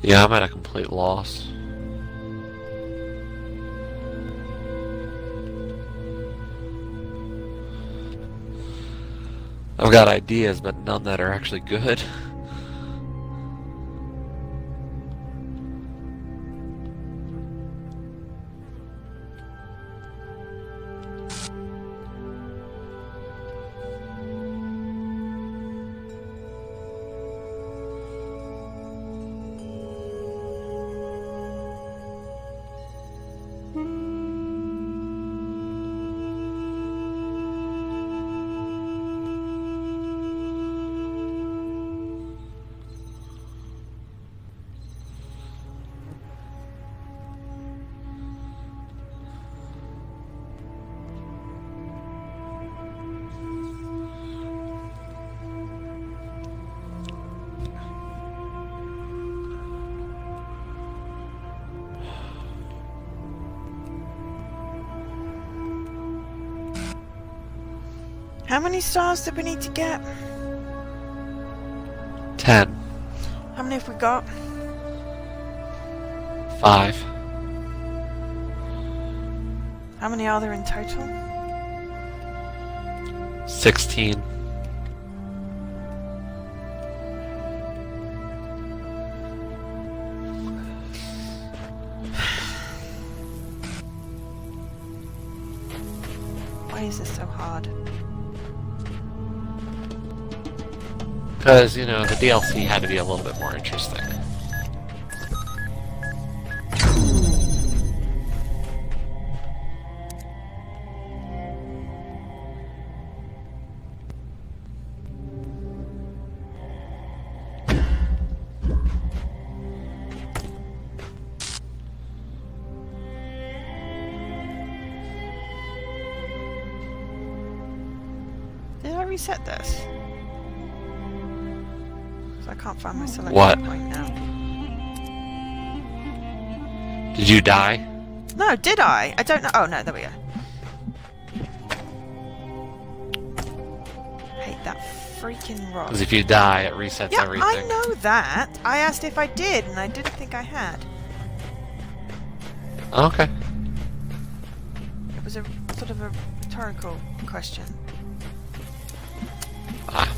Yeah, I'm at a complete loss. I've got ideas, but none that are actually good. How many stars did we need to get? 10. How many have we got? 5. How many are there in total? 16. Why is this so hard? Because, you know, the DLC had to be a little bit more interesting. Did I reset this? I can't find my selection What? point now. Did you die? No, did I? I don't know. Oh no, there we go. Hate that freaking rock. Because if you die, it resets Yeah, everything. I know that. I asked if I did, and I didn't think I had. Okay. It was a sort of a rhetorical question. Ah.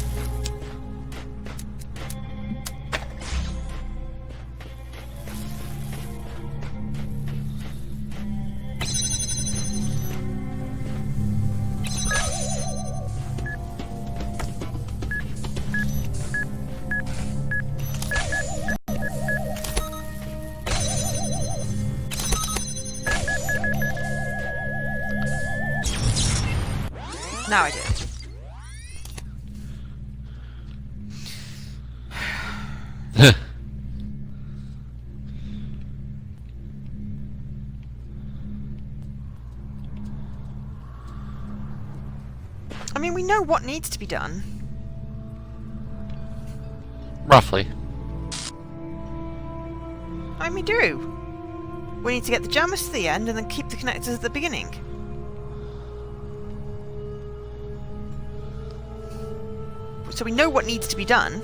Now I did. I mean, we know what needs to be done. Roughly. I mean, we do. We need to get the jammers to the end and then keep the connectors at the beginning. So we know what needs to be done.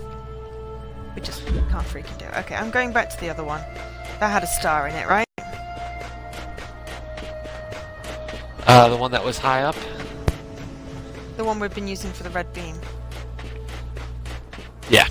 We just can't freaking do it. Okay, I'm going back to the other one. That had a star in it, right? The one that was high up? The one we've been using for the red beam. Yeah.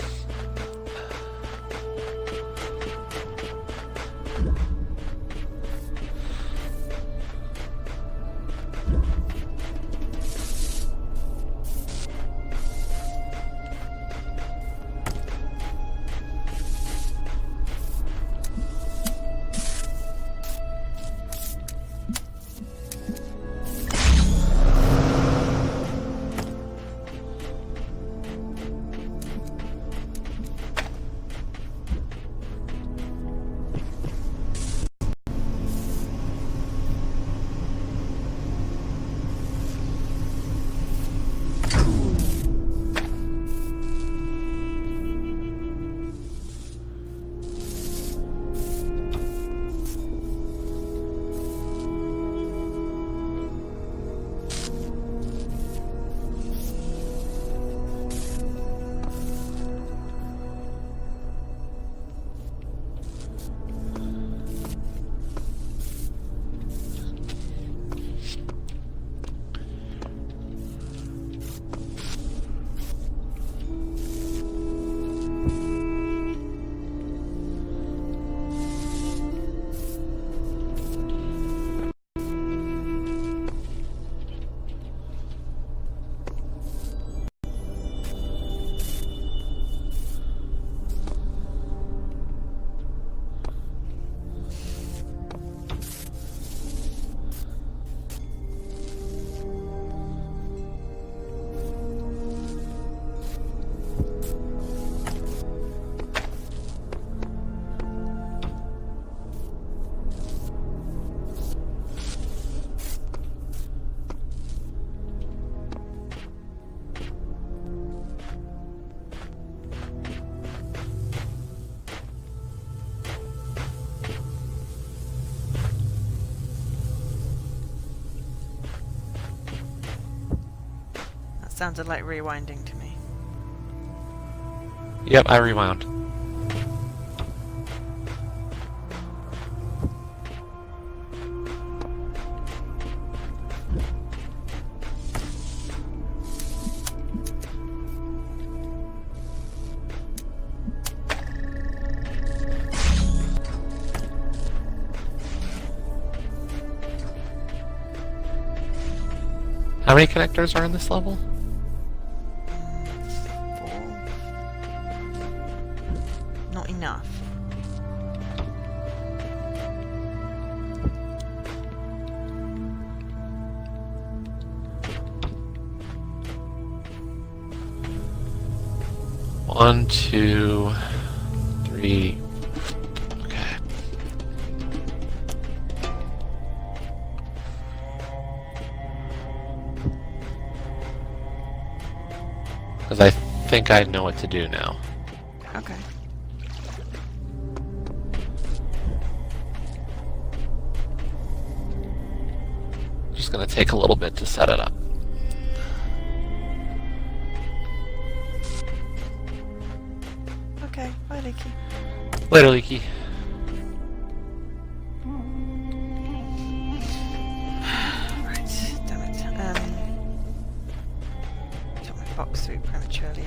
Sounded like rewinding to me. Yep, I rewound. How many connectors are in this level? 4. Not enough. One, two, three. Okay. Because I think I know what to do now. Okay. Just gonna take a little bit to set it up. Leaky. Later, Leaky. Right, damn it. Took my box through prematurely.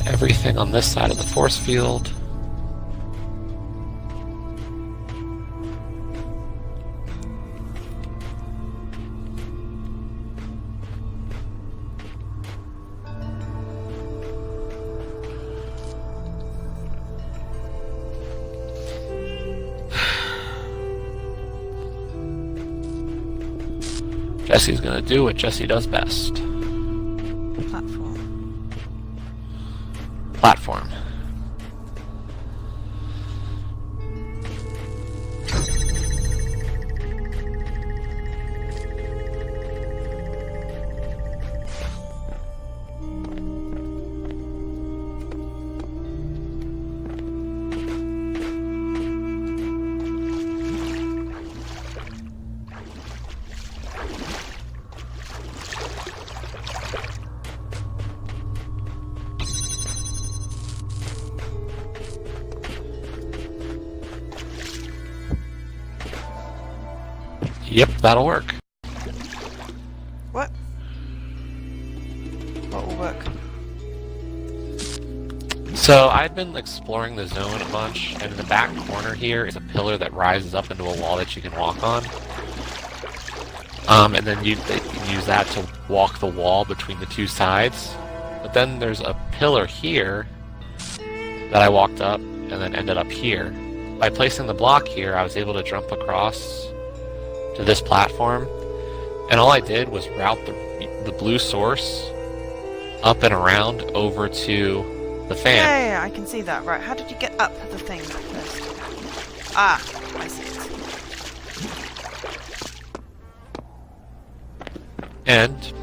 Everything on this side of the force field. Jesse's gonna do what Jesse does best. Platform. Yep, that'll work. What? What will work? So I've been exploring the zone a bunch, and in the back corner here is a pillar that rises up into a wall that you can walk on. And then they can use that to walk the wall between the two sides. But then there's a pillar here that I walked up and then ended up here. By placing the block here, I was able to jump across to this platform, and all I did was route the blue source up and around over to the fan. Yeah, I can see that. Right, how did you get up the thing first? Ah, I see it. And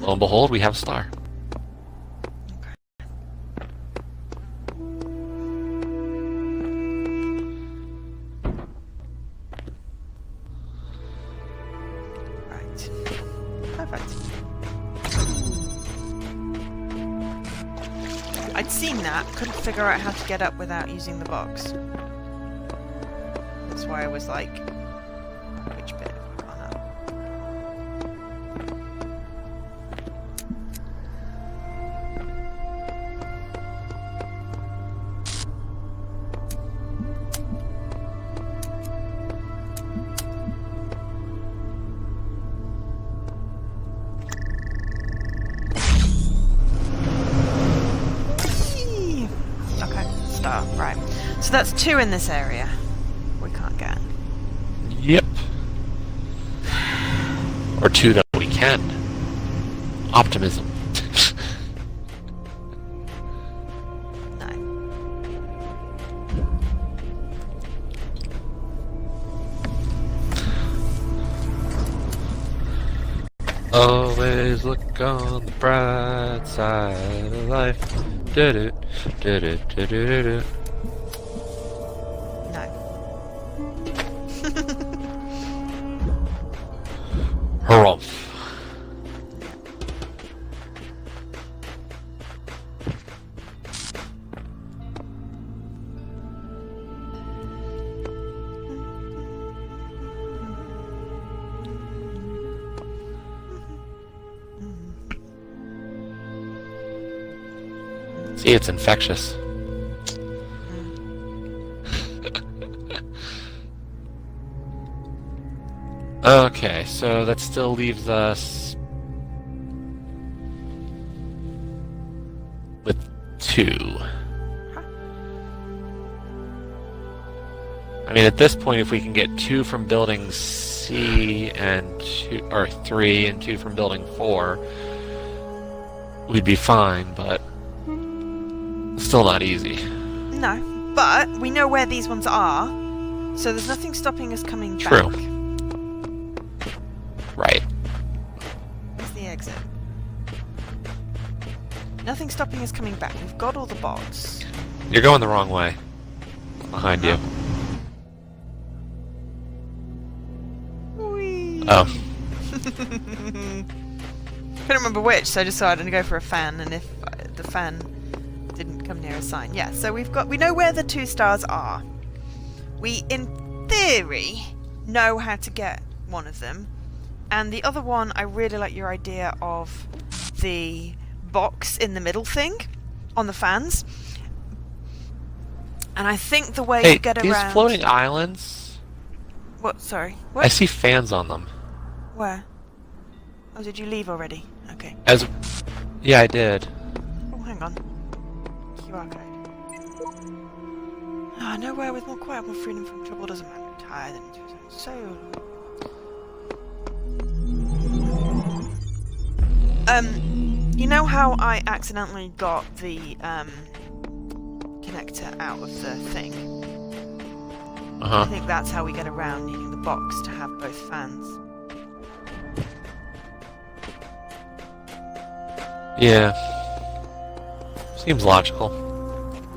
lo and behold, we have a star. I'd seen that, couldn't figure out how to get up without using the box. That's why I was like, which bit have we gone up? Right. So that's 2 in this area. We can't get. Yep. Or 2 that we can. Optimism. No. always look on the bright side of life. Do-do, do-do, do-do-do-do. No. Harumph. See, it's infectious. Okay, so that still leaves us with 2. I mean, at this point, if we can get 2 from building C and 2, or 3 and 2 from building 4, we'd be fine, but still not easy. No, but we know where these ones are, so there's nothing stopping us coming True. back. Right. Where's the exit? Nothing stopping us coming back. We've got all the bots. You're going the wrong way. Behind you. Whee! Oh. Couldn't remember which, so I decided to go for a fan, and if the fan didn't come near a sign. Yeah, so we know where the 2 stars are. We, in theory, know how to get one of them. And the other one, I really like your idea of the box in the middle thing on the fans. And I think the way Hey, you get these around... floating islands, What? Sorry. I What? see fans on them. Where? Oh, did you leave already? Okay. Yeah, I did. Oh, hang on. QR code. Ah, nowhere with more quiet, more freedom from trouble doesn't matter. I'm tired and so... you know how I accidentally got the, connector out of the thing? I Uh-huh. think that's how we get around needing the box to have both fans. Yeah. Seems logical.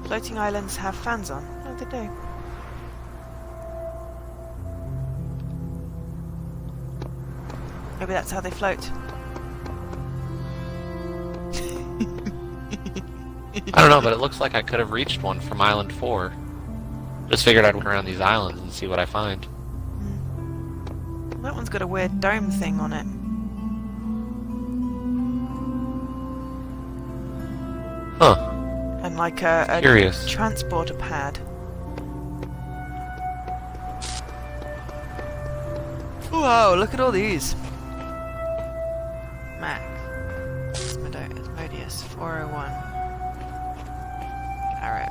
Floating islands have fans on. Oh, they do. Maybe that's how they float. I don't know, but it looks like I could have reached one from Island 4. Just figured I'd walk around these islands and see what I find. Well, that one's got a weird dome thing on it. Huh. And like a Curious. transporter pad. Whoa, look at all these. Mac. Asmodeus, 401. Carrot.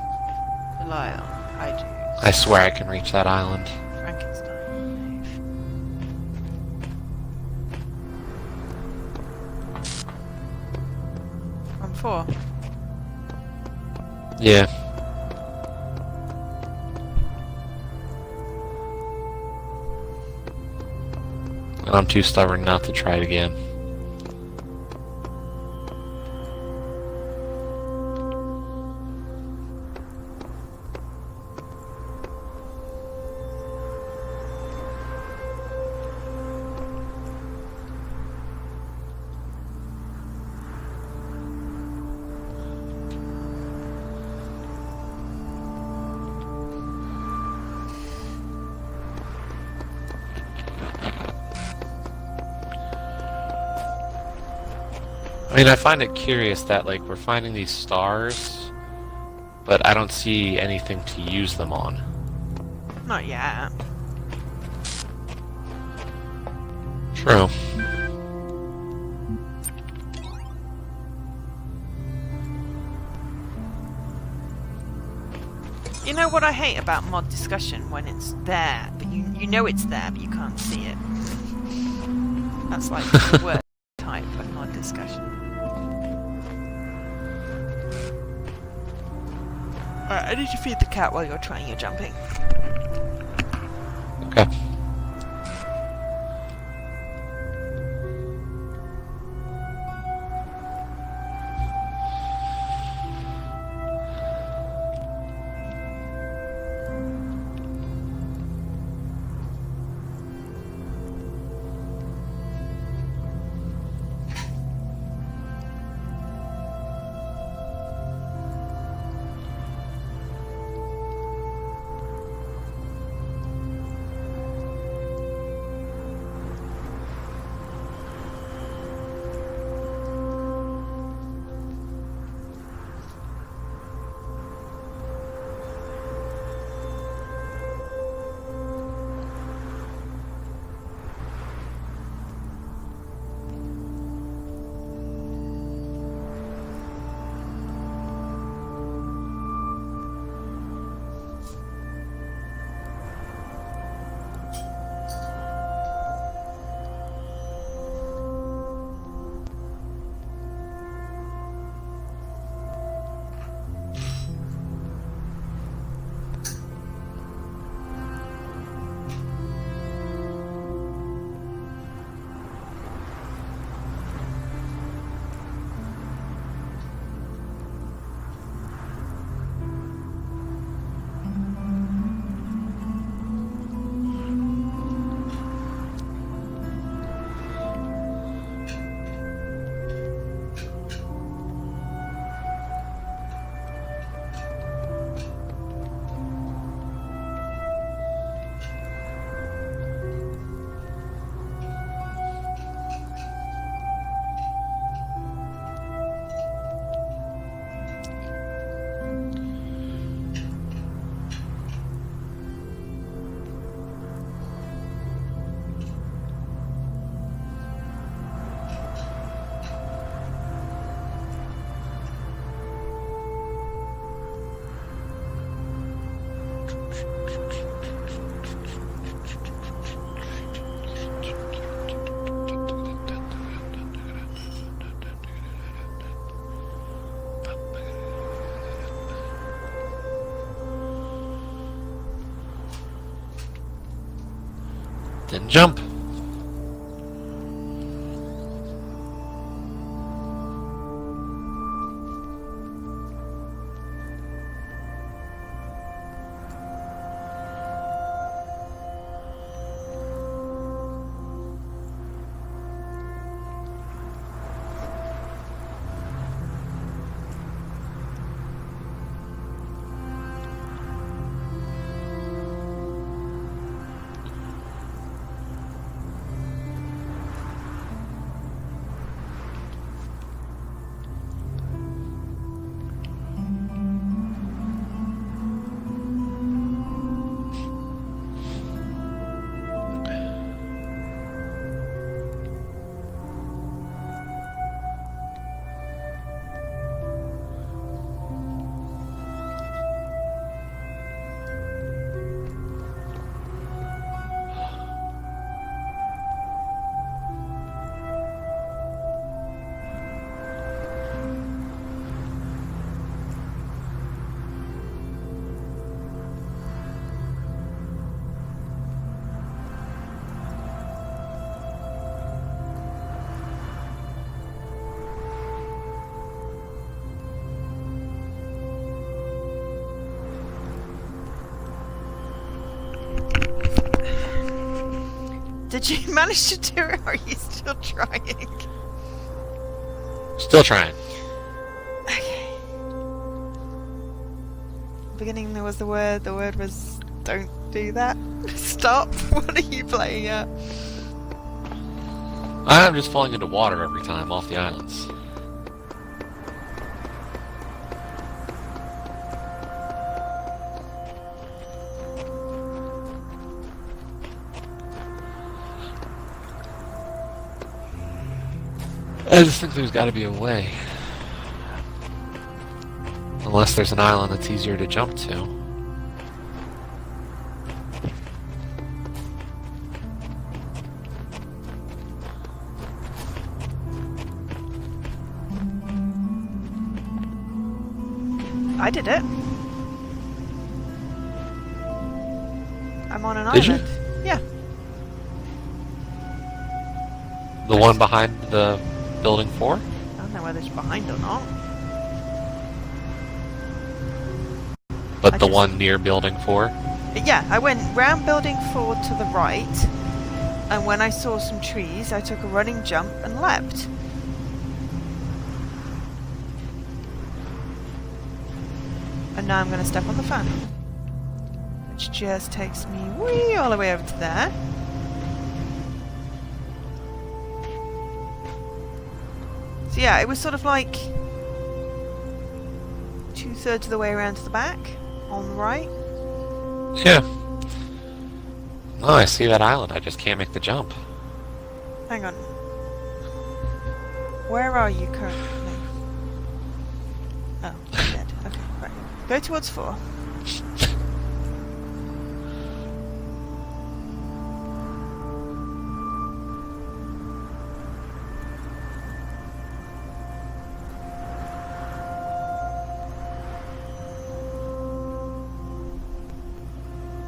Belial. Hydrace. I swear I can reach that island. Frankenstein. From 4. Yeah. And I'm too stubborn not to try it again. I mean, I find it curious that, like, we're finding these stars, but I don't see anything to use them on. Not yet. True. You know what I hate about mod discussion? When it's there, but you know it's there, but you can't see it. That's like the worst type of mod discussion. Alright, I need to feed the cat while you're trying your jumping. Okay. Then jump. Did you manage to do it, or are you still trying? Still trying. Okay. Beginning there was the word was don't do that. Stop. What are you playing at? I'm just falling into water every time off the islands. I just think there's got to be a way. Unless there's an island that's easier to jump to. I did it. I'm on an Did you? island. Yeah. The one behind the building 4? I don't know whether it's behind or not. But I the just- one near building 4? Yeah, I went round building 4 to the right, and when I saw some trees, I took a running jump and leapt. And now I'm going to step on the fan, which just takes me wee all the way over to there. So yeah, it was sort of like 2/3 of the way around to the back, on the right. Yeah. Oh, I see that island. I just can't make the jump. Hang on. Where are you currently? Oh, you're dead. Okay, right. Go towards 4.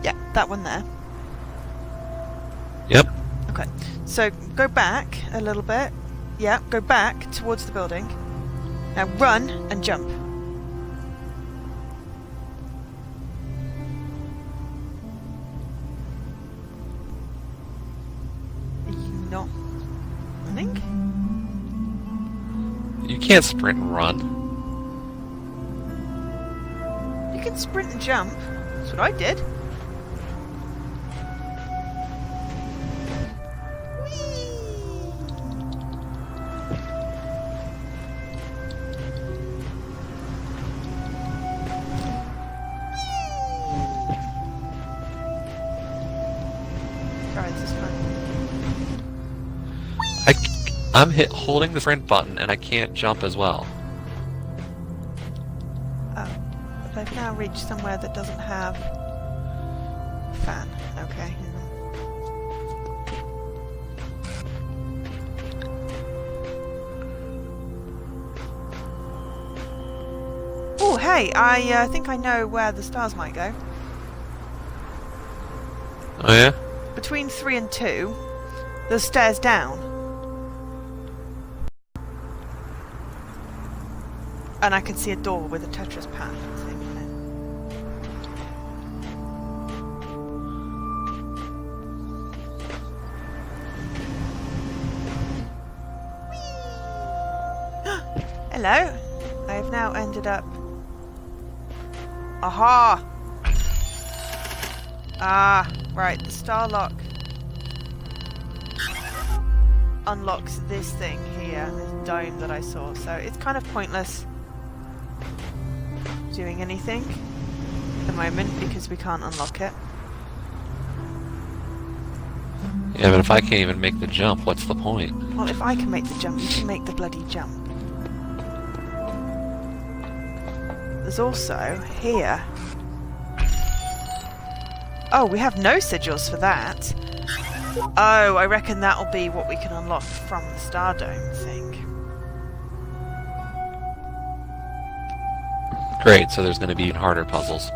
Yeah, that one there. Yep. Okay, so go back a little bit. Yeah, go back towards the building. Now run and jump. Are you not running? You can't sprint and run. You can sprint and jump. That's what I did. Try this one. I'm holding the sprint button and I can't jump as well. Oh, but I've now reached somewhere that doesn't have fan. Okay. Oh, hey, I think I know where the stars might go. Oh yeah? Between 3 and 2, there's stairs down. And I can see a door with a Tetris path thing in it. Hello. I have now ended up... Aha! Ah, right, the star lock unlocks this thing here, this dome that I saw, so it's kind of pointless doing anything at the moment because we can't unlock it. Yeah, but if I can't even make the jump, what's the point? Well, if I can make the jump, you can make the bloody jump. There's also here... Oh, we have no sigils for that. Oh, I reckon that'll be what we can unlock from the Star Dome thing. Great, so there's going to be even harder puzzles.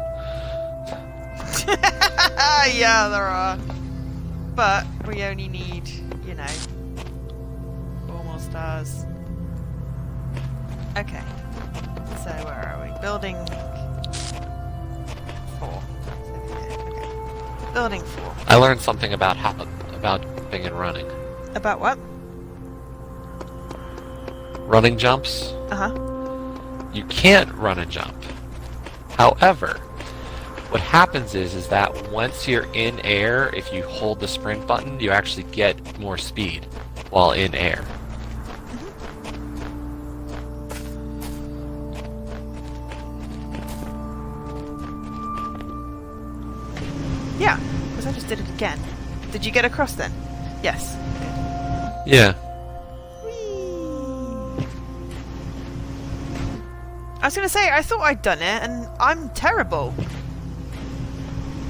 Yeah, there are. But we only need, you know, 4 more stars. Okay. So where are we? Building 4. Okay. Building 4. I learned something about jumping and running. About what? Running jumps. Uh-huh. You can't run and jump. However, what happens is that once you're in air, if you hold the sprint button, you actually get more speed while in air. Yeah, because I just did it again. Did you get across then? Yes. Yeah. Whee! I was going to say, I thought I'd done it, and I'm terrible.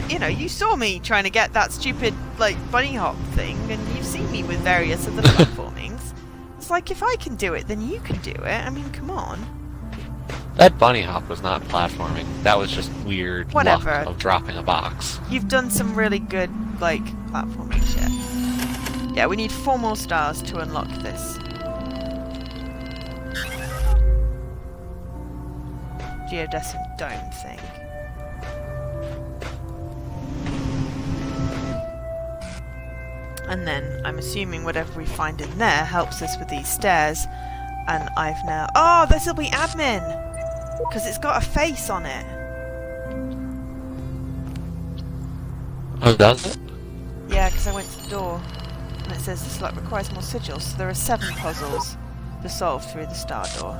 You know, you saw me trying to get that stupid, like, bunny hop thing, and you've seen me with various of the platformings. It's like, if I can do it, then you can do it. I mean, come on. That bunny hop was not platforming. That was just weird Whatever. luck of dropping a box. You've done some really good, like, platforming shit. Yeah, we need 4 more stars to unlock this. Geodesic dome thing. And then, I'm assuming whatever we find in there helps us with these stairs. And I've now... Oh, this will be admin! Because it's got a face on it. Oh, does it? Yeah, because I went to the door. And it says this lot requires more sigils. So there are 7 puzzles to solve through the star door.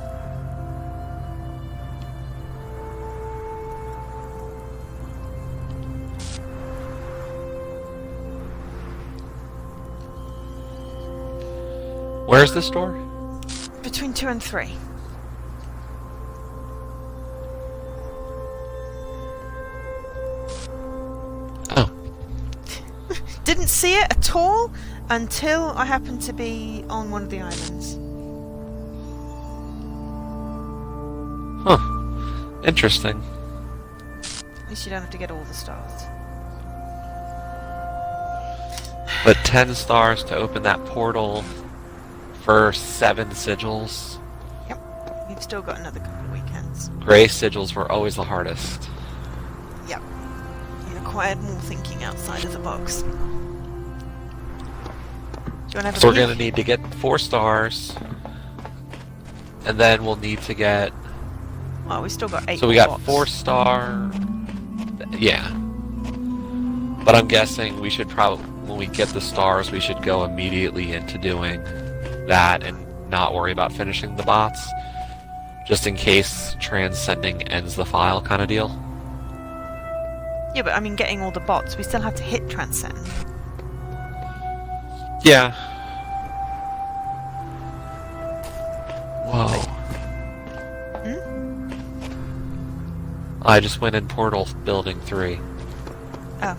Where's this door? Between 2 and 3. Oh. Didn't see it at all until I happened to be on one of the islands. Huh. Interesting. At least you don't have to get all the stars. But 10 stars to open that portal for 7 sigils. Yep. We've still got another couple of weekends. Gray sigils were always the hardest. Yep. You required more thinking outside of the box. Do you want to have So a we're going to peek? need to get 4 stars. And then we'll need to get... Well, we still got 8 So we more got box. 4 star... Yeah. But I'm guessing we should probably... When we get the stars, we should go immediately into doing that and not worry about finishing the bots. Just in case transcending ends the file kind of deal. Yeah, but I mean, getting all the bots, we still have to hit transcend. Yeah. Whoa. Hmm? I just went in portal building 3. Oh.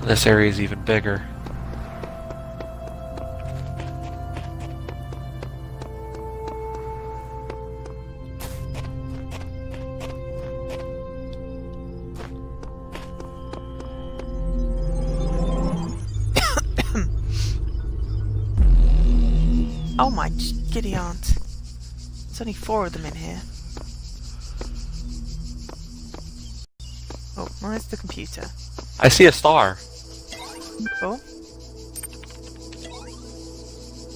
This area is even bigger. Oh my giddy aunt. There's only 4 of them in here. Oh, where's the computer? I see a star. Oh.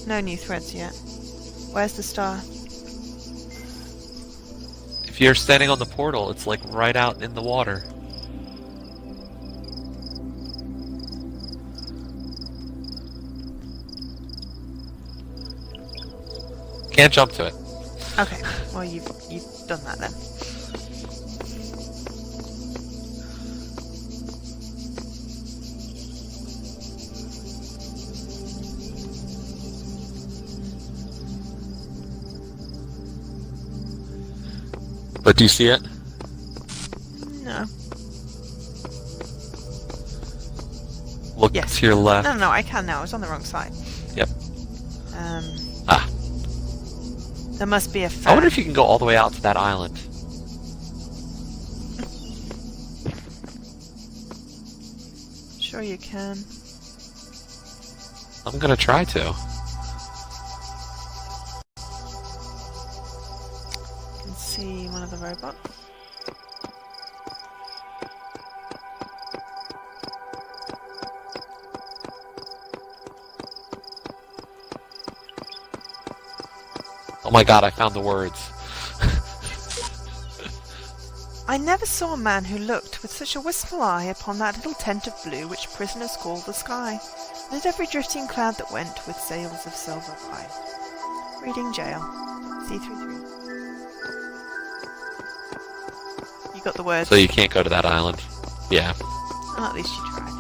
No new threads yet. Where's the star? If you're standing on the portal, it's like right out in the water. Can't jump to it. Okay, well you've done that then. But do you see it? No. Look Yes. to your left. No, I can now. I was on the wrong side. Yep. Ah. There must be a fan. I wonder if you can go all the way out to that island. Sure you can. I'm gonna try to. Can see one of the robots. Oh my god, I found the words. I never saw a man who looked with such a wistful eye upon that little tent of blue which prisoners call the sky, and at every drifting cloud that went with sails of silver pine. Reading jail. C33. You got the words? So you can't go to that island. Yeah. Well, at least you tried.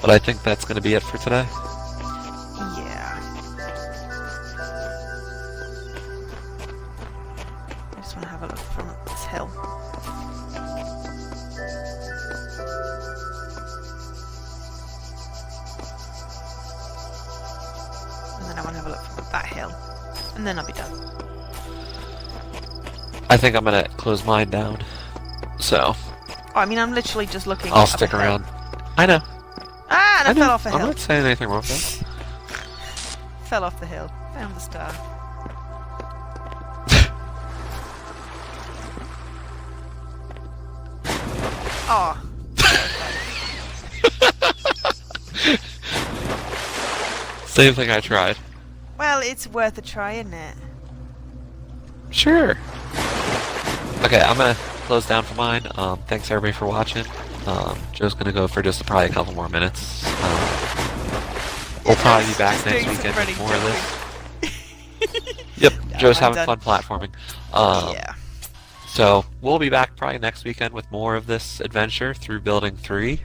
But I think that's gonna be it for today. Yeah. I just want to have a look from up this hill. And then I want to have a look from up that hill. And then I'll be done. I think I'm gonna close mine down. So, Oh, I mean, I'm literally just looking I'll up stick a hill. around. I know. Ah, and I know. fell off a I'm hill. not saying anything wrong with that. Fell off the hill. Found the star. Oh. Same thing I tried. Well, it's worth a try, isn't it? Sure. Okay, I'm gonna close down for mine. Thanks everybody for watching. Joe's gonna go for just probably a couple more minutes. We'll probably be back Just next doing some weekend running with more of jumping. this. Yep, No, Joe's I'm having done. fun platforming. Yeah. So we'll be back probably next weekend with more of this adventure through Building 3.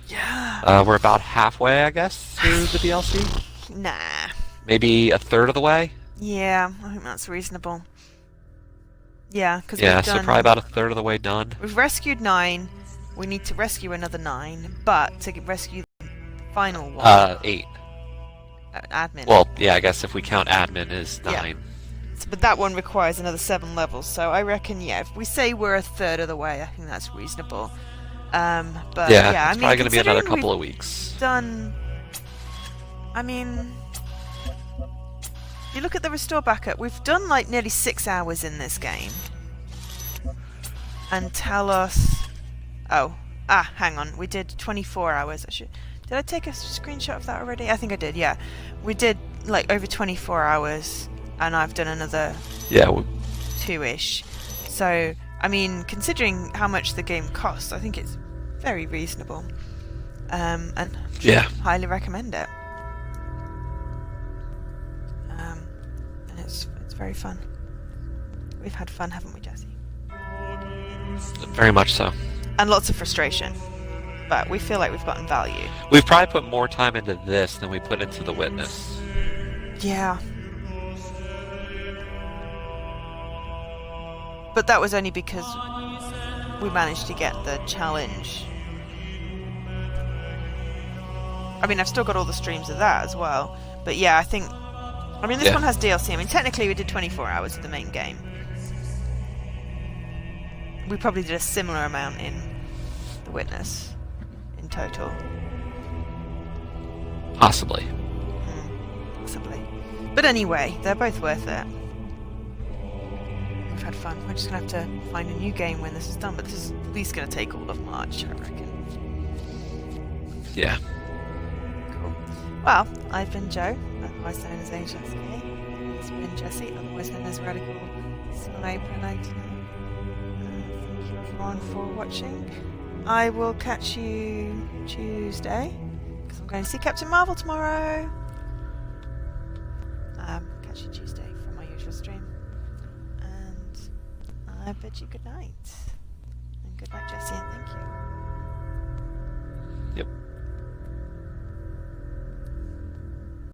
Yeah. We're about halfway, I guess, through the DLC. Nah. Maybe a third of the way. Yeah, I think that's reasonable. Yeah, because Yeah, we've so done. probably about a third of the way done. We've rescued 9. We need to rescue another 9, but to rescue the final one, 8. admin. Well, yeah, I guess if we count admin is 9. But that one requires another 7 levels, so I reckon, yeah, if we say we're a third of the way, I think that's reasonable. But Yeah, yeah, I it's mean, probably going to be another considering couple of we've weeks. done. I mean, you look at the restore backup. We've done like nearly 6 hours in this game, and Talos. Oh, hang on. We did 24 hours. Did I take a screenshot of that already? I think I did. Yeah, we did like over 24 hours, and I've done another Yeah, 2-ish. So, I mean, considering how much the game costs, I think it's very reasonable. And yeah. highly recommend it. And it's very fun. We've had fun, haven't we, Jesse? Very much so. And lots of frustration. But we feel like we've gotten value. We've probably put more time into this than we put into the Witness. Yeah. But that was only because we managed to get the challenge. I mean, I've still got all the streams of that as well. But yeah, I think... I mean, this one has DLC. I mean, technically we did 24 hours of the main game. We probably did a similar amount in The Witness, in total. Possibly. Possibly. But anyway, they're both worth it. We've had fun. We're just going to have to find a new game when this is done, but this is at least going to take all of March, I reckon. Yeah. Cool. Well, I've been Joe, otherwise known as HSK. It's been Jessie, otherwise known as Radical Sniper 99. Thank you everyone for watching. I will catch you Tuesday, because I'm going to see Captain Marvel tomorrow. Catch you Tuesday for my usual stream. And I bid you good night. And good night, Jessie, and thank you. Yep.